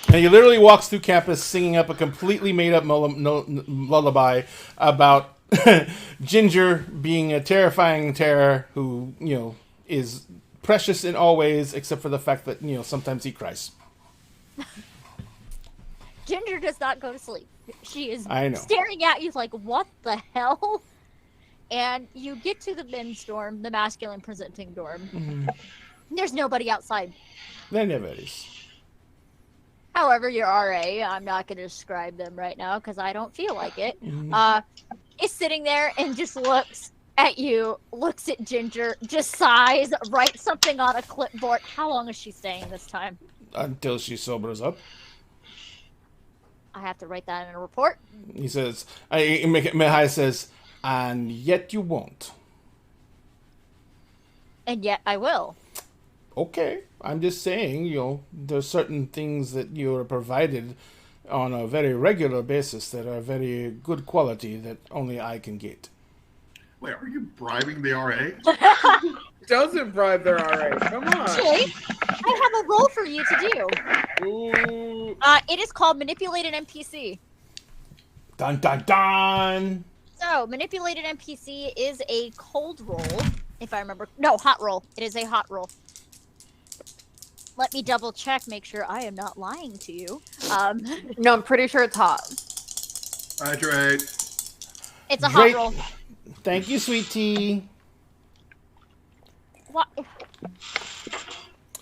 And he literally walks through campus singing up a completely made-up lullaby about Ginger being a terrifying terror who, you know, is precious in all ways except for the fact that, you know, sometimes he cries. Ginger does not go to sleep. She is I know. staring at you like, what the hell? And you get to the men's dorm, the masculine presenting dorm. Mm-hmm. There's nobody outside. There never is. However, your RA, I'm not going to describe them right now because I don't feel like it, is sitting there and just looks at you, looks at Ginger, just sighs, writes something on a clipboard. How long is she staying this time? Until she sobers up. I have to write that in a report. He says, Mihai says, and yet you won't. And yet I will. Okay, I'm just saying, you know, there's certain things that you're provided on a very regular basis that are very good quality that only I can get. Wait, are you bribing the RA? Doesn't bribe their RA. Come on. Actually, I have a role for you to do. Ooh. It is called Manipulated NPC. Dun dun dun! So, Manipulated NPC is a cold roll, if I remember. No, hot roll. It is a hot roll. Let me double check, make sure I am not lying to you. No, I'm pretty sure it's hot. Hydrate. It's a Great. hot roll. Thank you, sweet tea. What?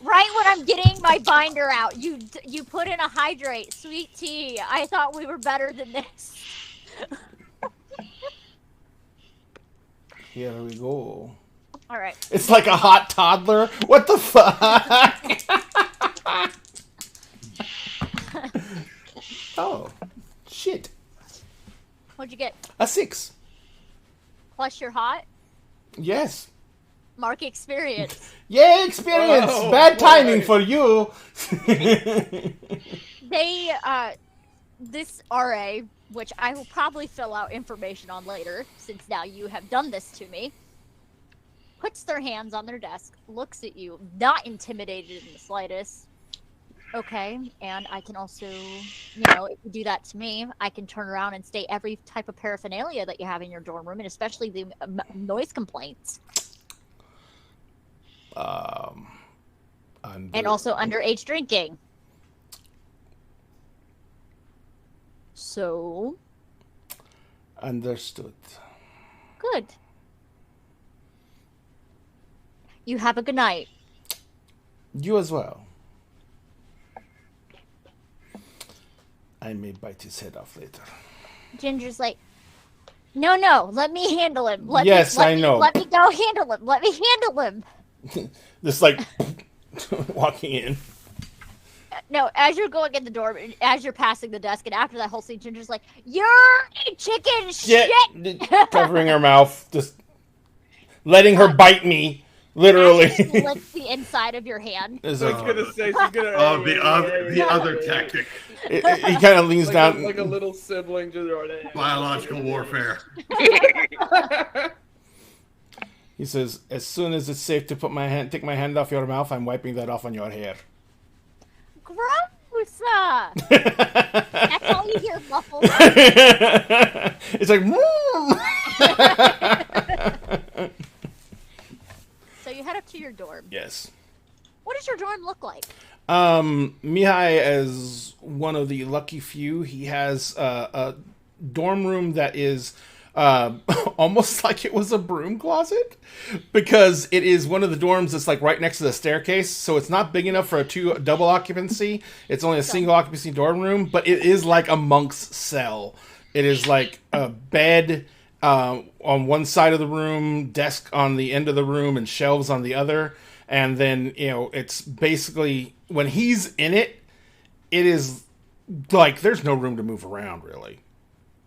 Right when I'm getting my binder out, you put in a hydrate, sweet tea. I thought we were better than this. Here we go. All right. It's like a hot toddler. What the fuck? Oh, shit. What'd you get? A 6. Plus your hot? Yes. Mark experience. Yay, experience! Oh, Bad boy. timing for you. They, this RA, which I will probably fill out information on later, since now you have done this to me, puts their hands on their desk, looks at you, not intimidated in the slightest. Okay, and I can also, you know, if you do that to me, I can turn around and state every type of paraphernalia that you have in your dorm room, and especially the noise complaints. And also underage drinking. So, Understood. good. You have a good night. You as well. I may bite his head off later. Ginger's like, no, let me handle him. Yes, I know. Let me go handle him. Let me handle him. Just like walking in. No, as you're going in the door, as you're passing the desk, and after that whole scene, Ginger's like, you're chicken shit. Covering her mouth, just letting her bite me, literally. Licks the inside of your hand. It's I was like, gonna say she's gonna. Oh, the other tactic. he kind of leans down. like a little sibling to Biological warfare. He says, "As soon as it's safe to take my hand off your mouth, I'm wiping that off on your hair." Gross! That's all you hear, muffled. It's like. So you head up to your dorm. Yes. What does your dorm look like? Mihai, as one of the lucky few, he has a dorm room that is almost like it was a broom closet, because it is one of the dorms that's like right next to the staircase, so it's not big enough for a double occupancy. It's only a single occupancy dorm room, but it is like a monk's cell. It is like a bed on one side of the room, desk on the end of the room, and shelves on the other. And then, it's basically, when he's in it, it is like there's no room to move around, really.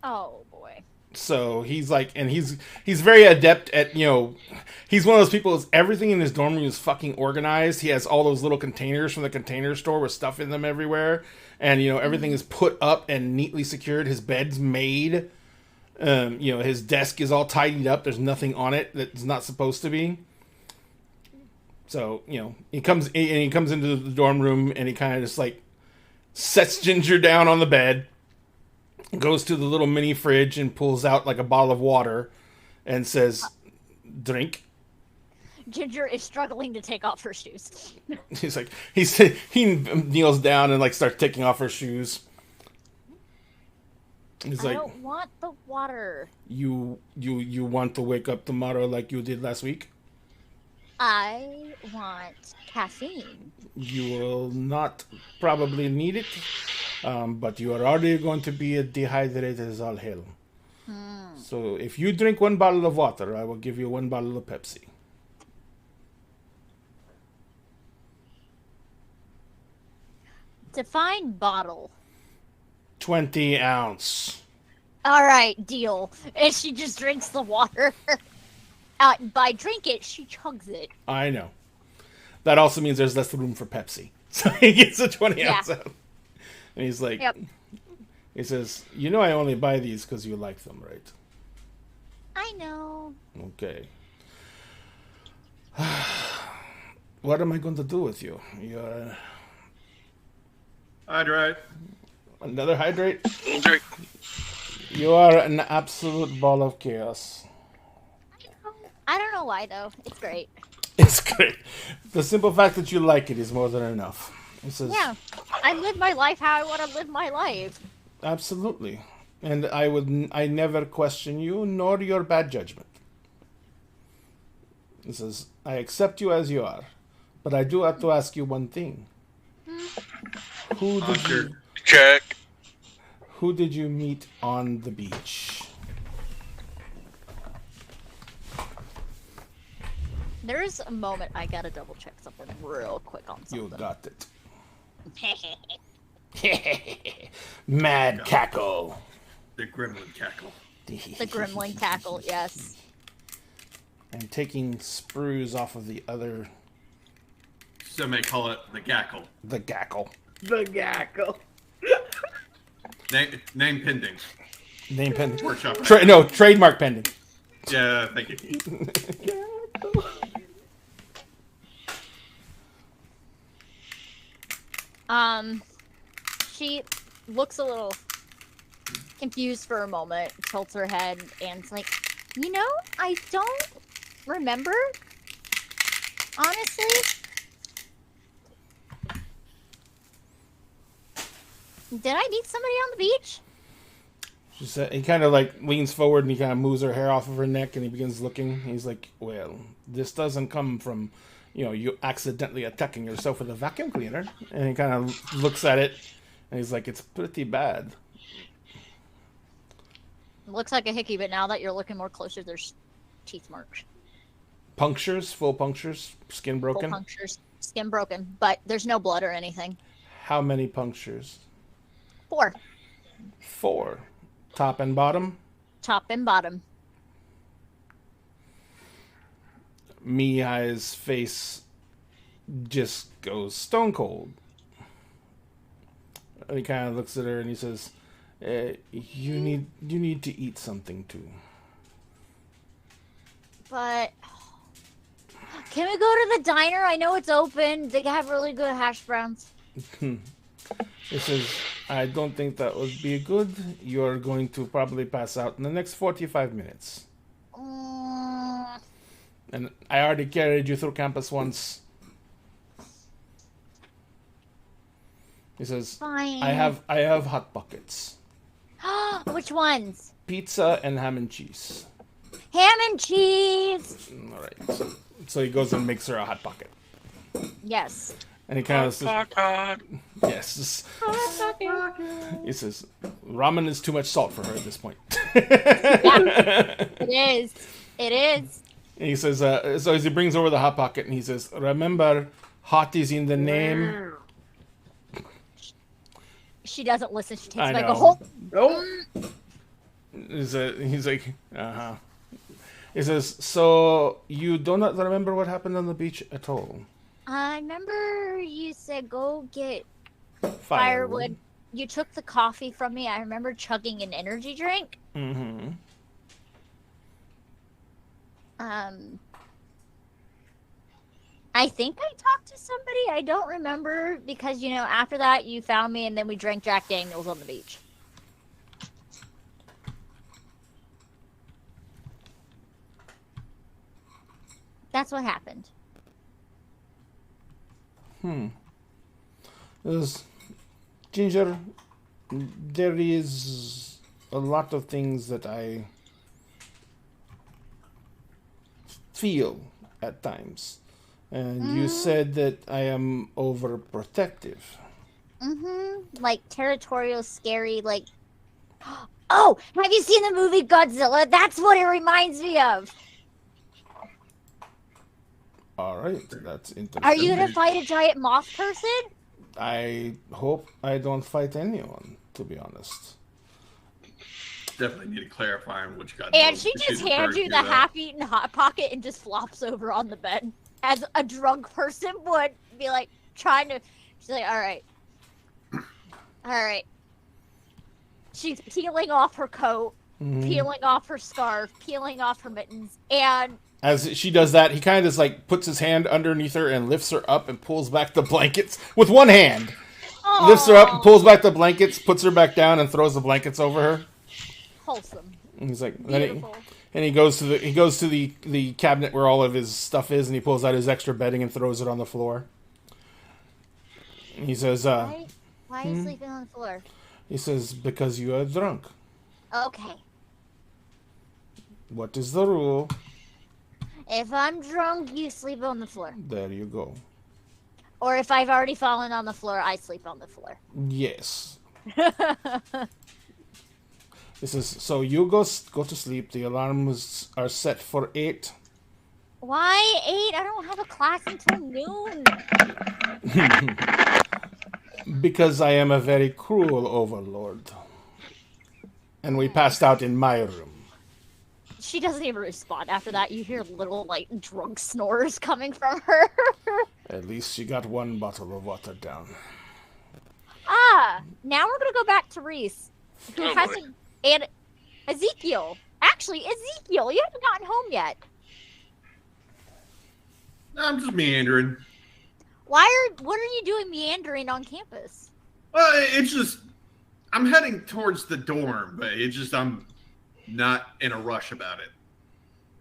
Oh boy. So he's like, and he's very adept at, he's one of those people. Everything in his dorm room is fucking organized. He has all those little containers from the container store with stuff in them everywhere, and everything is put up and neatly secured. His bed's made. His desk is all tidied up. There's nothing on it that's not supposed to be. So he comes into the dorm room, and he kind of just like sets Ginger down on the bed. Goes to the little mini fridge and pulls out like a bottle of water and says, "Drink." Ginger is struggling to take off her shoes. He's like, he kneels down and like starts taking off her shoes. He's I like, don't want the water. You want to wake up tomorrow like you did last week? I want caffeine. You will not probably need it, but you are already going to be dehydrated as all hell. So if you drink 1 bottle of water, I will give you 1 bottle of Pepsi. Define bottle. 20 ounce. All right, deal. And she just drinks the water. By drink it, she chugs it. I know. That also means there's less room for Pepsi. So he gets a 20 ounce out. And he's like, Yep. He says, I only buy these because you like them, right? I know. Okay. What am I going to do with you? You're Hydrate. another hydrate? Drink. You are an absolute ball of chaos. I don't know why though. It's great. It's great. The simple fact that you like it is more than enough. He says, Yeah, I live my life how I want to live my life. absolutely. And I never question you nor your bad judgment. He says, I accept you as you are, but I do have to ask you one thing. Who Check. Who did you meet on the beach? There is a moment I gotta double check something real quick on You something. got it. Mad cackle. The gremlin cackle. The gremlin cackle, yes. And taking sprues off of the other, Some may call it the gackle. the gackle. The gackle. Name pending. Name pending. Workshop. Trademark pending. Yeah, thank you. She looks a little confused for a moment, tilts her head, and it's like, I don't remember. Honestly. Did I meet somebody on the beach? She said, he kind of like leans forward and he kind of moves her hair off of her neck and he begins looking. He's like, well, this doesn't come from, you accidentally attacking yourself with a vacuum cleaner. And he kind of looks at it and he's like, it's pretty bad. Looks like a hickey, but now that you're looking more closer, there's teeth marks. Punctures, full punctures, skin Full broken. punctures, skin broken, but there's no blood or anything. How many punctures? 4. 4. Top and bottom. Top and bottom. Mihai's face just goes stone cold. And he kind of looks at her and he says, "You need to eat something too." But can we go to the diner? I know it's open. They have really good hash browns. He says, "I don't think that would be good. You're going to probably pass out in the next 45 minutes." And I already carried you through campus once. He says, Fine. I have hot buckets. Which ones? Pizza and ham and cheese. Ham and cheese. All right. So he goes and makes her a hot pocket. Yes. And he kind of says, Hot. yes. He says, ramen is too much salt for her at this point. It is. It is. And he says, so as he brings over the hot pocket, and he says, remember, hot is in the name. She doesn't listen. She takes I like a know. whole. Nope. He's like, uh-huh. He says, so you do not remember what happened on the beach at all? I remember you said go get firewood. You took the coffee from me. I remember chugging an energy drink. Mm-hmm. I think I talked to somebody. I don't remember because, after that you found me and then we drank Jack Daniels on the beach. That's what happened. Ginger, there is a lot of things that I feel at times. And you said that I am overprotective. Like territorial, scary, like... Oh! Have you seen the movie Godzilla? That's what it reminds me of! All right, that's interesting. Are you gonna fight a giant moth person? I hope I don't fight anyone, to be honest. Definitely need to clarify on which Godzilla. And she she's just hands referring you to the that. half-eaten Hot Pocket and just flops over on the bed. As a drunk person would be like, trying to... She's like, alright. Alright. She's peeling off her coat, peeling off her scarf, peeling off her mittens, and... As she does that, he kind of just like puts his hand underneath her and lifts her up and pulls back the blankets with one hand. Lifts her up, pulls back the blankets, puts her back down, and throws the blankets over her. Wholesome. And he's like, Beautiful. and he goes to the cabinet where all of his stuff is, and he pulls out his extra bedding and throws it on the floor. And he says, Why are you sleeping on the floor? he says, because you are drunk. Okay. What is the rule? If I'm drunk, you sleep on the floor. There you go. Or if I've already fallen on the floor, I sleep on the floor. Yes. This is so you go to sleep. The alarms are set for 8. Why 8? I don't have a class until noon. Because I am a very cruel overlord. And we passed out in my room. She doesn't even respond. After that, you hear little, like, drunk snores coming from her. At least she got one bottle of water down. Now we're gonna go back to Reese, who Oh, hasn't... And Ezekiel. Actually, Ezekiel, you haven't gotten home yet. I'm just meandering. What are you doing meandering on campus? Well, it's just I'm heading towards the dorm, but it's just I'm not in a rush about it.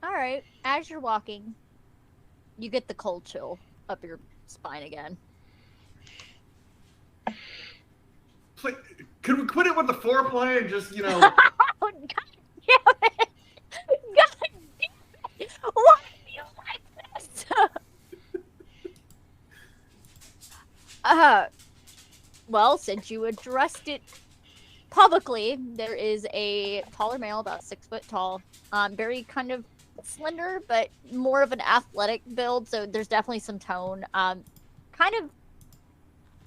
Alright, as you're walking, you get the cold chill up your spine again. Could we quit it with the foreplay and just, Oh, God damn it! God damn it! Why do you like this? Well, since you addressed it publicly, there is a taller male, about 6 foot tall, very kind of slender, but more of an athletic build, so there's definitely some tone. Kind of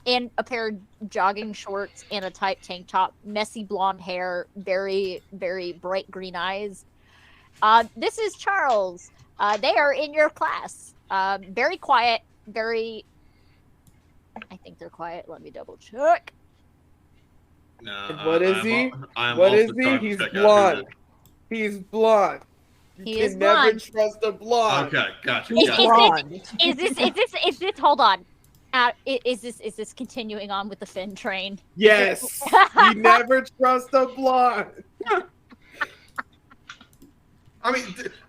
in a pair of jogging shorts and a tight tank top, messy blonde hair, very, very bright green eyes. This is Charles. They are in your class. Very quiet, very... I think they're quiet. Let me double check. no? And what is he? I'm What also is he? trying to He's check out blonde. who He's blonde. You He can is never blonde. trust a the- blonde. Okay, gotcha. Is- gotcha. is- Blonde. Is this? Hold on. Is this continuing on with the Finn train? Yes. You never trust a blonde.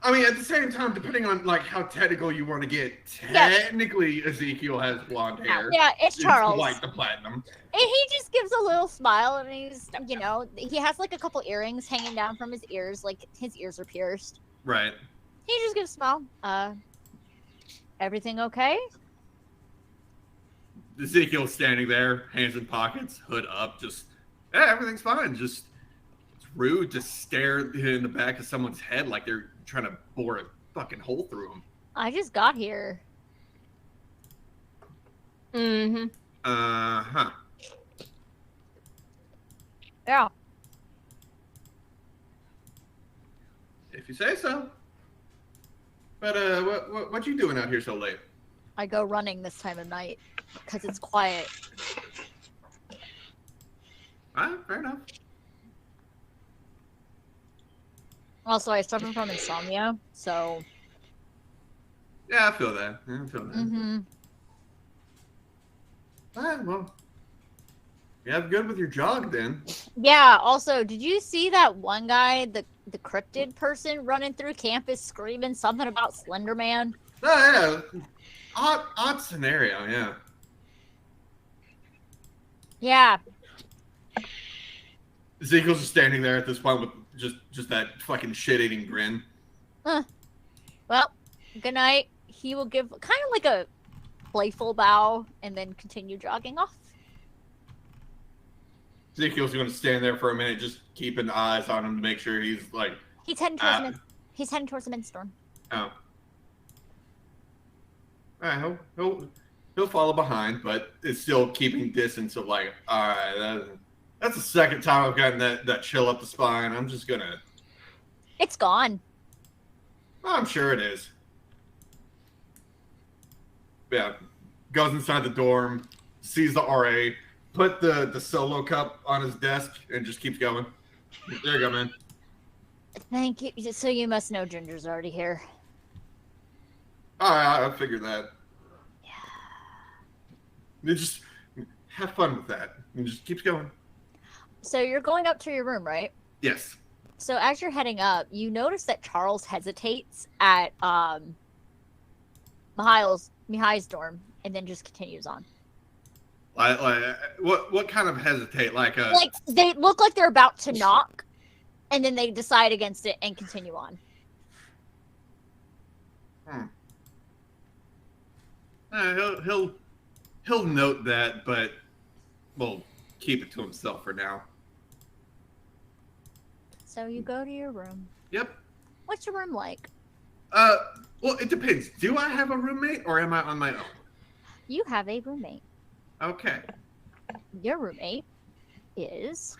I mean, at the same time, depending on like how technical you want to get, Yeah. technically Ezekiel has blonde hair. Yeah, it's Charles. Like the platinum. And he just gives a little smile, and he's, he has like a couple earrings hanging down from his ears, like his ears are pierced. Right. He just gives a smile. Everything okay? Ezekiel's standing there, hands in pockets, hood up, just yeah, everything's fine. Just it's rude to stare in the back of someone's head like they're trying to bore a fucking hole through them. I just got here. Mm-hmm. Uh-huh. Yeah. If you say so. But what you doing out here so late? I go running this time of night because it's quiet. Fair enough. Also, I suffer from insomnia, so. Yeah, I feel that. Yeah, I feel that. Mm-hmm. Well, you have good with your jog then. Yeah. Also, did you see that one guy, the cryptid person, running through campus screaming something about Slender Man? Oh yeah. Odd scenario, yeah. Yeah. Ezekiel's just standing there at this point with just that fucking shit-eating grin. Well, good night. He will give kind of like a playful bow and then continue jogging off. Ezekiel's going to stand there for a minute, just keeping eyes on him to make sure he's like, He's heading towards he's heading towards the Mindstorm. oh. Alright, he'll follow behind, but it's still keeping distance of like, alright, that's the second time I've gotten that chill up the spine. I'm just gonna. It's gone. I'm sure it is. Yeah, goes inside the dorm, sees the RA, put the solo cup on his desk, and just keeps going. There you go, man. Thank you. So you must know Ginger's already here. I figured that. Yeah. You just have fun with that. And just keeps going. So you're going up to your room, right? Yes. So as you're heading up, you notice that Charles hesitates at Mihai's dorm and then just continues on. Like what kind of hesitate? Like they look like they're about to knock, and then they decide against it and continue on. He'll note that, but we'll keep it to himself for now. So you go to your room. Yep. What's your room like? Well, it depends. Do I have a roommate or am I on my own? You have a roommate. Okay. Your roommate is.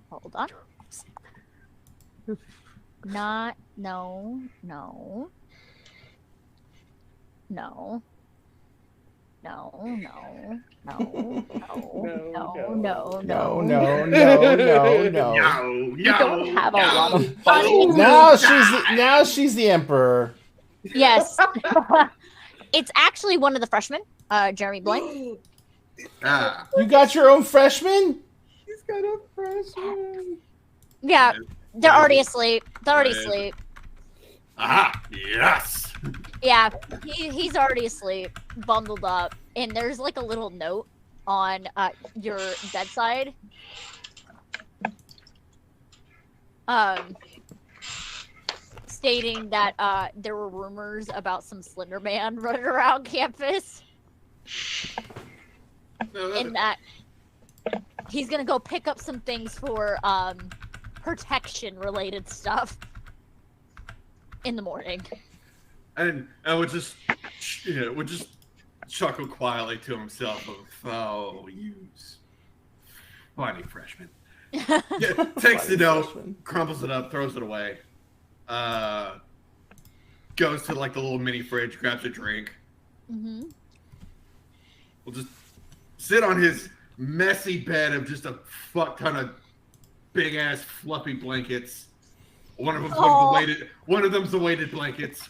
Hold on. No. You don't have a lot of money. Now she's the emperor. Yes. It's actually one of the freshmen, Jeremy Blank. You got your own freshman? He's got a freshman. Yeah, they're already asleep. Aha! Yes. Yeah, he's already asleep, bundled up, and there's like a little note on your bedside. Stating that there were rumors about some Slender Man running around campus. And that he's gonna go pick up some things for protection related stuff in the morning. And would just chuckle quietly to himself of use funny freshman. Yeah, takes the note, crumbles it up, throws it away. Goes to like the little mini fridge, grabs a drink. Mm-hmm. We'll just sit on his messy bed of just a fuck ton of big ass fluffy blankets. One of them's the weighted blankets.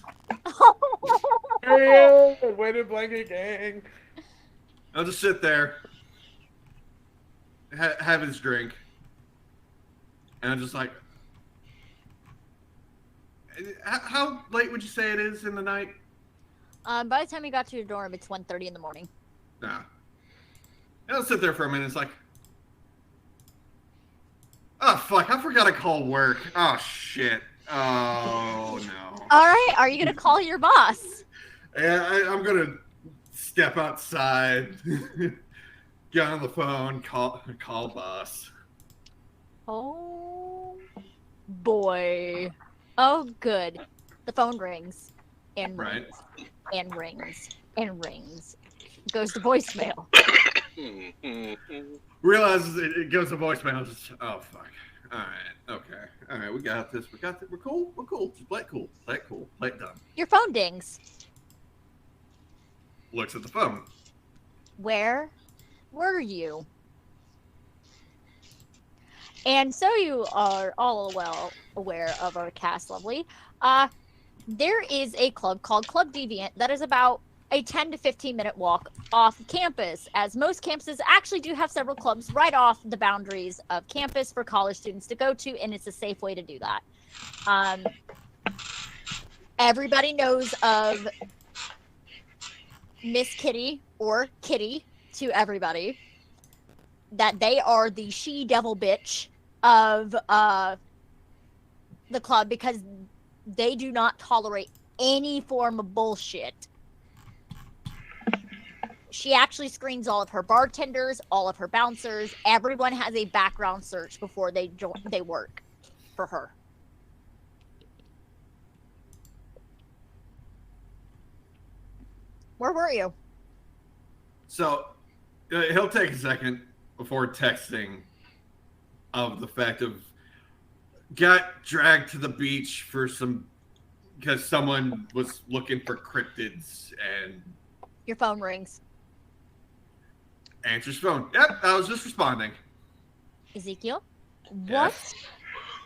Hey, weighted blanket gang. I'll just sit there, have his drink, and I'm just like, How late would you say it is in the night? By the time you got to your dorm, it's 1:30 in the morning. Nah. I'll sit there for a minute. It's like, oh fuck! I forgot to call work. Oh shit! Oh no! All right, are you gonna call your boss? Yeah, I'm gonna step outside, get on the phone, call boss. Oh boy! Oh good. The phone rings and Right. rings and rings and rings. Goes to voicemail. Realizes it goes to voicemail. Just, oh fuck! All right, okay, all right. We got this. We're cool. We're cool. Just play it cool. Play it cool. Play it dumb. Your phone dings. Looks at the phone. Where were you? And so you are all well aware of our cast, lovely. There is a club called Club Deviant that is about a 10 to 15 minute walk off campus, as most campuses actually do have several clubs right off the boundaries of campus for college students to go to, and it's a safe way to do that. Everybody knows of Miss Kitty, or Kitty to everybody, that they are the she-devil bitch of the club because they do not tolerate any form of bullshit. She actually screens all of her bartenders, all of her bouncers. Everyone has a background search before they work for her. Where were you? So he'll take a second before texting of the fact of got dragged to the beach for because someone was looking for cryptids and Your phone rings. answers phone. Yep, I was just responding. Ezekiel? Yes.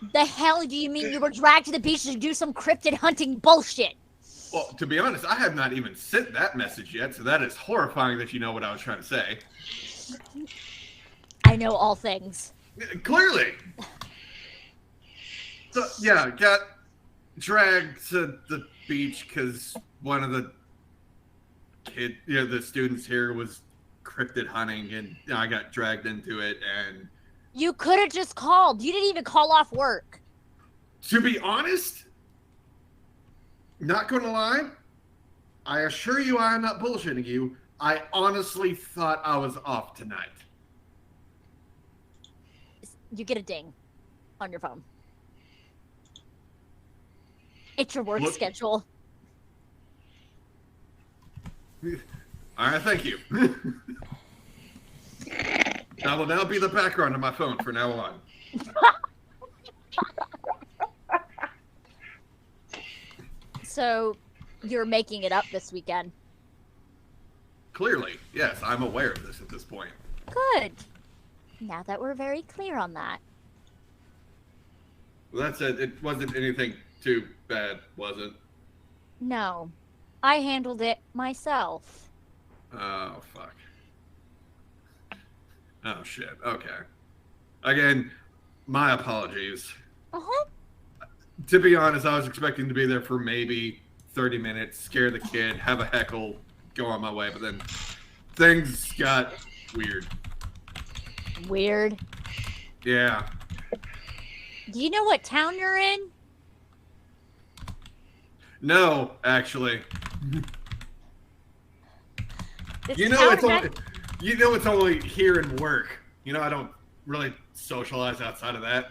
What the hell do you mean you were dragged to the beach to do some cryptid hunting bullshit? Well, to be honest, I have not even sent that message yet, so that is horrifying that you know what I was trying to say. I know all things. Clearly. So, yeah, got dragged to the beach because one of the the students here was cryptid hunting, and I got dragged into it. And You could have just called. You didn't even call off work. to be honest, not gonna lie, I assure you I am not bullshitting you. I honestly thought I was off tonight. You get a ding on your phone. It's your work Look- schedule. All right, thank you. That will now be the background of my phone from now on. So you're making it up this weekend. Clearly, yes, I'm aware of this at this point. Good. Now that we're very clear on that. Well, that's it. It wasn't anything too bad, was it? No. I handled it myself. Oh, fuck. Oh, shit. Okay. Again, my apologies. Uh-huh. To be honest, I was expecting to be there for maybe 30 minutes, scare the kid, have a heckle, go on my way, but then things got weird. Weird. Yeah. Do you know what town you're in? No, actually. This You know town it's only had- it's only here in work. You know, I don't really socialize outside of that.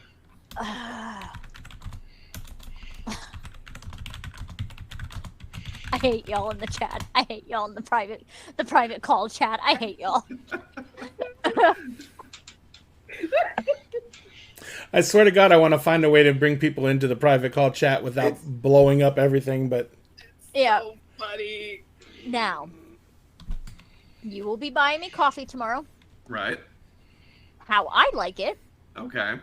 I hate y'all in the chat. I hate y'all in the private call chat. I hate y'all. I swear to God, I want to find a way to bring people into the private call chat without blowing up everything, but Yeah. So funny. Now, you will be buying me coffee tomorrow. Right. How I like it. Okay.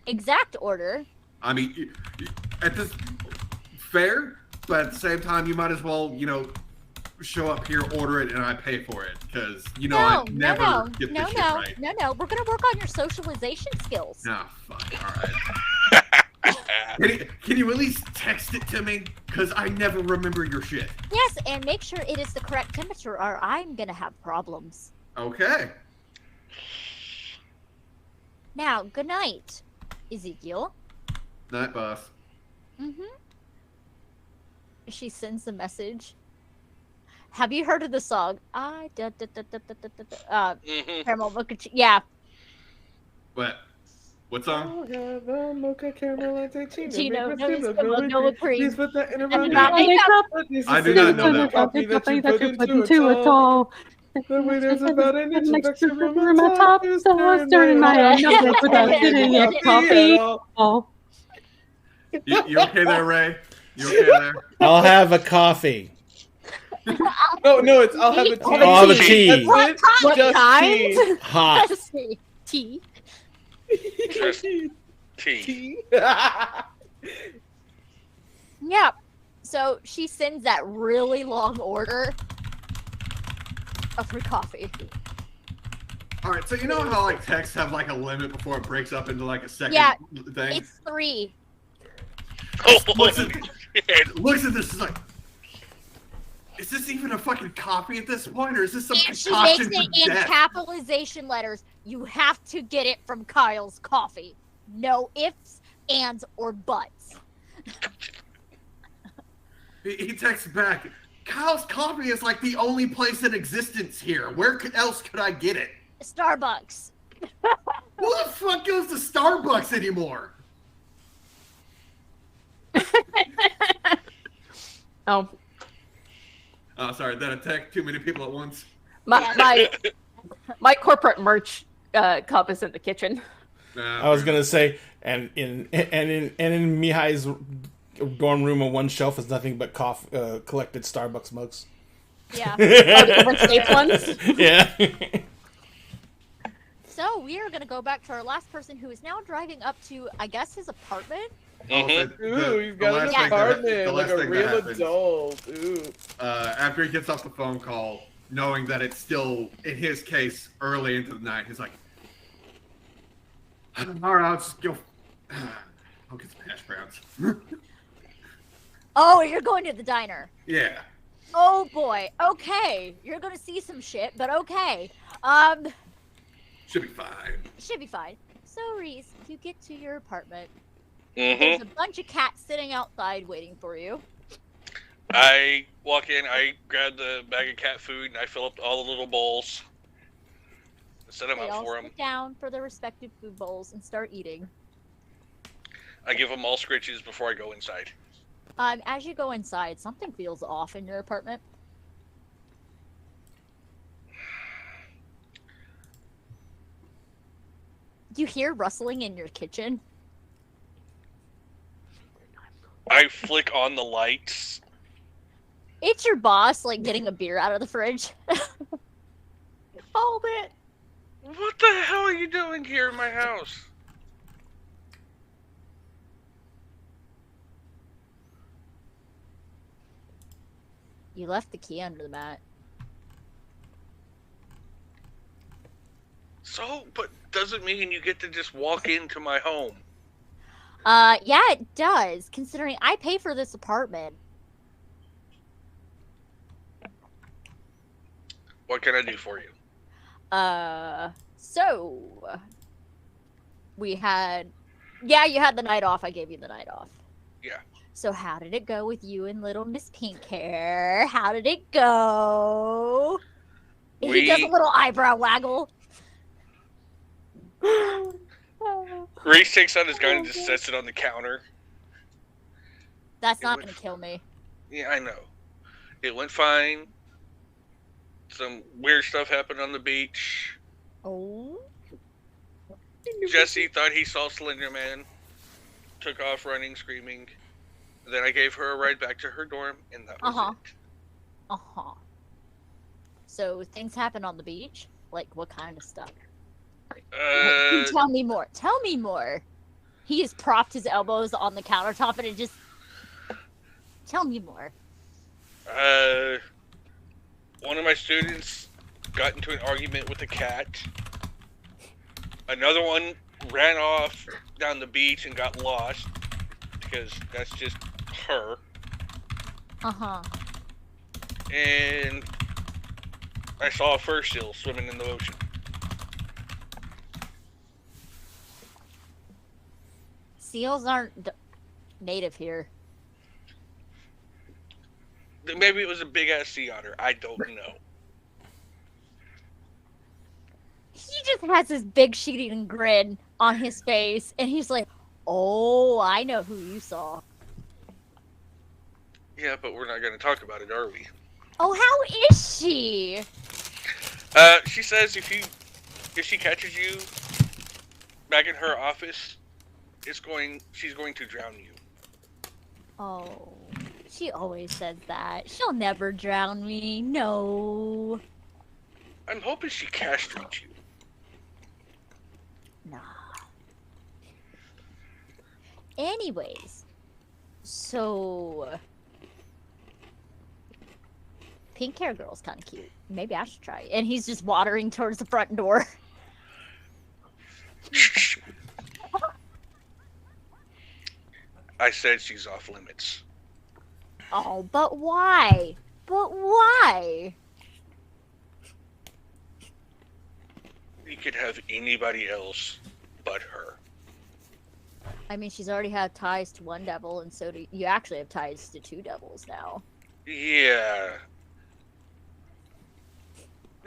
Exact order. I mean, at this fair, but at the same time, you might as well, show up here, order it, and I pay for it because I never get this shit right. No. We're gonna work on your socialization skills. Oh, fuck. All right. Can you at least text it to me? Because I never remember your shit. Yes, and make sure it is the correct temperature, or I'm gonna have problems. Okay. Now, good night, Ezekiel. Night, boss. Mm-hmm. She sends a message. Have you heard of the song? Caramel mocha. Yeah. What? What song? Chino, no, no whipped cream. Please put that in a And round. not make up. I do not know that. Coffee that you put into a tall. The way there's about an inch of extra room on top. So I was stirring my own milk without getting a coffee. Oh. You okay there, Ray? You okay there? I'll have a coffee. No, it's I'll have a tea. I'll have a tea. That's What it. kind? Just kind? tea. Hot. Tea. Just tea. Tea. Yeah. So she sends that really long order of her coffee. All right, so you know how like texts have like a limit before it breaks up into like a second Yeah, thing? It's 3. Looks at this is like, is this even a fucking copy at this point, or is this some And she makes concoction it for in death? capitalization letters. You have to get it from Kyle's coffee. No ifs, ands, or buts. He texts back, Kyle's coffee is like the only place in existence here. Where else could I get it? Starbucks. Who the fuck goes to Starbucks anymore? Oh, Oh, sorry, that attacked too many people at once. my corporate merch cup is in the kitchen. I was gonna say, and in Mihai's dorm room on one shelf is nothing but collected Starbucks mugs. Yeah. Different shaped ones. Yeah. So we are going to go back to our last person who is now driving up to, I guess, his apartment. Mhm. Ooh, you've got an last thing that- apartment the like last a thing that real happens, adult. Ooh. After he gets off the phone call, knowing that it's still, in his case, early into the night, he's like, all right, I'll just go. I'll get some hash browns. Oh, you're going to the diner. Yeah. Oh boy. Okay. You're going to see some shit, but okay. Should be fine. Should be fine. So, Reese, you get to your apartment. Mhm. There's a bunch of cats sitting outside waiting for you. I walk in, I grab the bag of cat food, and I fill up all the little bowls. Set them They out all for them. sit down for their respective food bowls and start eating. I give them all scritches before I go inside. As you go inside, something feels off in your apartment. You hear rustling in your kitchen. I flick on the lights. It's your boss, like, getting a beer out of the fridge. Hold it. What the hell are you doing here in my house? You left the key under the mat. So, but doesn't mean you get to just walk into my home. Yeah, it does, considering I pay for this apartment. What can I do for you? So we had, yeah, you had the night off. I gave you the night off. Yeah. So how did it go with you and little Miss Pink Hair? How did it go? He does a We- little eyebrow waggle. Reese takes out his gun and just sets it on the counter. That's It not was- gonna kill me. Yeah, I know. It went fine. Some weird stuff happened on the beach. Oh. Jesse thought he saw Slender Man. Took off running, screaming. Then I gave her a ride back to her dorm, and that was Uh-huh. it. Uh-huh. So things happen on the beach? Like what kind of stuff? Tell me more. Tell me more. He has propped his elbows on the countertop and it just... Tell me more. One of my students got into an argument with a cat. Another one ran off down the beach and got lost. The because that's just her. Uh-huh. And I saw a fur seal swimming in the ocean. Seals aren't native here. Maybe it was a big ass sea otter. I don't know. He just has this big shooting grin on his face, and he's like, "Oh, I know who you saw." Yeah, but we're not going to talk about it, are we? Oh, how is she? She says if she catches you back in her office, she's going to drown you. Oh, she always says that. She'll never drown me. No. I'm hoping she castrates you. Nah. Anyways, so pink hair girl's kind of cute. Maybe I should try it. And he's just watering towards the front door. I said she's off limits. Oh, but why? But why? You could have anybody else but her. I mean, she's already had ties to one devil, and so do you actually have ties to two devils now. Yeah.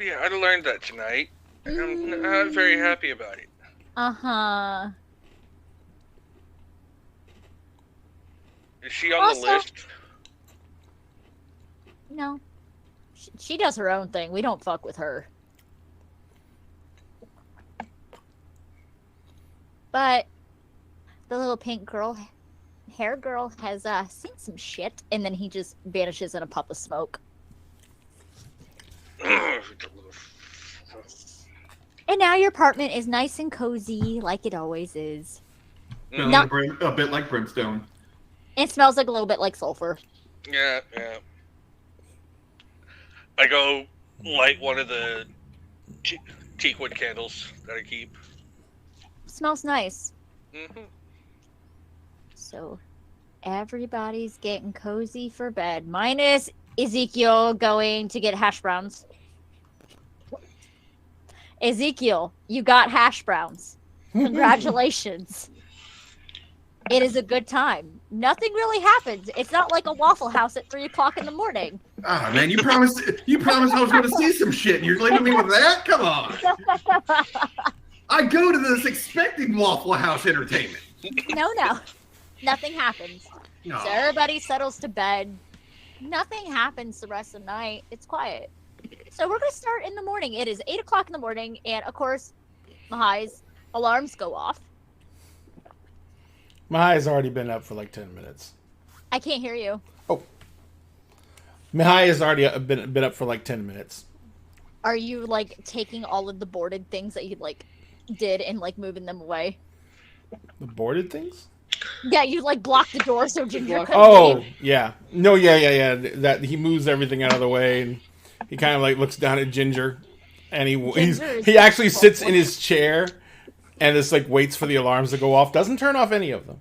Yeah, I learned that tonight. And I'm not very happy about it. Uh-huh. Is she on Also- the list? No. She does her own thing. We don't fuck with her. But the little pink hair girl has seen some shit, and then he just vanishes in a puff of smoke. And now your apartment is nice and cozy, like it always is. Smells No. like a bit like brimstone. It smells like a little bit like sulfur. Yeah, yeah. I go light one of the teakwood candles that I keep. Smells nice. Mm-hmm. So everybody's getting cozy for bed, minus Ezekiel going to get hash browns. Ezekiel, you got hash browns. Congratulations. It is a good time. Nothing really happens. It's not like a Waffle House at 3 o'clock in the morning. Ah, man, you promised I was going to see some shit, and you're leaving me with that? Come on. I go to this expecting Waffle House entertainment. No. Nothing happens. No. So everybody settles to bed. Nothing happens the rest of the night. It's quiet. So we're going to start in the morning. It is 8 o'clock in the morning, and of course, Mahai's alarms go off. Mahai's already been up for like 10 minutes. I can't hear you. Mahai has already been up for like 10 minutes. Are you, like, taking all of the boarded things that you, like, did and, like, moving them away? The boarded things? Yeah, you, like, blocked the door so Ginger couldn't Oh, leave. yeah. No, yeah. That he moves everything out of the way, and he kind of like looks down at Ginger, and he actually sits in his chair and just like waits for the alarms to go off. Doesn't turn off any of them.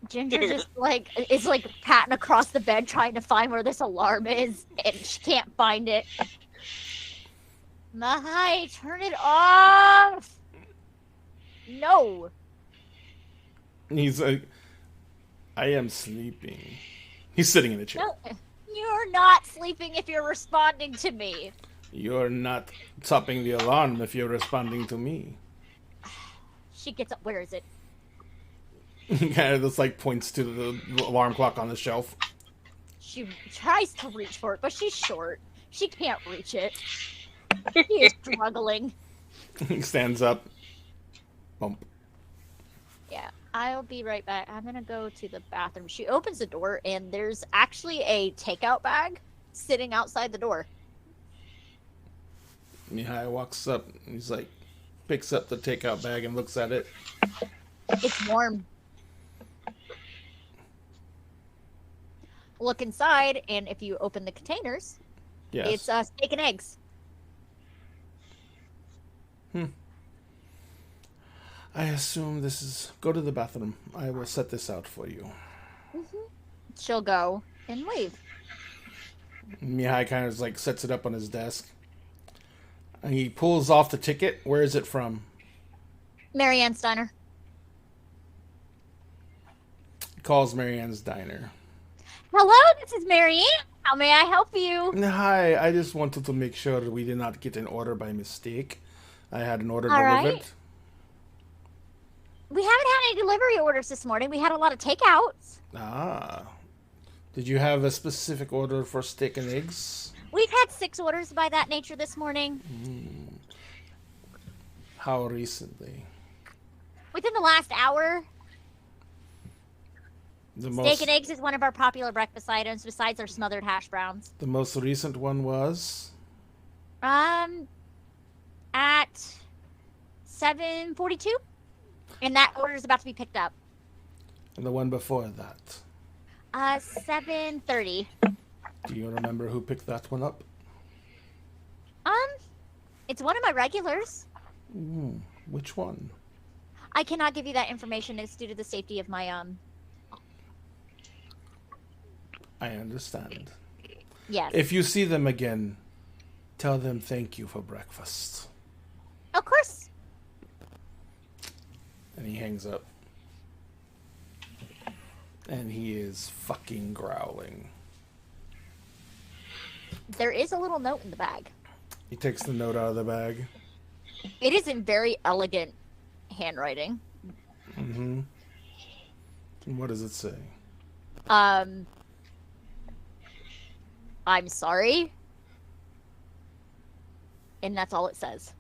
Ginger just, like, is, like, patting across the bed trying to find where this alarm is, and she can't find it. Mahai, turn it off! No. And he's like, I am sleeping. He's sitting in the chair. No, you're not sleeping if you're responding to me. You're not stopping the alarm if you're responding to me. She gets up. Where is it? He kind of just like points to the alarm clock on the shelf. She tries to reach for it, but she's short. She can't reach it. He is struggling. He stands up. Bump. Yeah, I'll be right back. I'm gonna go to the bathroom. She opens the door, and there's actually a takeout bag sitting outside the door. Mihai walks up. And he's like, picks up the takeout bag and looks at it. It's warm. Look inside, and if you open the containers, Yes. it's steak and eggs. I assume this is... Go to the bathroom. I will set this out for you. She'll go and leave. Mihai kind of like sets it up on his desk. And he pulls off the ticket. Where is it from? Marianne Steiner. He calls Marianne's diner. Hello, this is Marianne. How may I help you? Hi, I just wanted to make sure we did not get an order by mistake. I had an order All delivered. right. We haven't had any delivery orders this morning. We had a lot of takeouts. Ah. Did you have a specific order for steak and eggs? We've had 6 orders by that nature this morning. How recently? Within the last hour. The Steak and eggs is one of our popular breakfast items besides our smothered hash browns. The most recent one was? At 7:42. And that order is about to be picked up. And the one before that? 7:30. Do you remember who picked that one up? It's one of my regulars. Which one? I cannot give you that information. It's due to the safety of my I understand. Yes. If you see them again, tell them thank you for breakfast. Of course. And he hangs up. And he is fucking growling. There is a little note in the bag. He takes the note out of the bag. It is in very elegant handwriting. Mm-hmm. And what does it say? I'm sorry. And that's all it says.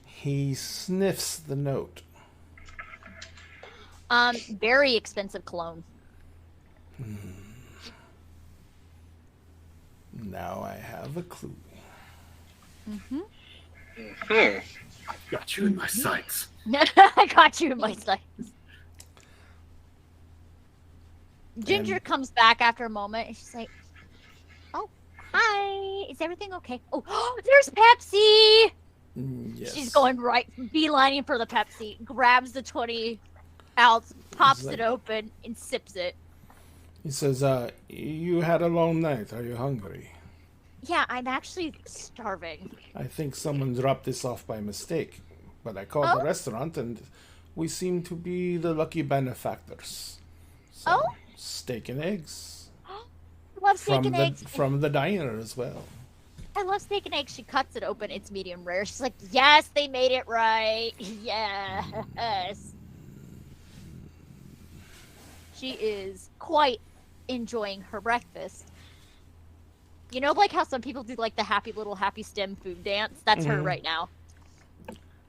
He sniffs the note. Very expensive cologne. Now I have a clue. Got you in my sights. I got you in my sights. Ginger comes back after a moment and she's like, "Oh, hi. Is everything okay? Oh, there's Pepsi." Yes. She's going right, beelining for the Pepsi, grabs the 20 ounce, pops like- it open, and sips it. He says, you had a long night. Are you hungry? Yeah, I'm actually starving. I think someone dropped this off by mistake. But I called Oh? the restaurant and we seem to be the lucky benefactors. So, Oh? steak and eggs. Love steak and eggs. From the diner as well. I love steak and eggs. She cuts it open. It's medium rare. She's like, yes, they made it right. Yes. She is quite enjoying her breakfast. You know, like how some people do like the happy little happy stem food dance? That's her right now.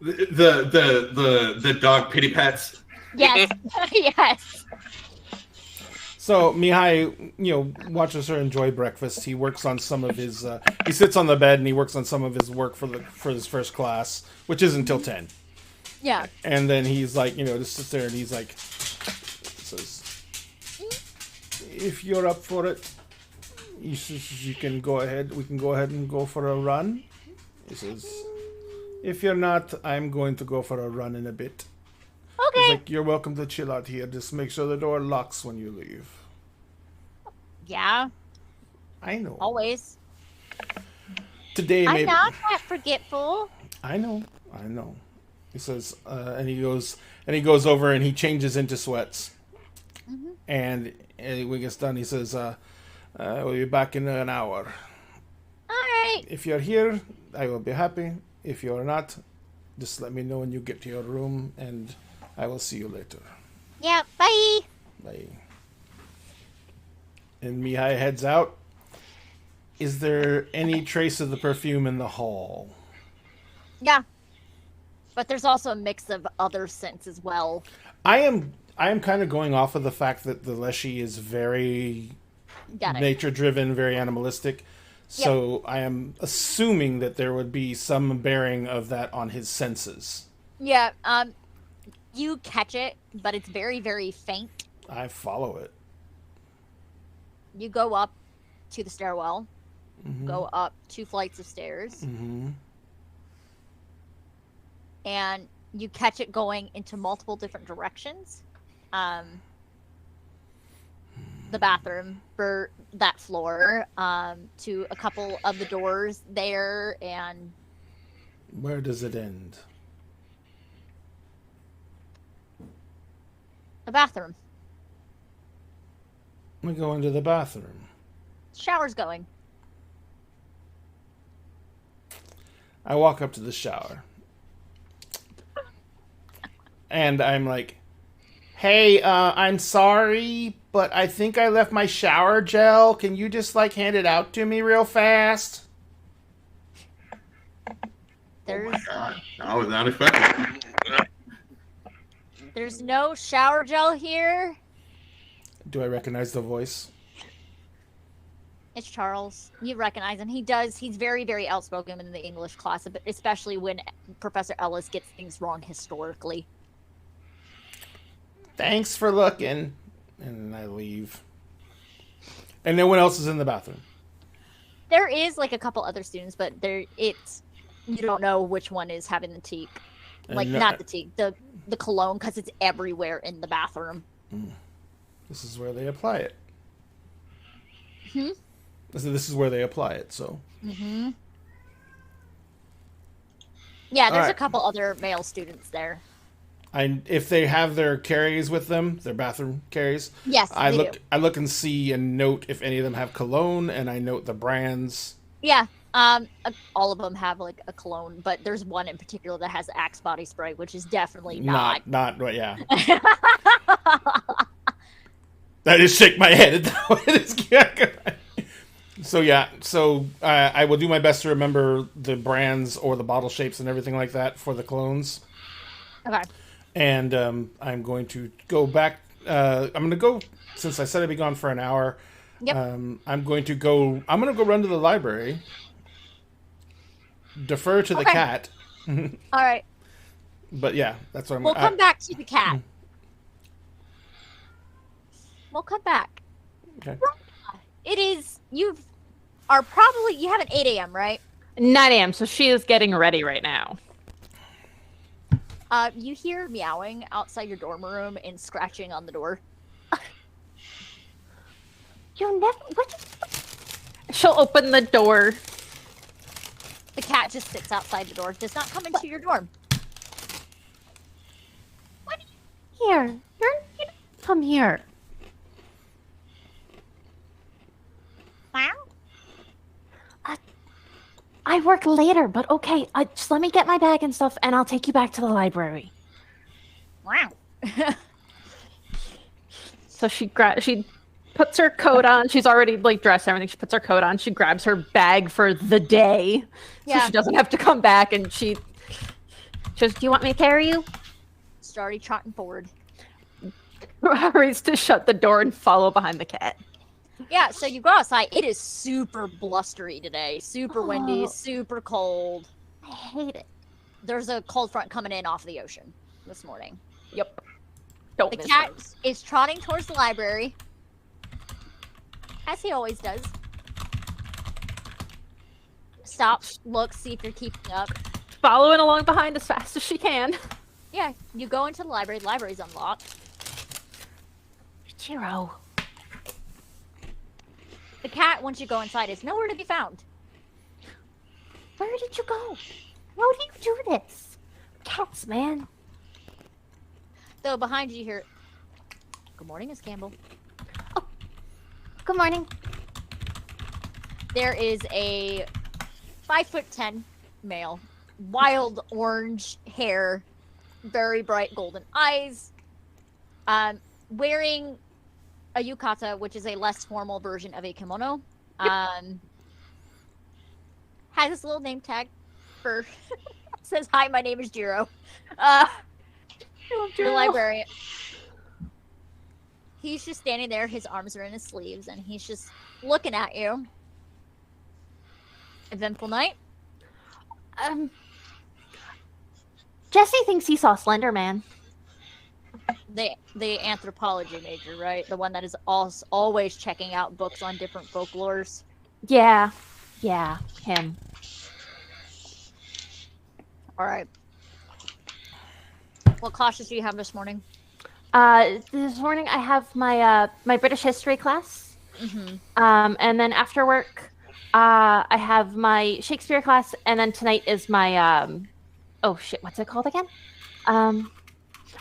The dog pity pats. Yes. Yes. So Mihai, watches her enjoy breakfast. He works on some of his. He sits on the bed and he works on some of his work for his first class, which is until 10. Yeah. And then he's like, just sits there and he's like, says, "If you're up for it, he says you can go ahead. We can go ahead and go for a run." He says, "If you're not, I'm going to go for a run in a bit." He's Okay. like, "You're welcome to chill out here. Just make sure the door locks when you leave." Yeah. I know. Always. Today, I'm maybe. not that forgetful. I know. He says, and he goes over and he changes into sweats. And when he gets done, he says, "We'll be back in an hour. All right. If you're here, I will be happy. If you're not, just let me know when you get to your room, and I will see you later. Yeah. Bye. Bye." And Mihai heads out. Is there any trace of the perfume in the hall? Yeah. But there's also a mix of other scents as well. I am kind of going off of the fact that the Leshy is very Got it. nature driven, very animalistic. So I am assuming that there would be some bearing of that on his senses. Yeah. You catch it, but it's very, very faint. I follow it. You go up to the stairwell. Go up 2 flights of stairs. Mm-hmm. And you catch it going into multiple different directions. the bathroom for that floor, to a couple of the doors there, and Where does it end? the bathroom. We go into the bathroom. Shower's going. I walk up to the shower. And I'm like, hey, I'm sorry, but I think I left my shower gel. Can you just, like, hand it out to me real fast? There's God, I was not expecting. there's no shower gel here. Do I recognize the voice? It's Charles. You recognize him. He's very, very outspoken in the English class, but especially when Professor Ellis gets things wrong historically. Thanks for looking. And I leave. And no one else is in the bathroom. There is like a couple other students, but you don't know which one is having the teak. Like, And no- not the teak, the cologne, because it's everywhere in the bathroom. This is where they apply it. Hmm? This is where they apply it, so. Mm-hmm. Yeah, there's Alright. a couple other male students there. If they have their carries with them, their bathroom carries, Yes, I they look do. I look and see and note if any of them have cologne, and I note the brands. Yeah, all of them have like a cologne, but there's one in particular that has Axe body spray, which is definitely not. But yeah. I just shake my head at that. So yeah, I will do my best to remember the brands or the bottle shapes and everything like that for the clones. Okay. And I'm going to go back. I'm going to go, since I said I'd be gone for an hour. Yep. I'm going to go run to the library. Defer to the Okay. cat. All right. But yeah, that's what I'm We'll come back to the cat. We'll come back. Okay. It is, you have an 8 a.m., right? 9 a.m. So she is getting ready right now. You hear meowing outside your dorm room and scratching on the door. You never. She'll open the door. The cat just sits outside the door, does not come into your dorm. Here, you don't come here. Meow. I work later, but okay. Just let me get my bag and stuff, and I'll take you back to the library. Wow. So she puts her coat on. She's already like dressed and everything. She puts her coat on. She grabs her bag for the day, so Yeah. she doesn't have to come back. And she says, "Do you want me to carry you?" Started trotting forward. Hurries to shut the door and follow behind the cat. Yeah, so you go outside. It is super blustery today. Super windy, Oh. super cold. I hate it. There's a cold front coming in off the ocean this morning. Yep. Don't The miss cat those. is trotting towards the library, as he always does. Stops, looks, see if you're keeping up. Following along behind as fast as she can. Yeah, you go into the library. The library's unlocked. Chiro. The cat, once you go inside, is nowhere to be found. Where did you go? How do you do this? Cats, man. Though behind you hear, "Good morning, Miss Campbell." Good morning. There is a 5'10" male, wild orange hair, very bright golden eyes, wearing a yukata, which is a less formal version of a kimono. Has his little name tag for says, "Hi, my name is Jiro." The librarian. He's just standing there. His arms are in his sleeves, and he's just looking at you. Eventful night. Jesse thinks he saw Slender Man. The anthropology major, right? The one that is always checking out books on different folklores. Yeah, him. All right. What classes do you have this morning? This morning I have my my British history class. Mm-hmm. And then after work, I have my Shakespeare class, and then tonight is my oh shit, what's it called again?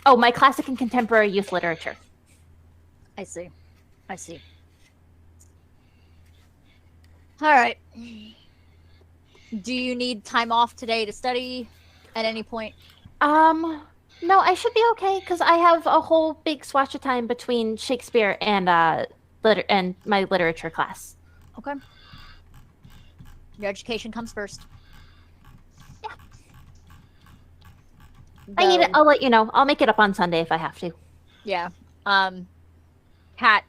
Oh, my classic and contemporary youth literature. I see. I see. All right. Do you need time off today to study at any point? No, I should be okay because I have a whole big swatch of time between Shakespeare and and my literature class. Okay. Your education comes first. I need it. I'll let you know. I'll make it up on Sunday if I have to. Yeah. Cat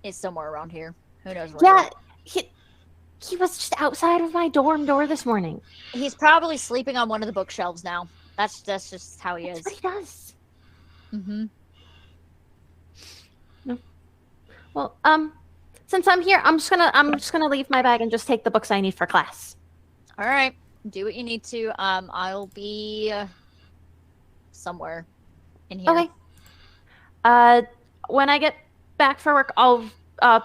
is somewhere around here. Who knows where? Yeah, he was just outside of my dorm door this morning. He's probably sleeping on one of the bookshelves now. That's just how he That's is. what he does. Mm-hmm. Well, since I'm here, I'm just gonna leave my bag and just take the books I need for class. All right. Do what you need to. I'll be somewhere in here. Okay. When I get back for work, I'll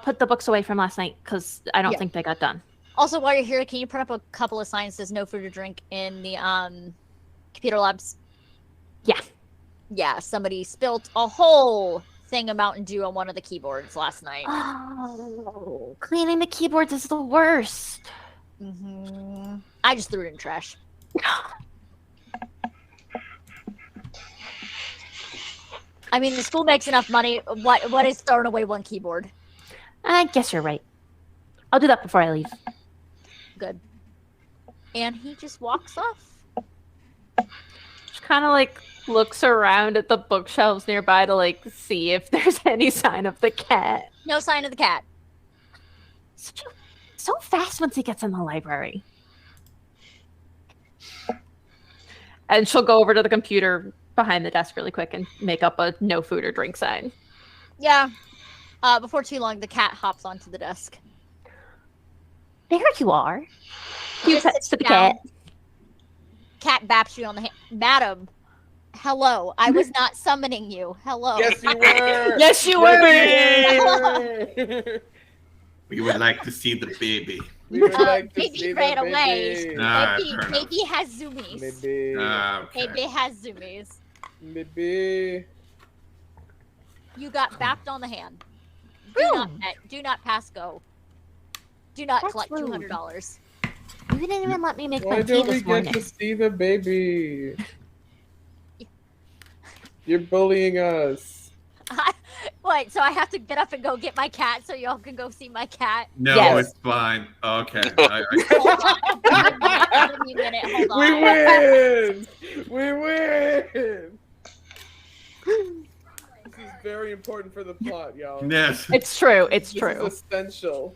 put the books away from last night because I don't Yeah. think they got done. Also, while you're here, can you put up a couple of signs that says no food or drink in the computer labs? Yeah. Yeah, somebody spilt a whole thing of Mountain Dew on one of the keyboards last night. Oh, cleaning the keyboards is the worst. Mm-hmm. I just threw it in the trash. I mean, the school makes enough money. What is throwing away one keyboard? I guess you're right. I'll do that before I leave. Good. And he just walks off. Just kind of like looks around at the bookshelves nearby to like see if there's any sign of the cat. No sign of the cat. So fast once he gets in the library. And she'll go over to the computer behind the desk really quick and make up a no food or drink sign. Yeah. Before too long, the cat hops onto the desk. There you are. You Just pets sits to the down. cat. Cat baps you on the hand. Madam, hello. I was not summoning you. Hello. Yes, you were. Yes, you were. We would like to see the baby. We would like to Baby see the ran away. baby. Ah, Baby, fair enough. baby has zoomies. Baby. Okay. Baby has zoomies. Baby. You got bapped on the hand. Do not pass go. Do not That's collect rude. $200. You didn't even let me make Why my tea don't we this get morning. to see the baby? You're bullying us. Wait, so I have to get up and go get my cat so y'all can go see my cat? No, Yes. it's fine. Okay. Hold on. Give me a minute. Hold on. We win! We win! This is very important for the plot, y'all. Yes. It's true. It's This true. is essential.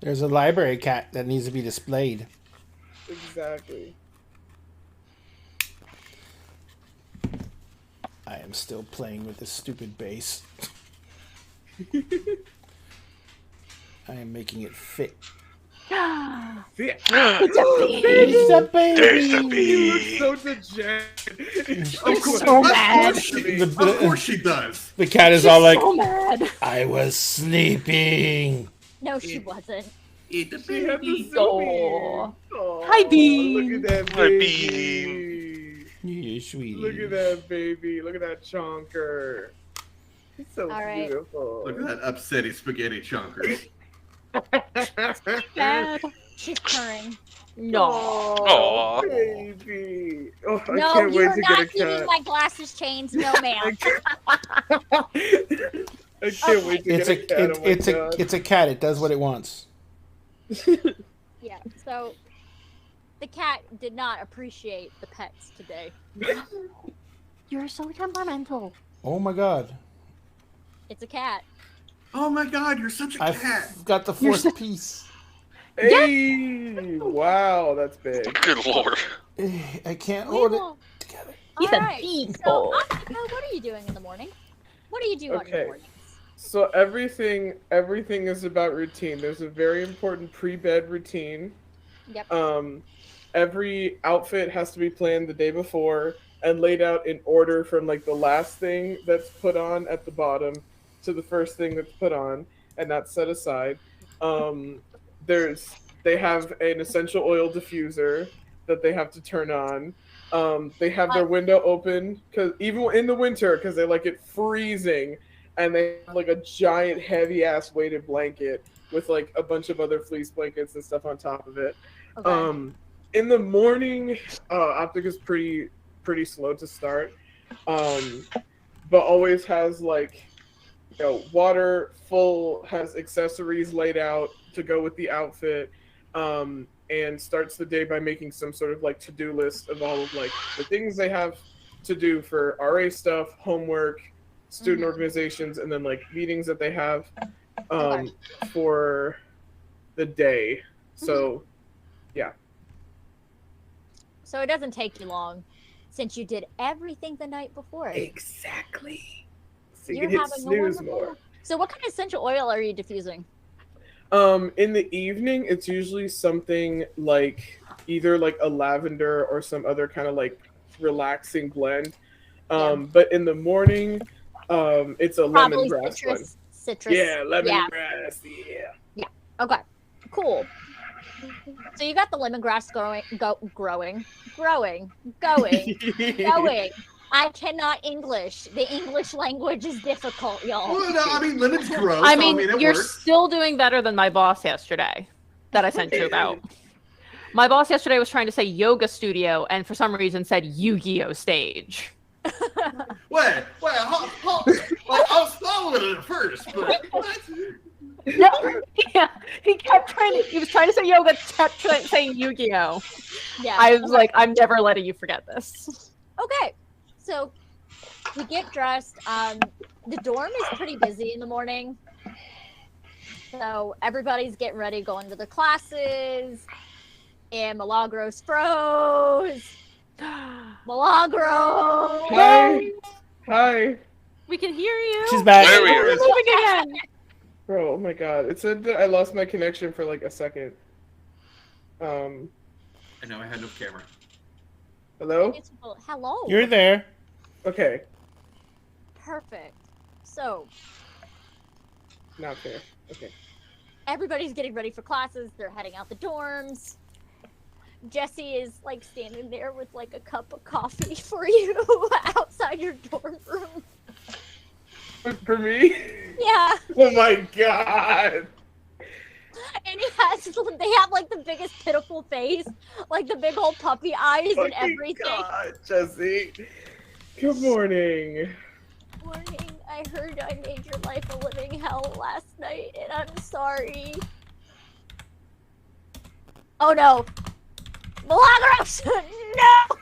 There's a library cat that needs to be displayed. Exactly. I am still playing with this stupid bass. I am making it fit. It's It's a baby. There's a You bee. look so dejected. Of course, so of mad. course she, The- of course she does. The cat is all like, so mad. I was sleeping. No, she wasn't. Eat the She had the baby. Aw. Aw, Hi, Bean. Look at that Hi, baby. Yeah, sweetie. Look at that baby. Look at that chonker. He's so All right. beautiful. Look at that upsetty spaghetti chunker. Dad. She's purring. No. Aw, Aw. baby. Oh, I No, can't you're wait to not get a giving cat. my glasses chains. No, I ma'am. can't wait to It's get a a cat. Oh my it's a God. it's a cat. It does what it wants. Yeah, so the cat did not appreciate the pets today. You're so temperamental. Oh my god! It's a cat. Oh my god, you're such a I cat. got the You're fourth so- piece. Hey! Wow, that's big. Good lord. I can't We hold it will- together. He's All a right, big so, boy. what are you doing in the morning? What do you do on your Okay. mornings? So everything is about routine. There's a very important pre-bed routine. Yep. Every outfit has to be planned the day before. and laid out in order from like the last thing that's put on at the bottom to the first thing that's put on, and that's set aside. They have an essential oil diffuser that they have to turn on. They have their window open because even in the winter, because they like it freezing, and they have like a giant heavy ass weighted blanket with like a bunch of other fleece blankets and stuff on top of it. Okay. In the morning, Optic is pretty slow to start, but always has like, you know, water full, has accessories laid out to go with the outfit, and starts the day by making some sort of like to-do list of all of like the things they have to do for RA stuff, homework, student organizations, and then like meetings that they have for the day. So yeah. So it doesn't take you long, since you did everything the night before. Exactly. So you You're can hit having a snooze wonderful- more. So what kind of essential oil are you diffusing? In the evening, it's usually something like either like a lavender or some other kind of like relaxing blend. But in the morning, it's a Probably lemongrass one. citrus. Yeah, lemongrass. Yeah. Okay. Cool. So you got the lemongrass going. I cannot English. The English language is difficult, y'all. Well, no, I mean, lemon's gross. I mean, it you're works. still doing better than my boss yesterday that I sent you about. My boss yesterday was trying to say yoga studio and for some reason said Yu-Gi-Oh stage. Wait, like, I was following it at first, but what? No, yeah, he was trying to say yoga, kept saying Yu-Gi-Oh. Yeah. I was like, I'm never letting you forget this. Okay. So we get dressed. The dorm is pretty busy in the morning. So everybody's getting ready, going to the classes. And Milagros froze. Milagro! Hi. We can hear you. She's back. There we We're are. moving again. Bro, oh my god. It said that I lost my connection for like a second. I know I had no camera. Hello? Hello. You're there. Okay. Perfect. So Not fair. Okay. everybody's getting ready for classes. They're heading out the dorms. Jesse is like standing there with like a cup of coffee for you outside your dorm room. For me? Yeah. Oh my god. And they have like the biggest pitiful face, like the big old puppy eyes and Fucking everything. God, Jesse. Good morning. Morning, I heard I made your life a living hell last night, and I'm sorry. Oh no. Milagros! No!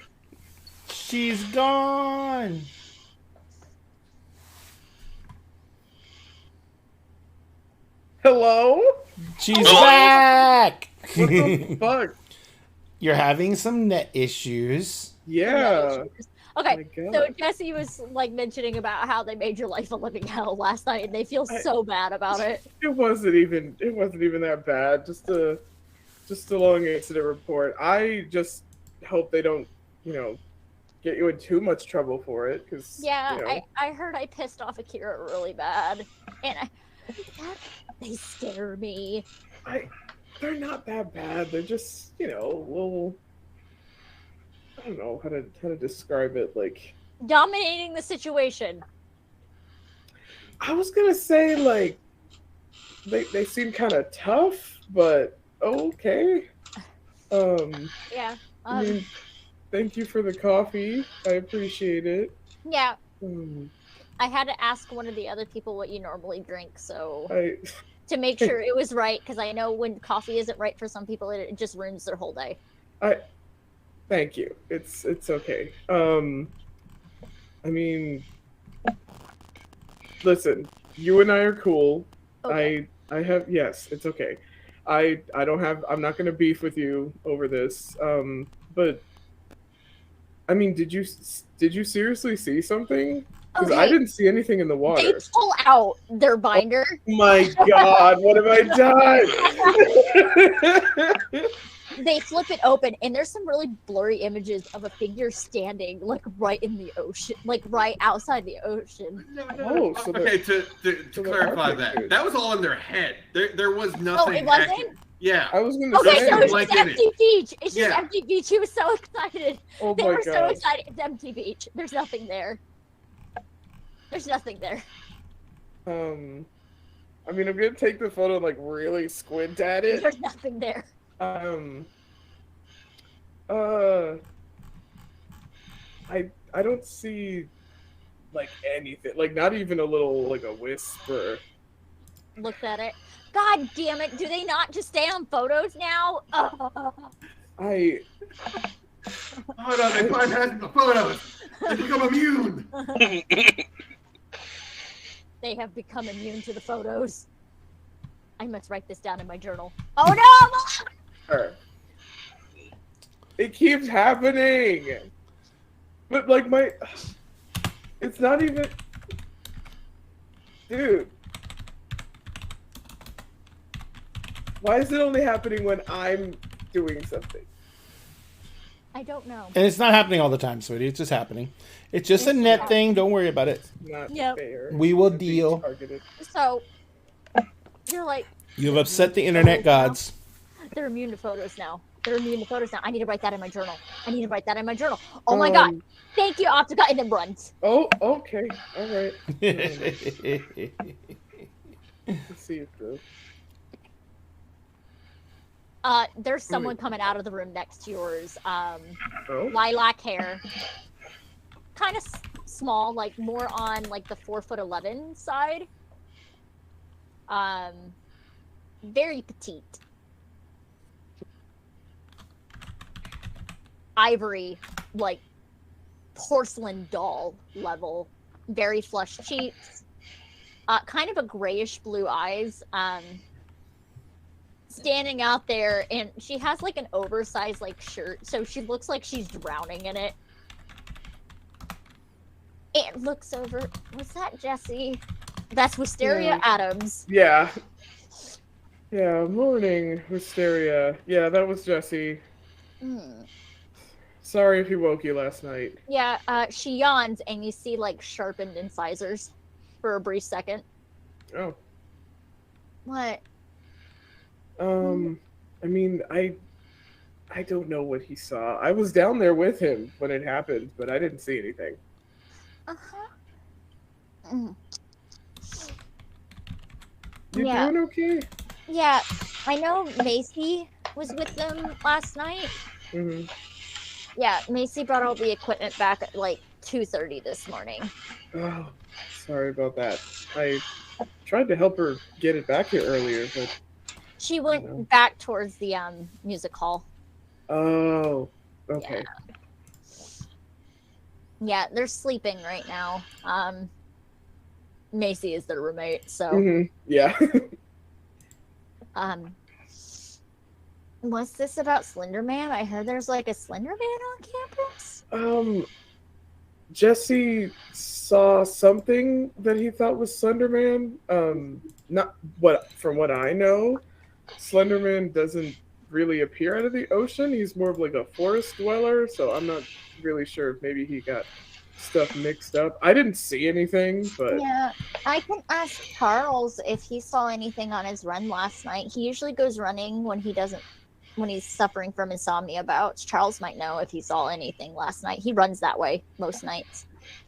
She's gone. Hello? She's Hello? back. What the fuck? You're having some net issues. Yeah. Okay, My God. so Jesse was like mentioning about how they made your life a living hell last night, and they feel so bad about it. It wasn't even that bad. Just a long incident report. I just hope they don't, get you in too much trouble for it. Cause, Yeah, I heard I pissed off Akira really bad, and they scare me. they're not that bad. They're just, little. I don't know how to describe it. Like, Dominating the situation. I was gonna say like they seem kind of tough, but okay. Yeah. I mean, thank you for the coffee. I appreciate it. Yeah. Um, I had to ask one of the other people what you normally drink, so I to make sure it was right, because I know when coffee isn't right for some people, it just ruins their whole day. thank you. It's okay. I mean, listen, you and I are cool. Okay. I have yes, it's okay. I'm not gonna beef with you over this. But I mean, did you seriously see something? Because I Okay. didn't see anything in the They water. pull out their binder. My God, what have I done? they flip it open, and there's some really blurry images of a figure standing like right in the ocean, like right outside the ocean. Oh, so Okay, to so there clarify are that, pictures. that was all in their head. There was nothing. it wasn't? accurate. Yeah. I was gonna Okay, say. so it's blank just in it. empty beach. It's just Yeah. empty beach. He was so excited. Oh They my were so god. excited. It's empty beach. There's nothing there. There's nothing there. I mean, I'm gonna take the photo and like really squint at it. There's nothing there. I don't see like anything, like not even a little like a whisper. Looked at it. God damn it! Do they not just stay on photos now? I Oh no, they bypassed the photos. They become immune. They have become immune to the photos. I must write this down in my journal. Oh no! Her. It keeps happening. But like it's not even, dude. Why is it only happening when I'm doing something? I don't know. And it's not happening all the time, sweetie. It's just happening. It's just a net thing. Don't worry about it. Not Yep. fair. We will I'm being deal. targeted. So you're like, You've upset the internet gods. they're immune to photos now. They're immune to photos now. I need to write that in my journal. I need to write that in my journal. Oh my god! Thank you, Optica, and then runs. Oh, okay. All right. Let's see it through. There's someone coming out of the room next to yours. Oh. Lilac hair, kind of small, like more on like the 4'11" side. Very petite. Ivory, like porcelain doll level. Very flush cheeks. Kind of a grayish blue eyes. Standing out there, and she has like an oversized like shirt, so she looks like she's drowning in it. And looks over. Was that Jesse? That's Wisteria Yeah. Adams. Yeah. Yeah, morning, Wisteria. Yeah, that was Jesse. Hmm. Sorry if he woke you last night. Yeah, she yawns, and you see like sharpened incisors for a brief second. Oh. What? I mean, I don't know what he saw. I was down there with him when it happened, but I didn't see anything. Uh-huh. Mm. You Yeah. doing okay? Yeah, I know Macy was with them last night. Mm-hmm. Yeah, Macy brought all the equipment back at like 2:30 this morning. Oh, sorry about that. I tried to help her get it back here earlier, but She went know. back towards the music hall. oh, okay. Yeah, they're sleeping right now. Macy is their roommate, so Mm-hmm. Yeah. what's this about Slender Man? I heard there's like a Slender Man on campus. Jesse saw something that he thought was Slenderman. Not what, from what I know, Slenderman doesn't really appear out of the ocean. He's more of like a forest dweller, so I'm not really sure if maybe he got stuff mixed up. I didn't see anything, but Yeah, I can ask Charles if he saw anything on his run last night. He usually goes running when he's suffering from insomnia bouts. Charles might know if he saw anything last night. He runs that way most nights.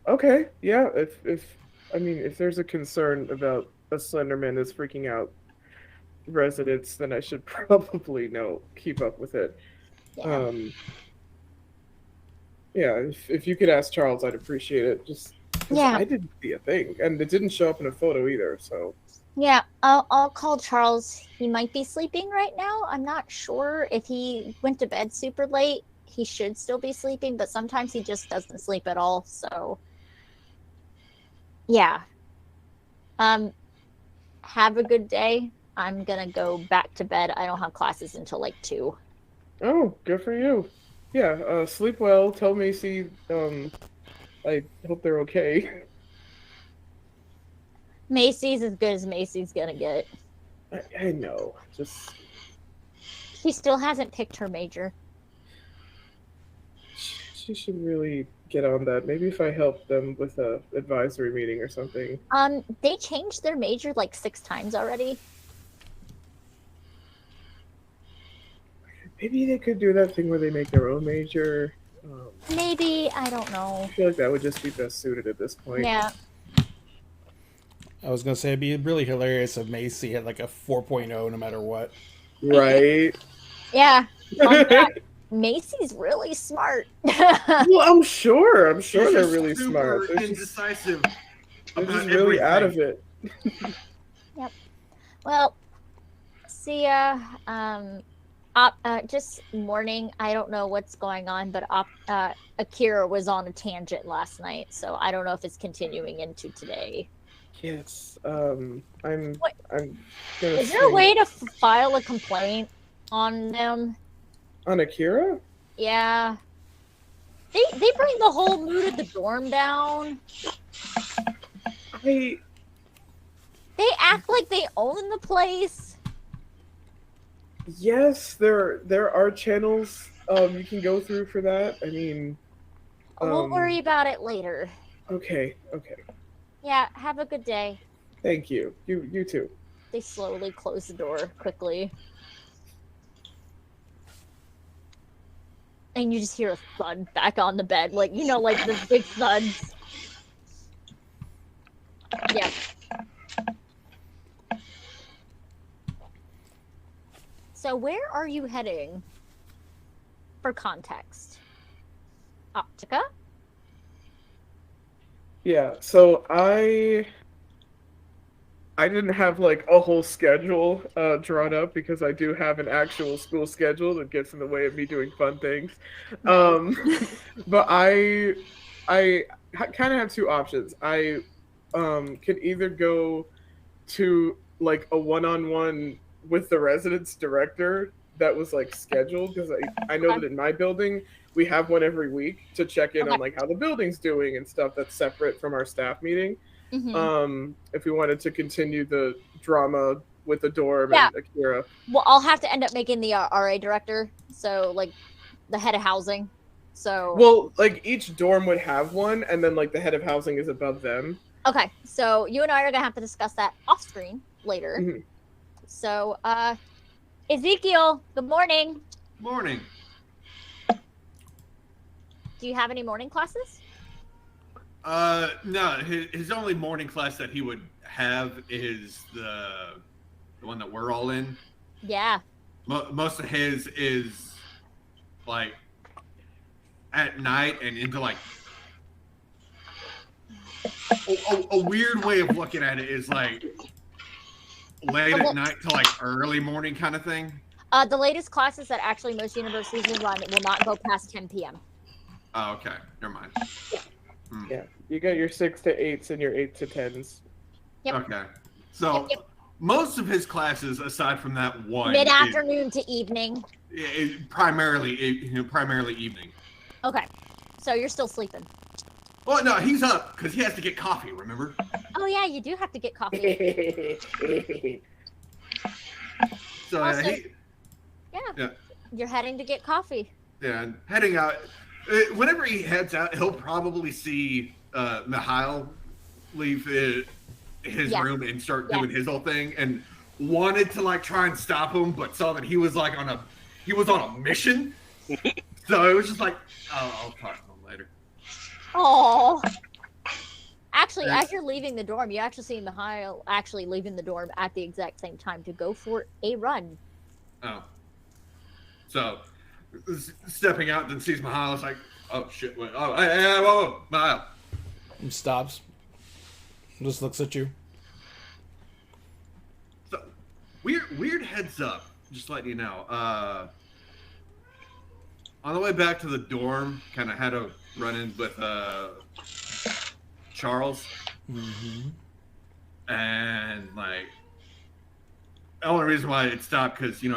okay, yeah. If there's a concern about a Slenderman that's freaking out residents, then I should probably keep up with it. Yeah. Yeah, if you could ask Charles, I'd appreciate it. Just 'cause Yeah. I didn't see a thing, and it didn't show up in a photo either. So Yeah, I'll call Charles. He might be sleeping right now. I'm not sure if he went to bed super late. He should still be sleeping, but sometimes he just doesn't sleep at all. So, yeah. Have a good day. I'm gonna go back to bed. I don't have classes until like 2. oh, good for you. Yeah, sleep well. Tell Macy. I hope they're okay. Macy's as good as Macy's gonna get. I know. Just She still hasn't picked her major. She should really get on that. Maybe if I help them with a advisory meeting or something. They changed their major like 6 times already. Maybe they could do that thing where they make their own major. Maybe, I don't know. I feel like that would just be best suited at this point. Yeah. I was gonna say it'd be really hilarious if Macy had like a 4.0 no matter what. Right? Yeah. Fun fact, Macy's really smart. Well, I'm sure. I'm sure She's they're just really super smart. They're just, indecisive. they're about just really out of everything. it. Well, see ya. Just morning. I don't know what's going on, but Akira was on a tangent last night, so I don't know if it's continuing into today. Yes. I'm What? I'm gonna Is there a swing- way to file a complaint on them? on Akira? Yeah. They bring the whole mood of the dorm down. I They act like they own the place. yes, there are channels you can go through for that. I mean, We'll worry about it later. okay. Yeah, have a good day. Thank you. You too. They slowly close the door quickly. And you just hear a thud back on the bed. Like, you know, like the big thuds. Yeah. So where are you heading? For context. Optica? Yeah, so I didn't have like a whole schedule drawn up because I do have an actual school schedule that gets in the way of me doing fun things. But I kind of have 2 options. I could either go to like a one-on-one with the residence director that was like scheduled because I know that in my building we have one every week to check in on like how the building's doing and stuff that's separate from our staff meeting. Mm-hmm. If we wanted to continue the drama with the dorm Yeah. and Akira. Well, I'll have to end up making the RA director. So, like, the head of housing. So. Well, like each dorm would have one, and then like the head of housing is above them. Okay, so you and I are gonna have to discuss that off screen later. Mhm. So, Ezekiel, good morning. Morning. Do you have any morning classes? No, his only morning class that he would have is the one that we're all in. Yeah. Most of his is like at night and into like a weird way of looking at it is like late at night to like early morning kind of thing. The latest classes that actually most universities will run will not go past 10 p.m. Oh, okay. Never mind. Yeah, you got your 6 to 8s and your 8 to 10s. Yep. Okay. So Yep. most of his classes, aside from that one, Mid afternoon to evening. is primarily evening. Okay, so you're still sleeping. Well, no, he's up because he has to get coffee. Remember? Oh yeah, you do have to get coffee. So Also- he, You're heading to get coffee. yeah, heading out. Whenever he heads out, he'll probably see Mihail leave his Yeah. room and start Yeah. doing his whole thing, and wanted to like try and stop him, but saw that he was like on a mission. So it was just like, oh, I'll talk to him later. Oh. Actually, Yeah. as you're leaving the dorm, you actually see Mihail actually leaving the dorm at the exact same time to go for a run. Oh. So, stepping out, then sees Mihail. It's like, oh shit! Wait, oh, hey, whoa, Mihail. He stops. Just looks at you. So, weird heads up. Just letting you know. On the way back to the dorm, kind of had a run-in with Charles, Mm-hmm. and like, the only reason why it stopped because you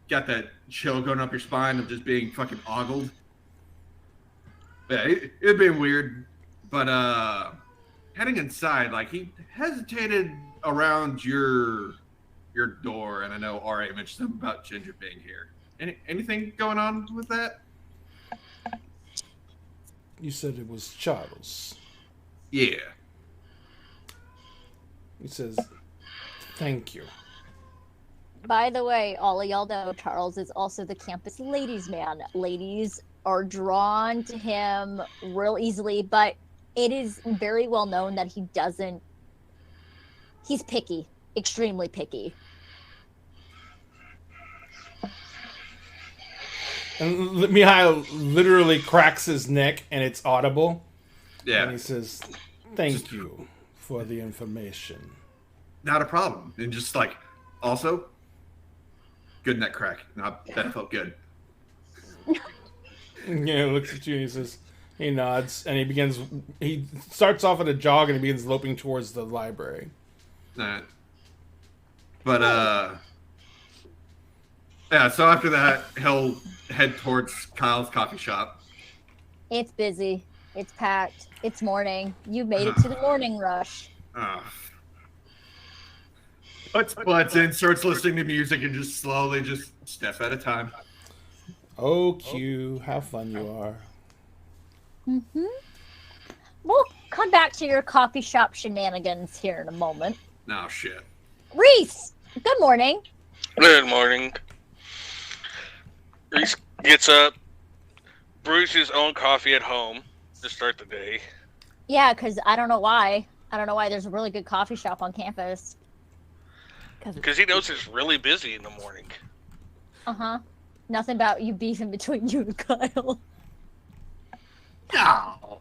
got that chill going up your spine of just being fucking ogled. Yeah, it'd been weird, but heading inside, like he hesitated around your your door, and I know RA mentioned something about Ginger being here. Anything going on with that? You said it was Charles. Yeah. He says, "Thank you." By the way, all of y'all know Charles is also the campus ladies' man. Ladies are drawn to him real easily, but it is very well known that he's picky, extremely picky. And Mikhail literally cracks his neck, and it's audible. Yeah. And he says, "Thank you for the information." Not a problem. And just like, also, good neck crack. That felt good. Yeah, he looks at you and he says, he nods, and he starts off at a jog and he begins loping towards the library. But yeah, so after that, he'll head towards Kyle's coffee shop. It's busy. It's packed. It's morning. You made it to the morning rush. Puts butts in, starts listening to music, and just slowly, just step at a time. Oh, Q, how fun you are. Mm-hmm. We'll come back to your coffee shop shenanigans here in a moment. No shit. Reese, good morning. Good morning. Reese gets up, brews his own coffee at home to start the day. Yeah, because I don't know why. I don't know why there's a really good coffee shop on campus. Because he knows it's really busy in the morning. Uh-huh. Nothing about you beefing between you and Kyle. No.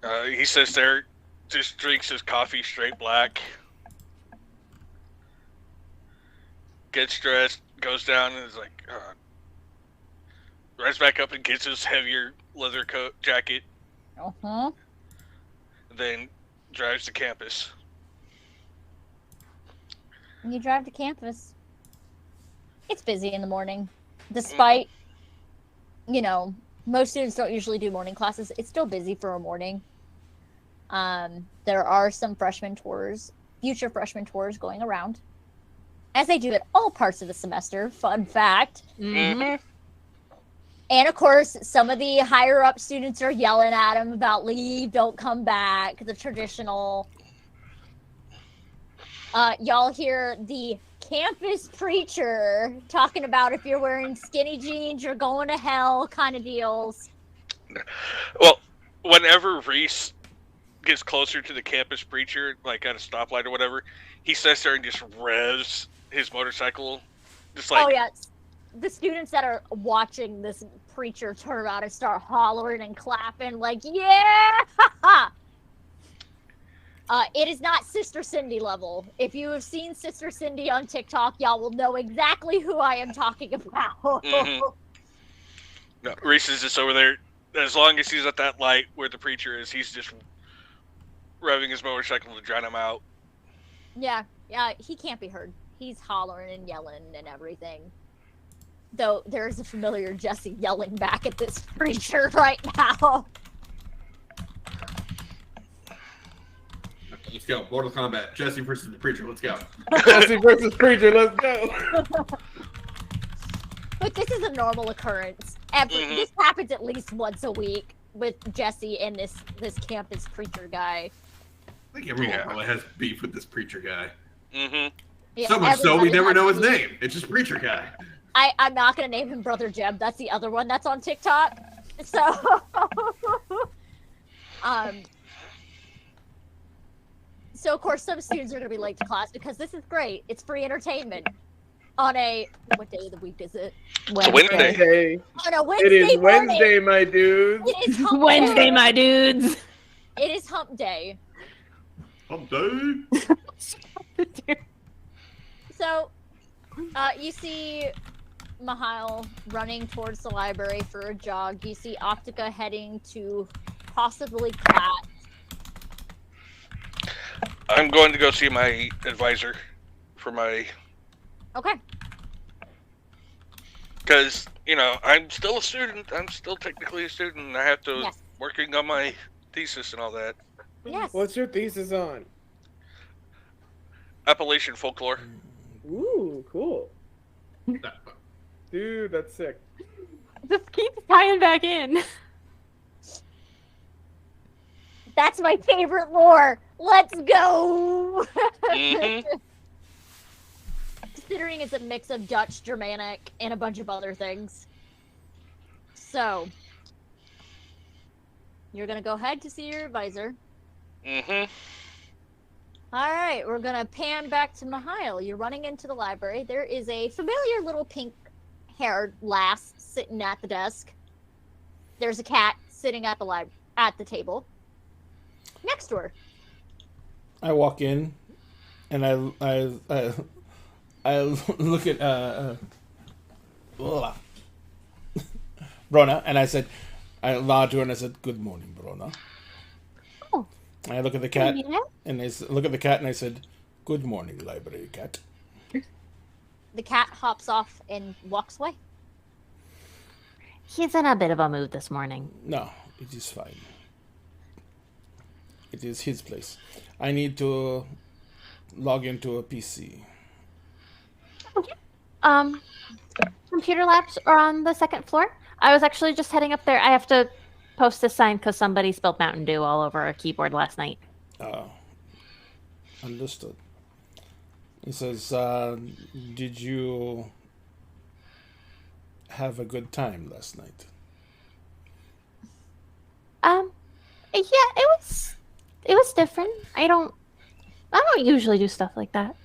No. He sits there, just drinks his coffee straight black. Gets dressed, goes down, and is like, rises back up and gets his heavier leather coat jacket. Uh-huh. Then drives to campus. And you drive to campus. It's busy in the morning. Despite, most students don't usually do morning classes. It's still busy for a morning. There are some future freshman tours going around. As they do at all parts of the semester. Fun fact. Mm-hmm. And of course, some of the higher up students are yelling at him about leave, don't come back, the traditional. Y'all hear the campus preacher talking about if you're wearing skinny jeans, you're going to hell kind of deals. Well, whenever Reese gets closer to the campus preacher, like at a stoplight or whatever, he sits there and just revs his motorcycle. Just like, oh, yeah. The students that are watching this preacher turn around and start hollering and clapping like, yeah! It is not Sister Cindy level. If you have seen Sister Cindy on TikTok, y'all will know exactly who I am talking about. Mm-hmm. No, Reese is just over there. As long as he's at that light where the preacher is, he's just revving his motorcycle to drown him out. Yeah, he can't be heard. He's hollering and yelling and everything. Though there is a familiar Jesse yelling back at this preacher right now. Let's go. Mortal Kombat. Jesse versus the preacher. Let's go. Jesse versus preacher. Let's go. But this is a normal occurrence. This happens at least once a week with Jesse and this campus preacher guy. I think everyone probably has beef with this preacher guy. Mm-hmm. Yeah, So much so we everybody never has know his beef. name. It's just preacher guy. I'm not gonna name him Brother Jeb. That's the other one that's on TikTok. So, so of course some students are gonna be late to class because this is great. It's free entertainment on what day of the week is it? It's Wednesday. Hey, On a it Wednesday is morning. Wednesday, my dudes. It is hump Wednesday, day. my dudes. It is hump day. Hump day. So, you see Mihail running towards the library for a jog. You see Optica heading to possibly class. I'm going to go see my advisor for my... Okay. Because, I'm still a student. I'm still technically a student. And I have to Yes. working on my thesis and all that. Yes. What's your thesis on? Appalachian folklore. Ooh, cool. Dude, that's sick. Just keep tying back in. That's my favorite lore. Let's go. Mhm. Considering it's a mix of Dutch, Germanic, and a bunch of other things. So, you're gonna go ahead to see your advisor. Mhm. All right, we're gonna pan back to Mihail. You're running into the library. There is a familiar little pink-haired lass sitting at the desk. There's a cat sitting at the table next to her. I walk in, and I look at Brona, and I said, I lied to her and I said, "Good morning, Brona." Oh. And I look at the cat, Yeah. and look at the cat, and I said, "Good morning, library cat." The cat hops off and walks away. He's in a bit of a mood this morning. No, it is fine. It is his place. I need to log into a PC. Computer labs are on the second floor. I was actually just heading up there. I have to post this sign because somebody spilled Mountain Dew all over a keyboard last night. Understood. He says, "Did you have a good time last night?" Yeah, it was different. I don't usually do stuff like that.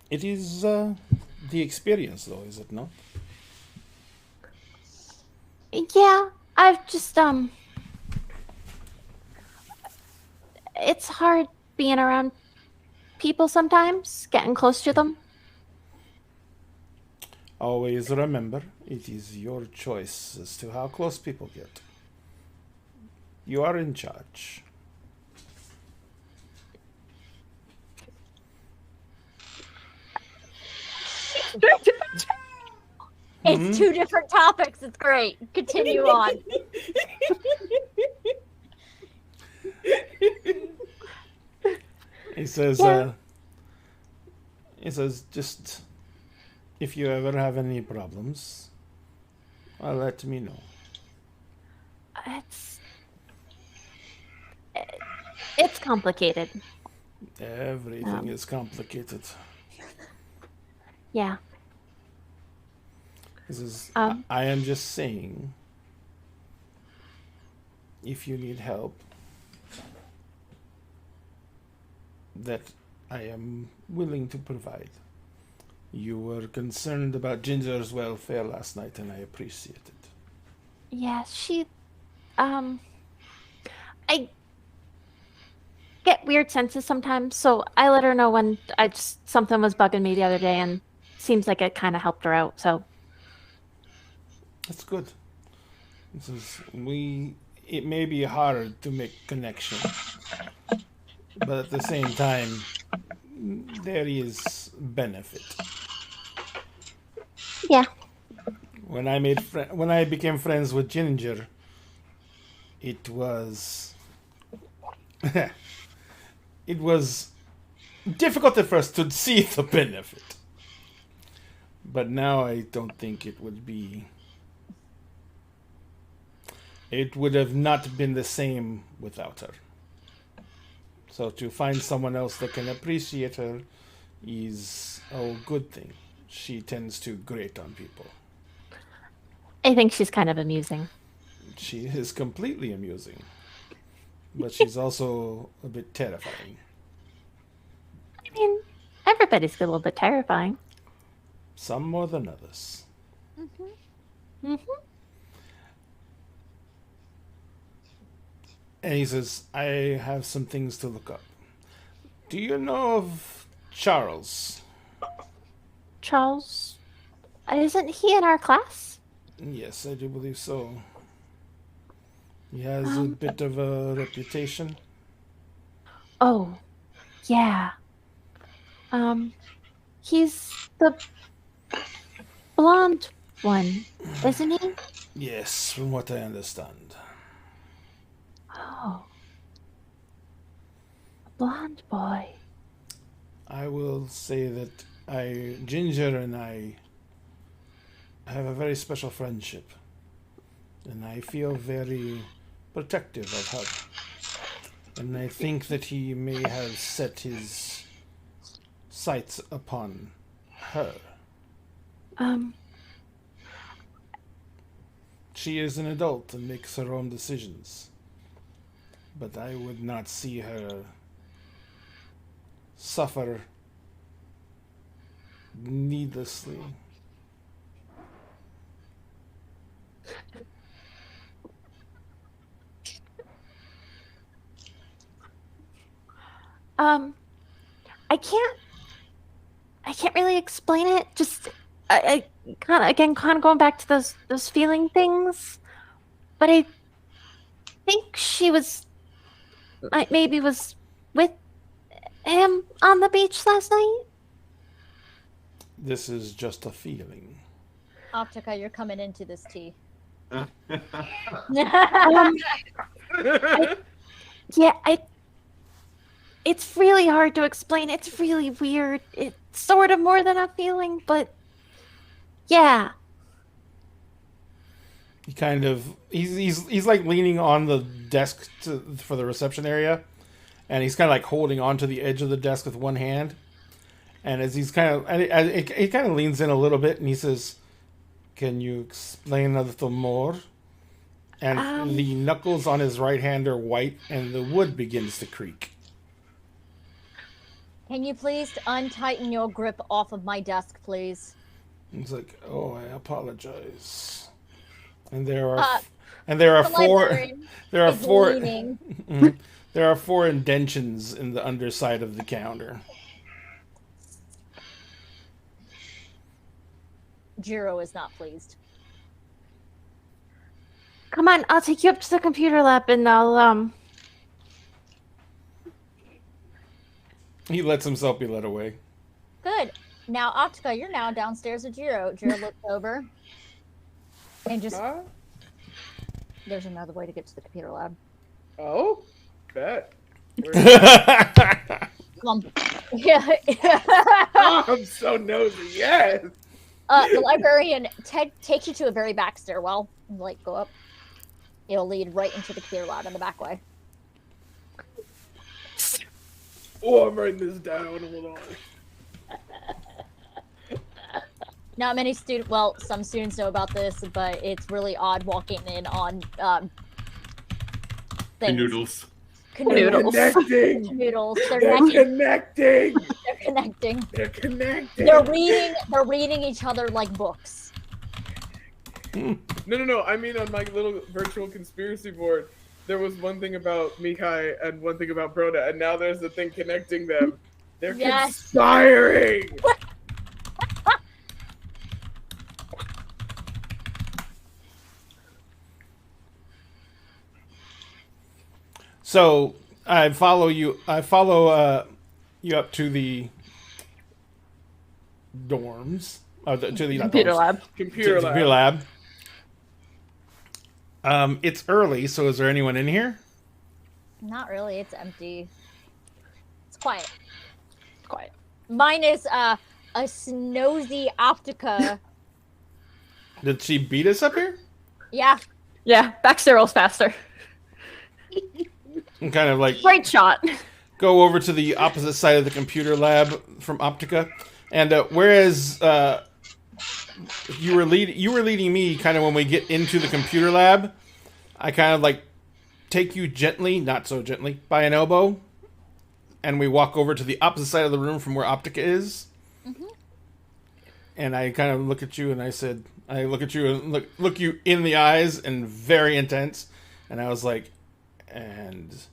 It is the experience, though, is it not? Yeah, I've just it's hard being around people sometimes, getting close to them. Always remember, it is your choice as to how close people get. You are in charge. It's two different topics. It's great. Continue on. He says, Yeah. just if you ever have any problems, let me know. It's complicated. Everything is complicated. Yeah. He says, Um, I am just saying, if you need help, that I am willing to provide. You were concerned about Ginger's welfare last night, and I appreciate it. Yeah, I get weird senses sometimes, so I let her know when something was bugging me the other day, and seems like it kind of helped her out. So That's good. He says, it may be hard to make connection, but at the same time, there is benefit. yeah, When I became friends with Ginger, it was it was difficult at first to see the benefit, but now I don't think it would be. It would have not been the same without her. So to find someone else that can appreciate her is a good thing. She tends to grate on people. I think she's kind of amusing. She is completely amusing, but she's also a bit terrifying. I mean, everybody's a little bit terrifying. Some more than others. Mm-hmm. And he says, I have some things to look up. Do you know of Charles? Charles, isn't he in our class? Yes, I do believe so. He has a bit of a reputation. Oh, yeah. He's the blonde one, isn't he? Yes, from what I understand. Oh, blonde boy. I will say that Ginger and I have a very special friendship. And I feel very protective of her. And I think that he may have set his sights upon her. She is an adult and makes her own decisions. But I would not see her suffer needlessly. I can't really explain it. Just I kind of going back to those feeling things. But I think she was maybe was with him on the beach last night. This is just a feeling. Optica, you're coming into this tea. Yeah, it's really hard to explain. It's really weird. It's sort of more than a feeling, but yeah. He kind of he's like leaning on the desk for the reception area, and he's kind of like holding onto the edge of the desk with one hand. And as he's kind of he kind of leans in a little bit, and he says, "Can you explain a little more?" And the knuckles on his right hand are white, and the wood begins to creak. Can you please untighten your grip off of my desk, please? He's like, "Oh, I apologize." And there are The four librarian there are is four leaning. Mhm. There are 4 indentions in the underside of the counter. Jiro is not pleased. Come on, I'll take you up to the computer lab and I'll He lets himself be led away. Good. Now, Optica, you're now downstairs with Jiro. Jiro looks over and just... Huh? There's another way to get to the computer lab. Oh, bet. That's Come on. Yeah. Oh, I'm so nosy. Yes. The librarian takes you to a very back stairwell. Like, go up. It'll lead right into the computer lab in the back way. Oh, I'm writing this down. Hold on. Not many some students know about this, but it's really odd walking in on things. Noodles. Noodles. Connecting. Canoodles. They're They're connecting. connecting. They're connecting. They're connecting. They're reading each other like books. No. I mean, on my little virtual conspiracy board, there was one thing about Mikai and one thing about Broda, and now there's the thing connecting them. They're Yes. conspiring. So I follow you. I follow you up to the dorms. To the not computer dorms, lab. Computer to lab. computer lab. It's early, so is there anyone in here? Not really. It's empty. It's quiet. Quiet. Mine is a snowy Optica. Did she beat us up here? Yeah. Yeah, back stairwell's faster. And kind of like Great shot. go over to the opposite side of the computer lab from Optica, and whereas you were leading me kind of when we get into the computer lab, I kind of like take you gently, not so gently, by an elbow, and we walk over to the opposite side of the room from where Optica is. Mm-hmm. And I kind of look at you and I said, I look at you and look you in the eyes and very intense, and I was like, and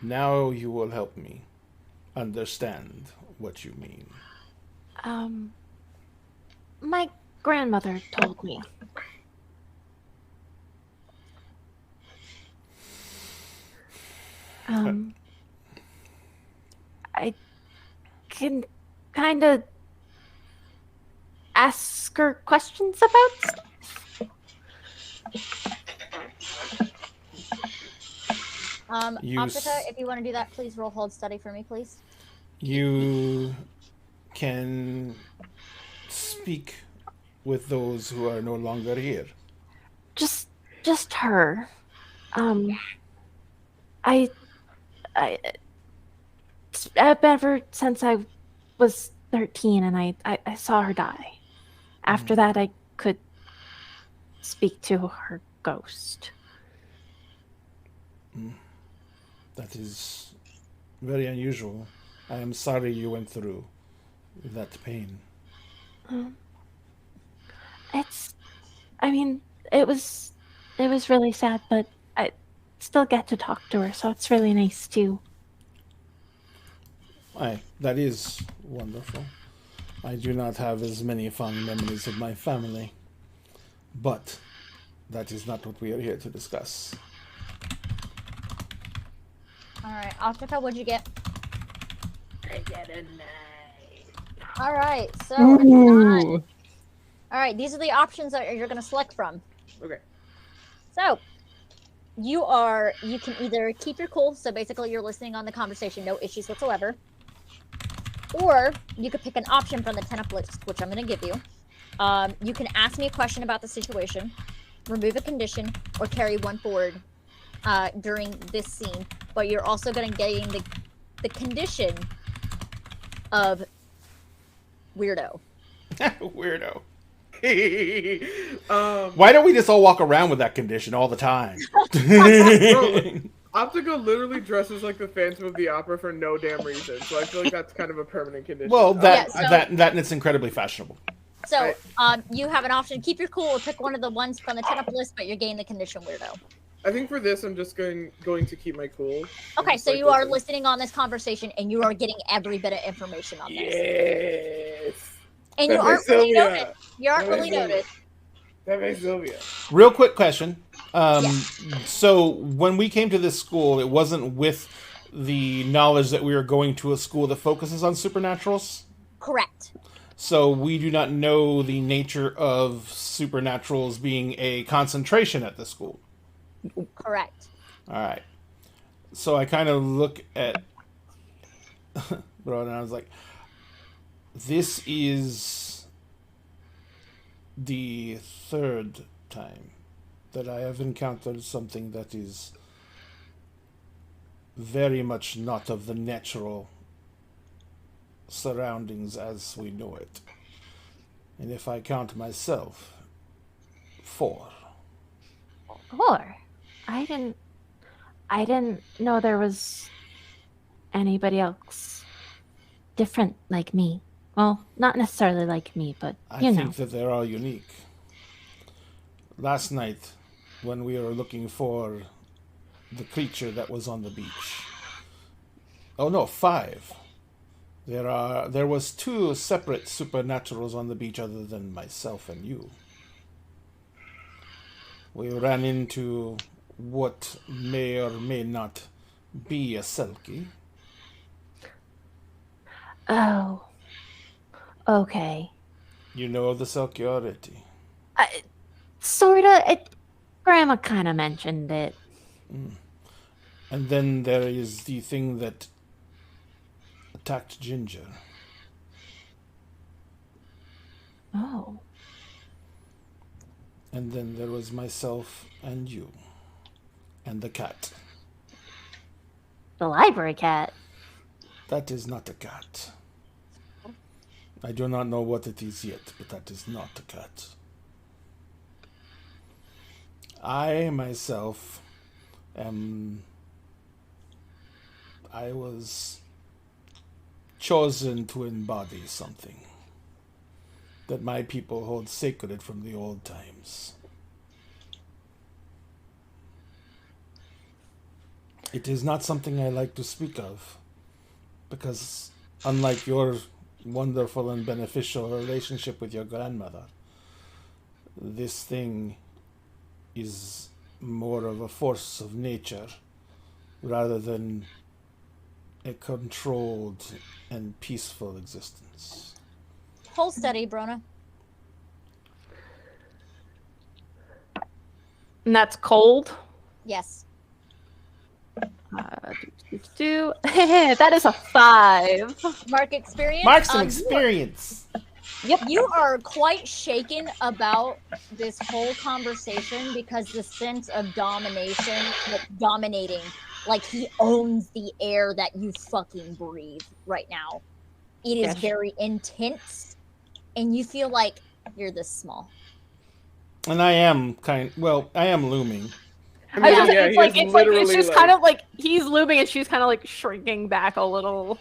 now you will help me understand what you mean. My grandmother told me. I can kind of ask her questions about stuff. You Optica, if you want to do that, please roll hold study for me, please. You can speak with those who are no longer here. Just her. I ever since I was 13 and I saw her die. After that, I could speak to her ghost. That is very unusual. I am sorry you went through that pain. It was really sad, but I still get to talk to her, so it's really nice too. That is wonderful. I do not have as many fond memories of my family, but that is not what we are here to discuss. Alright, Optica, what'd you get? I get a 9. Alright, so... Ooh. Alright, these are the options that you're going to select from. Okay. So, you can either keep your cool, so basically you're listening on the conversation, no issues whatsoever. Or, you could pick an option from the 10-up list, which I'm going to give you. You can ask me a question about the situation, remove a condition, or carry one forward during this scene. But you're also going to gain the condition of weirdo. Weirdo. um, Why don't we just all walk around with that condition all the time? Optica literally dresses like the Phantom of the Opera for no damn reason, so I feel like that's kind of a permanent condition. Well, that Yeah, so- and it's incredibly fashionable. So, you have an option. Keep your cool or pick one of the ones from the 10-up list, but you're gaining the condition weirdo. I think for this, I'm just going to keep my cool. Okay, Just so like you are listen. listening on this conversation, and you are getting every bit of information on this. Yes. And you That aren't makes really Sylvia. noted. You aren't That really makes Sylvia. noted. That makes Sylvia. Real quick question. Yes. So when we came to this school, it wasn't with the knowledge that we were going to a school that focuses on supernaturals. Correct. So we do not know the nature of supernaturals being a concentration at the school. Correct. All right. So I kind of look at bro, and I was like, this is the third time that I have encountered something that is very much not of the natural surroundings as we know it. And if I count myself, 4. Or I didn't know there was anybody else different like me. Well, not necessarily like me, but I you know. think that they're all unique. Last night, when we were looking for the creature that was on the beach. Oh no, 5. There was 2 separate supernaturals on the beach other than myself and you. We ran into what may or may not be a Selkie. Oh. Okay. You know of the Selkie already. Sorta. Grandma kind of mentioned it. And then there is the thing that attacked Ginger. Oh. And then there was myself and you. And the cat. The library cat. That is not a cat. I do not know what it is yet, but that is not a cat. I myself I was chosen to embody something that my people hold sacred from the old times. It is not something I like to speak of, because unlike your wonderful and beneficial relationship with your grandmother, this thing is more of a force of nature rather than a controlled and peaceful existence. Hold steady, Brona. And that's cold. Yes. That is a 5. Mark experience. Mark some you are- experience. You are quite shaken about this whole conversation because the sense of domination, like dominating, like he owns the air that you fucking breathe right now. It is Yes. very intense, and you feel like you're this small. And I am I am looming. I mean, yeah, he is it's literally just like, kind of like he's looming and she's kind of like shrinking back a little.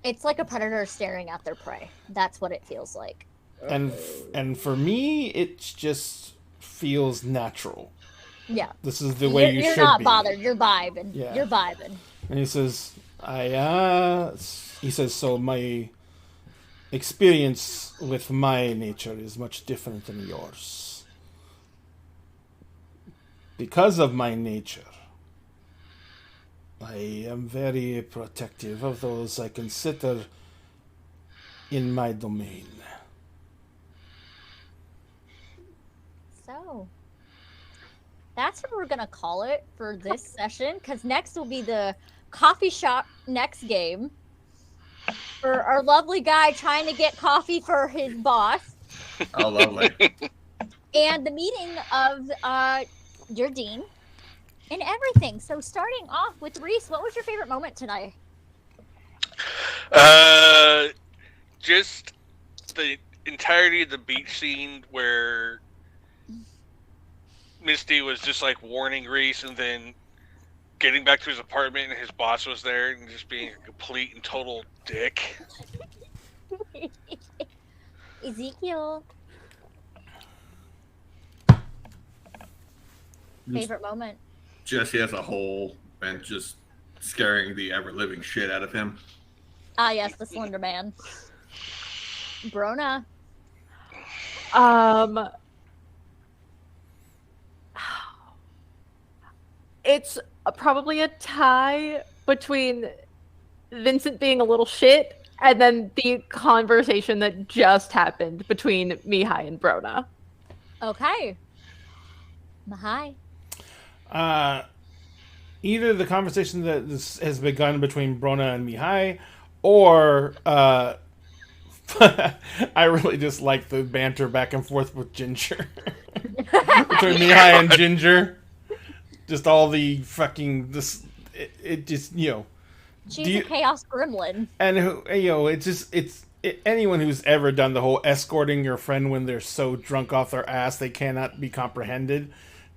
It's like a predator staring at their prey. That's what it feels like. And for me, it just feels natural. Yeah. This is the way you you're should not be. bothered. You're vibing. Yeah. You're vibing. And he says, he says, so my experience with my nature is much different than yours. Because of my nature, I am very protective of those I consider in my domain. So, that's what we're going to call it for this session, because next will be the coffee shop next game for our lovely guy trying to get coffee for his boss, Oh, lovely. and the meeting of your dean and everything. So, starting off with Reese, what was your favorite moment tonight? Just the entirety of the beach scene where Misty was just like warning Reese, and then getting back to his apartment and his boss was there and just being a complete and total dick. Ezekiel, favorite moment? Jesse as a whole and just scaring the ever-living shit out of him. Ah, yes, the Slender Man. Brona. It's probably a tie between Vincent being a little shit and then the conversation that just happened between Mihai and Brona. Okay. Mahai. Either the conversation that has begun between Brona and Mihai, or I really just like the banter back and forth with Ginger. Between Mihai and Ginger. Just all the fucking it just, you know. She's a chaos gremlin. And you know, anyone who's ever done the whole escorting your friend when they're so drunk off their ass they cannot be comprehended.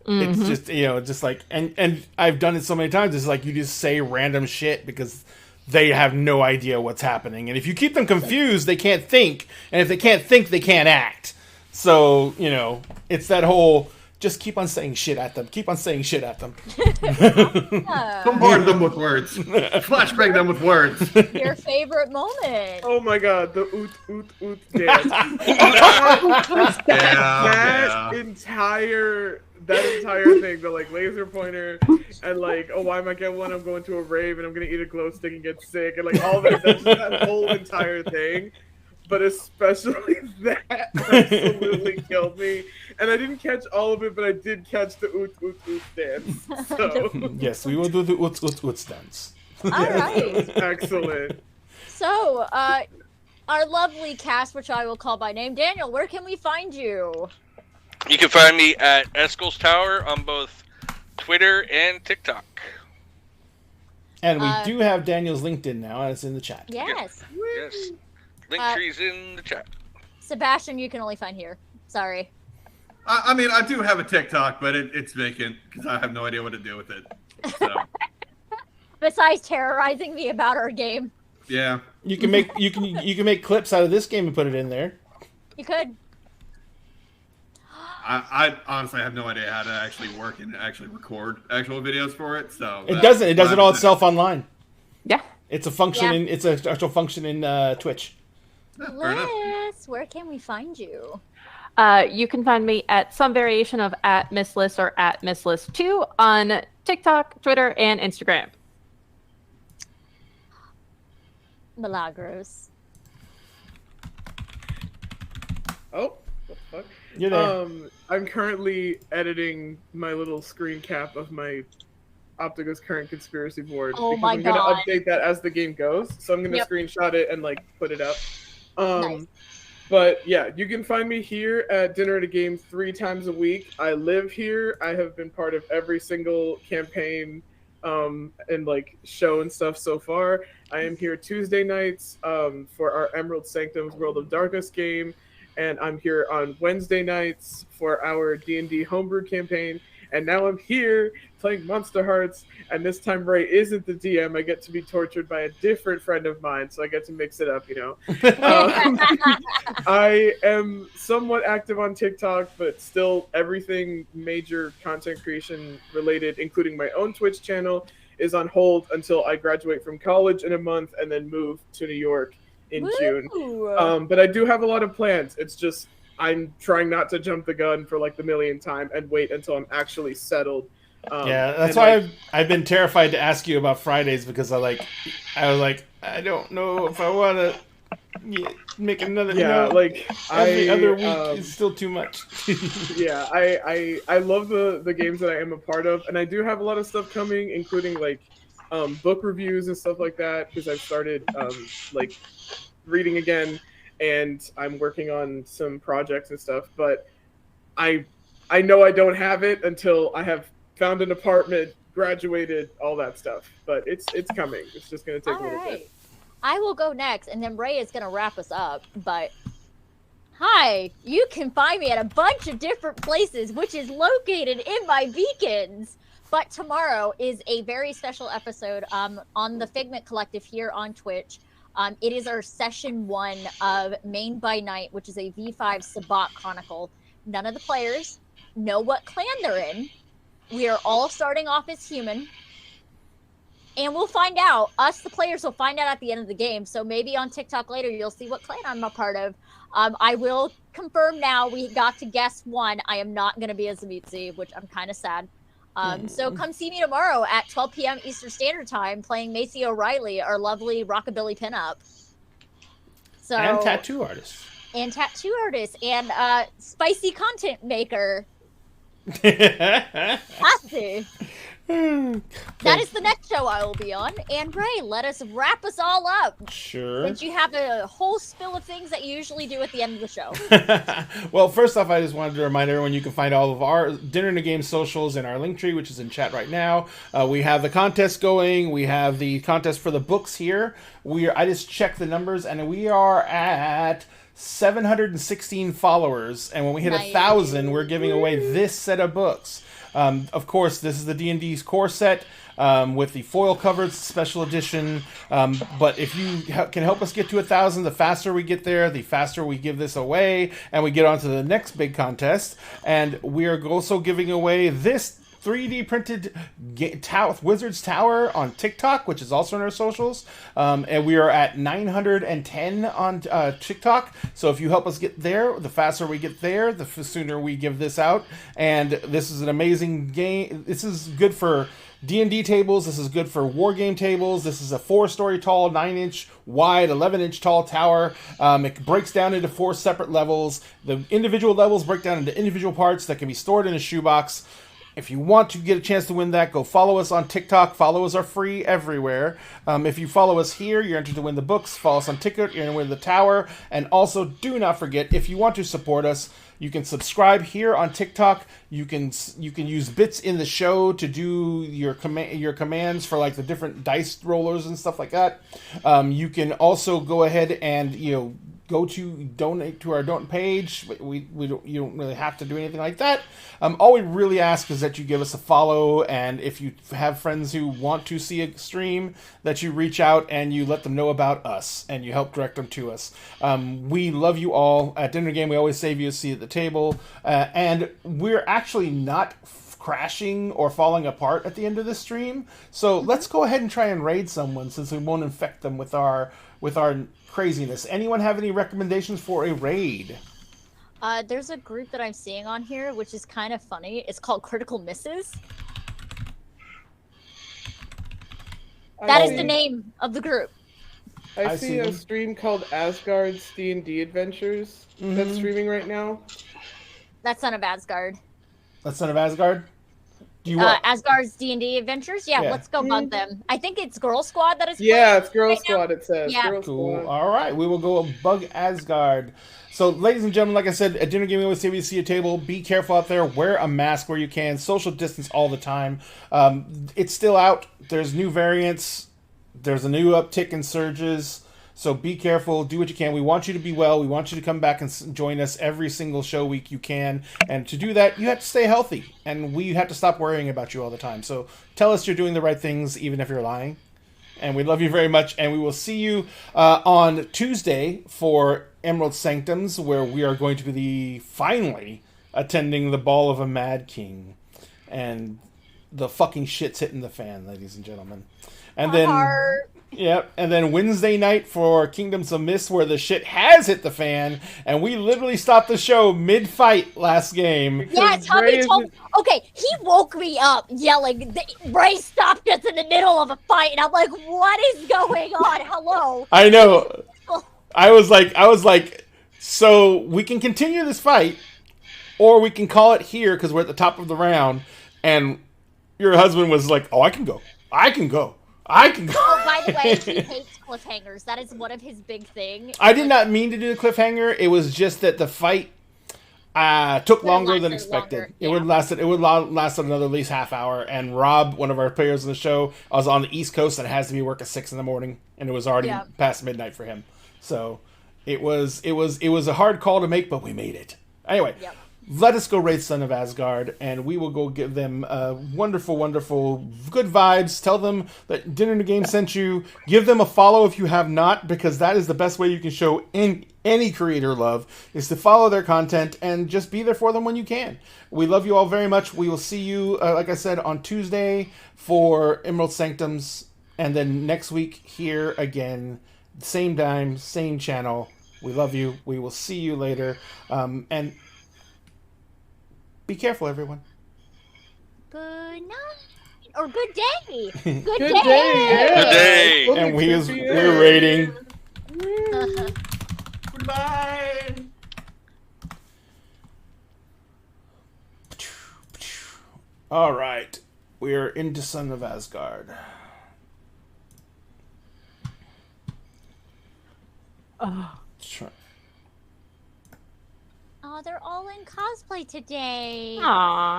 Mm-hmm. It's just, you know, just like, and I've done it so many times. It's like you just say random shit because they have no idea what's happening. And if you keep them confused, they can't think. And if they can't think, they can't act. So, you know, it's that whole just keep on saying shit at them. Keep on saying shit at them. Bombard them with words. Flashbang them with words. Your favorite moment. oh my god, the oot oot oot dance. that entire thing, the like laser pointer and like, oh, why am I getting one? I'm going to a rave and I'm gonna eat a glow stick and get sick and like all that whole entire thing. But especially that absolutely killed me. And I didn't catch all of it, but I did catch the oot oot oot dance. So Yes, we will do the oot oot oot dance. All right. excellent. So, our lovely cast, which I will call by name, Daniel, where can we find you? You can find me at Eskel's Tower on both Twitter and TikTok. And we do have Daniel's LinkedIn now, and it's in the chat. Yes. Yes. Link tree's in the chat. Sebastian, you can only find here. Sorry. I mean, I do have a TikTok, but it's vacant because I have no idea what to do with it. So, Besides terrorizing me about our game. yeah. You can make clips out of this game and put it in there. You could. I honestly have no idea how to actually work and actually record actual videos for it. So It doesn't. It does it all itself online. Yeah. It's a function Yeah. it's an actual function in Twitch. Fair enough. Liz, where can we find you? You can find me at some variation of at @MissList or at @MissList2 on TikTok, Twitter, and Instagram. Milagros. Oh, what the fuck? You're there. I'm currently editing my little screen cap of my Optica's current conspiracy board Oh because my I'm gonna God. update that as the game goes. So I'm gonna Yep. screenshot it and like put it up. Nice. But yeah, you can find me here at Dinner at a Game 3 times a week. I live here. I have been part of every single campaign and like show and stuff so far. I am here Tuesday nights for our Emerald Sanctum's World of Darkness game, and I'm here on Wednesday nights for our D&D homebrew campaign. And now I'm here playing Monster Hearts, and this time Ray isn't the DM. I get to be tortured by a different friend of mine, so I get to mix it up, you know. I am somewhat active on TikTok, but still everything major content creation related, including my own Twitch channel, is on hold until I graduate from college in a month and then move to New York in June. Woo! But I do have a lot of plans. It's just I'm trying not to jump the gun for like the millionth time and wait until I'm actually settled. Yeah, that's and, why like, I've been terrified to ask you about Fridays because I was like, I don't know if I want to make another. yeah, like every other week um, is still too much. yeah, I love the games that I am a part of, and I do have a lot of stuff coming, including like book reviews and stuff like that, because I've started like reading again, and I'm working on some projects and stuff. But I know I don't have it until I have found an apartment, graduated, all that stuff. But it's coming. It's just gonna take a little bit. I will go next, and then Ray is going to wrap us up. But hi, you can find me at a bunch of different places, which is located in my beacons. But tomorrow is a very special episode on the Figment Collective here on Twitch. It is our session 1 of Main by Night, which is a V5 Sabbat Chronicle. None of the players know what clan they're in. We are all starting off as human. And we'll find out. Us, the players, will find out at the end of the game. So maybe on TikTok later, you'll see what clan I'm a part of. I will confirm now. We got to guess 1. I am not going to be a Zamutzi, which I'm kind of sad. So come see me tomorrow at 12 p.m. Eastern Standard Time playing Macy O'Reilly, our lovely rockabilly pinup. So, And tattoo artist. And tattoo artist. And spicy content maker. Hassy. That is the next show I will be on. And Ray, let us wrap us all up. Sure. Since you have a whole spill of things that you usually do at the end of the show. Well, first off, I just wanted to remind everyone you can find all of our Dinner and a Game socials in our link tree, which is in chat right now. We have the contest going. We have the contest for the books here. I just checked the numbers, and we are at 716 followers. And when we hit 1,000, we're giving away this set of books. Of course, this is the D&D's core set with the foil covered special edition. But if you can help us get to 1,000, the faster we get there, the faster we give this away, and we get on to the next big contest. And we are also giving away this 3D printed Wizard's Tower on TikTok, which is also in our socials. And we are at 910 on TikTok. So if you help us get there, the faster we get there, the sooner we give this out. And this is an amazing game. This is good for D&D tables. This is good for war game tables. This is a 4-story tall, 9-inch wide, 11-inch tall tower. It breaks down into 4 separate levels. The individual levels break down into individual parts that can be stored in a shoebox. If you want to get a chance to win that, go follow us on TikTok. Follows are free everywhere. If you follow us here, you're entered to win the books. Follow us on TikTok, you're going to win the tower. And also, do not forget, if you want to support us, you can subscribe here on TikTok. You can use bits in the show to do your commands for like the different dice rollers and stuff like that. You can also go ahead and go to donate to our donate page. You don't really have to do anything like that. All we really ask is that you give us a follow, and if you have friends who want to see a stream, that you reach out and you let them know about us and you help direct them to us. We love you all. At Dinner Game, we always save you a seat at the table, and we're actually not crashing or falling apart at the end of the stream. So let's go ahead and try and raid someone, since we won't infect them with our craziness. Anyone have any recommendations for a raid? There's a group that I'm seeing on here, which is kind of funny. It's called Critical Misses. That is the name of the group. I see a stream called Asgard's D&D Adventures that's streaming right now. That's Son of Asgard. That's Son of Asgard? Do you want? Asgard's D&D adventures. Yeah, Yeah. let's go bug them. I think it's Girl Squad that is. Yeah, it's Girl right now. Squad. It says Yeah. Girl Cool. Squad. All right, we will go bug Asgard. So, ladies and gentlemen, like I said, at Dinner Gaming with CBC table, be careful out there. Wear a mask where you can. Social distance all the time. It's still out. There's new variants. There's a new uptick in surges. So be careful. Do what you can. We want you to be well. We want you to come back and join us every single show week you can. And to do that, you have to stay healthy. And we have to stop worrying about you all the time. So tell us you're doing the right things, even if you're lying. And we love you very much. And we will see you on Tuesday for Emerald Sanctums, where we are going to be finally attending the Ball of a Mad King. And the fucking shit's hitting the fan, ladies and gentlemen. And then... Yep, and then Wednesday night for Kingdoms of Mist, where the shit has hit the fan, and we literally stopped the show mid-fight last game. Yeah, Tommy Ray is- told. Okay, he woke me up yelling. Ray stopped us in the middle of a fight, and I'm like, "What is going on? Hello." I know. I was like, so we can continue this fight, or we can call it here because we're at the top of the round. And your husband was like, "Oh, I can go. I can go. I can go." Oh, by the way, he hates cliffhangers. That is one of his big things. I did not mean to do the cliffhanger. It was just that the fight took longer than lasted expected. longer, It would last another at least half hour. And Rob, one of our players on the show, was on the East Coast and has to be work at 6 a.m, and it was already Yeah. past midnight for him. So it was a hard call to make, but we made it. Anyway. Yep. Let us go raid Son of Asgard, and we will go give them wonderful, wonderful, good vibes. Tell them that Dinner in the Game sent you. Give them a follow if you have not, because that is the best way you can show any creator love, is to follow their content and just be there for them when you can. We love you all very much. We will see you, like I said, on Tuesday for Emerald Sanctums, and then next week here again, same time, same channel. We love you. We will see you later. And be careful, everyone. Good night or good day. Good, Good day. day. Yeah. Good day. Only And we're 2 rating. Goodbye. All right, we are into Son of Asgard. Try- Oh, they're all in cosplay today. Aww.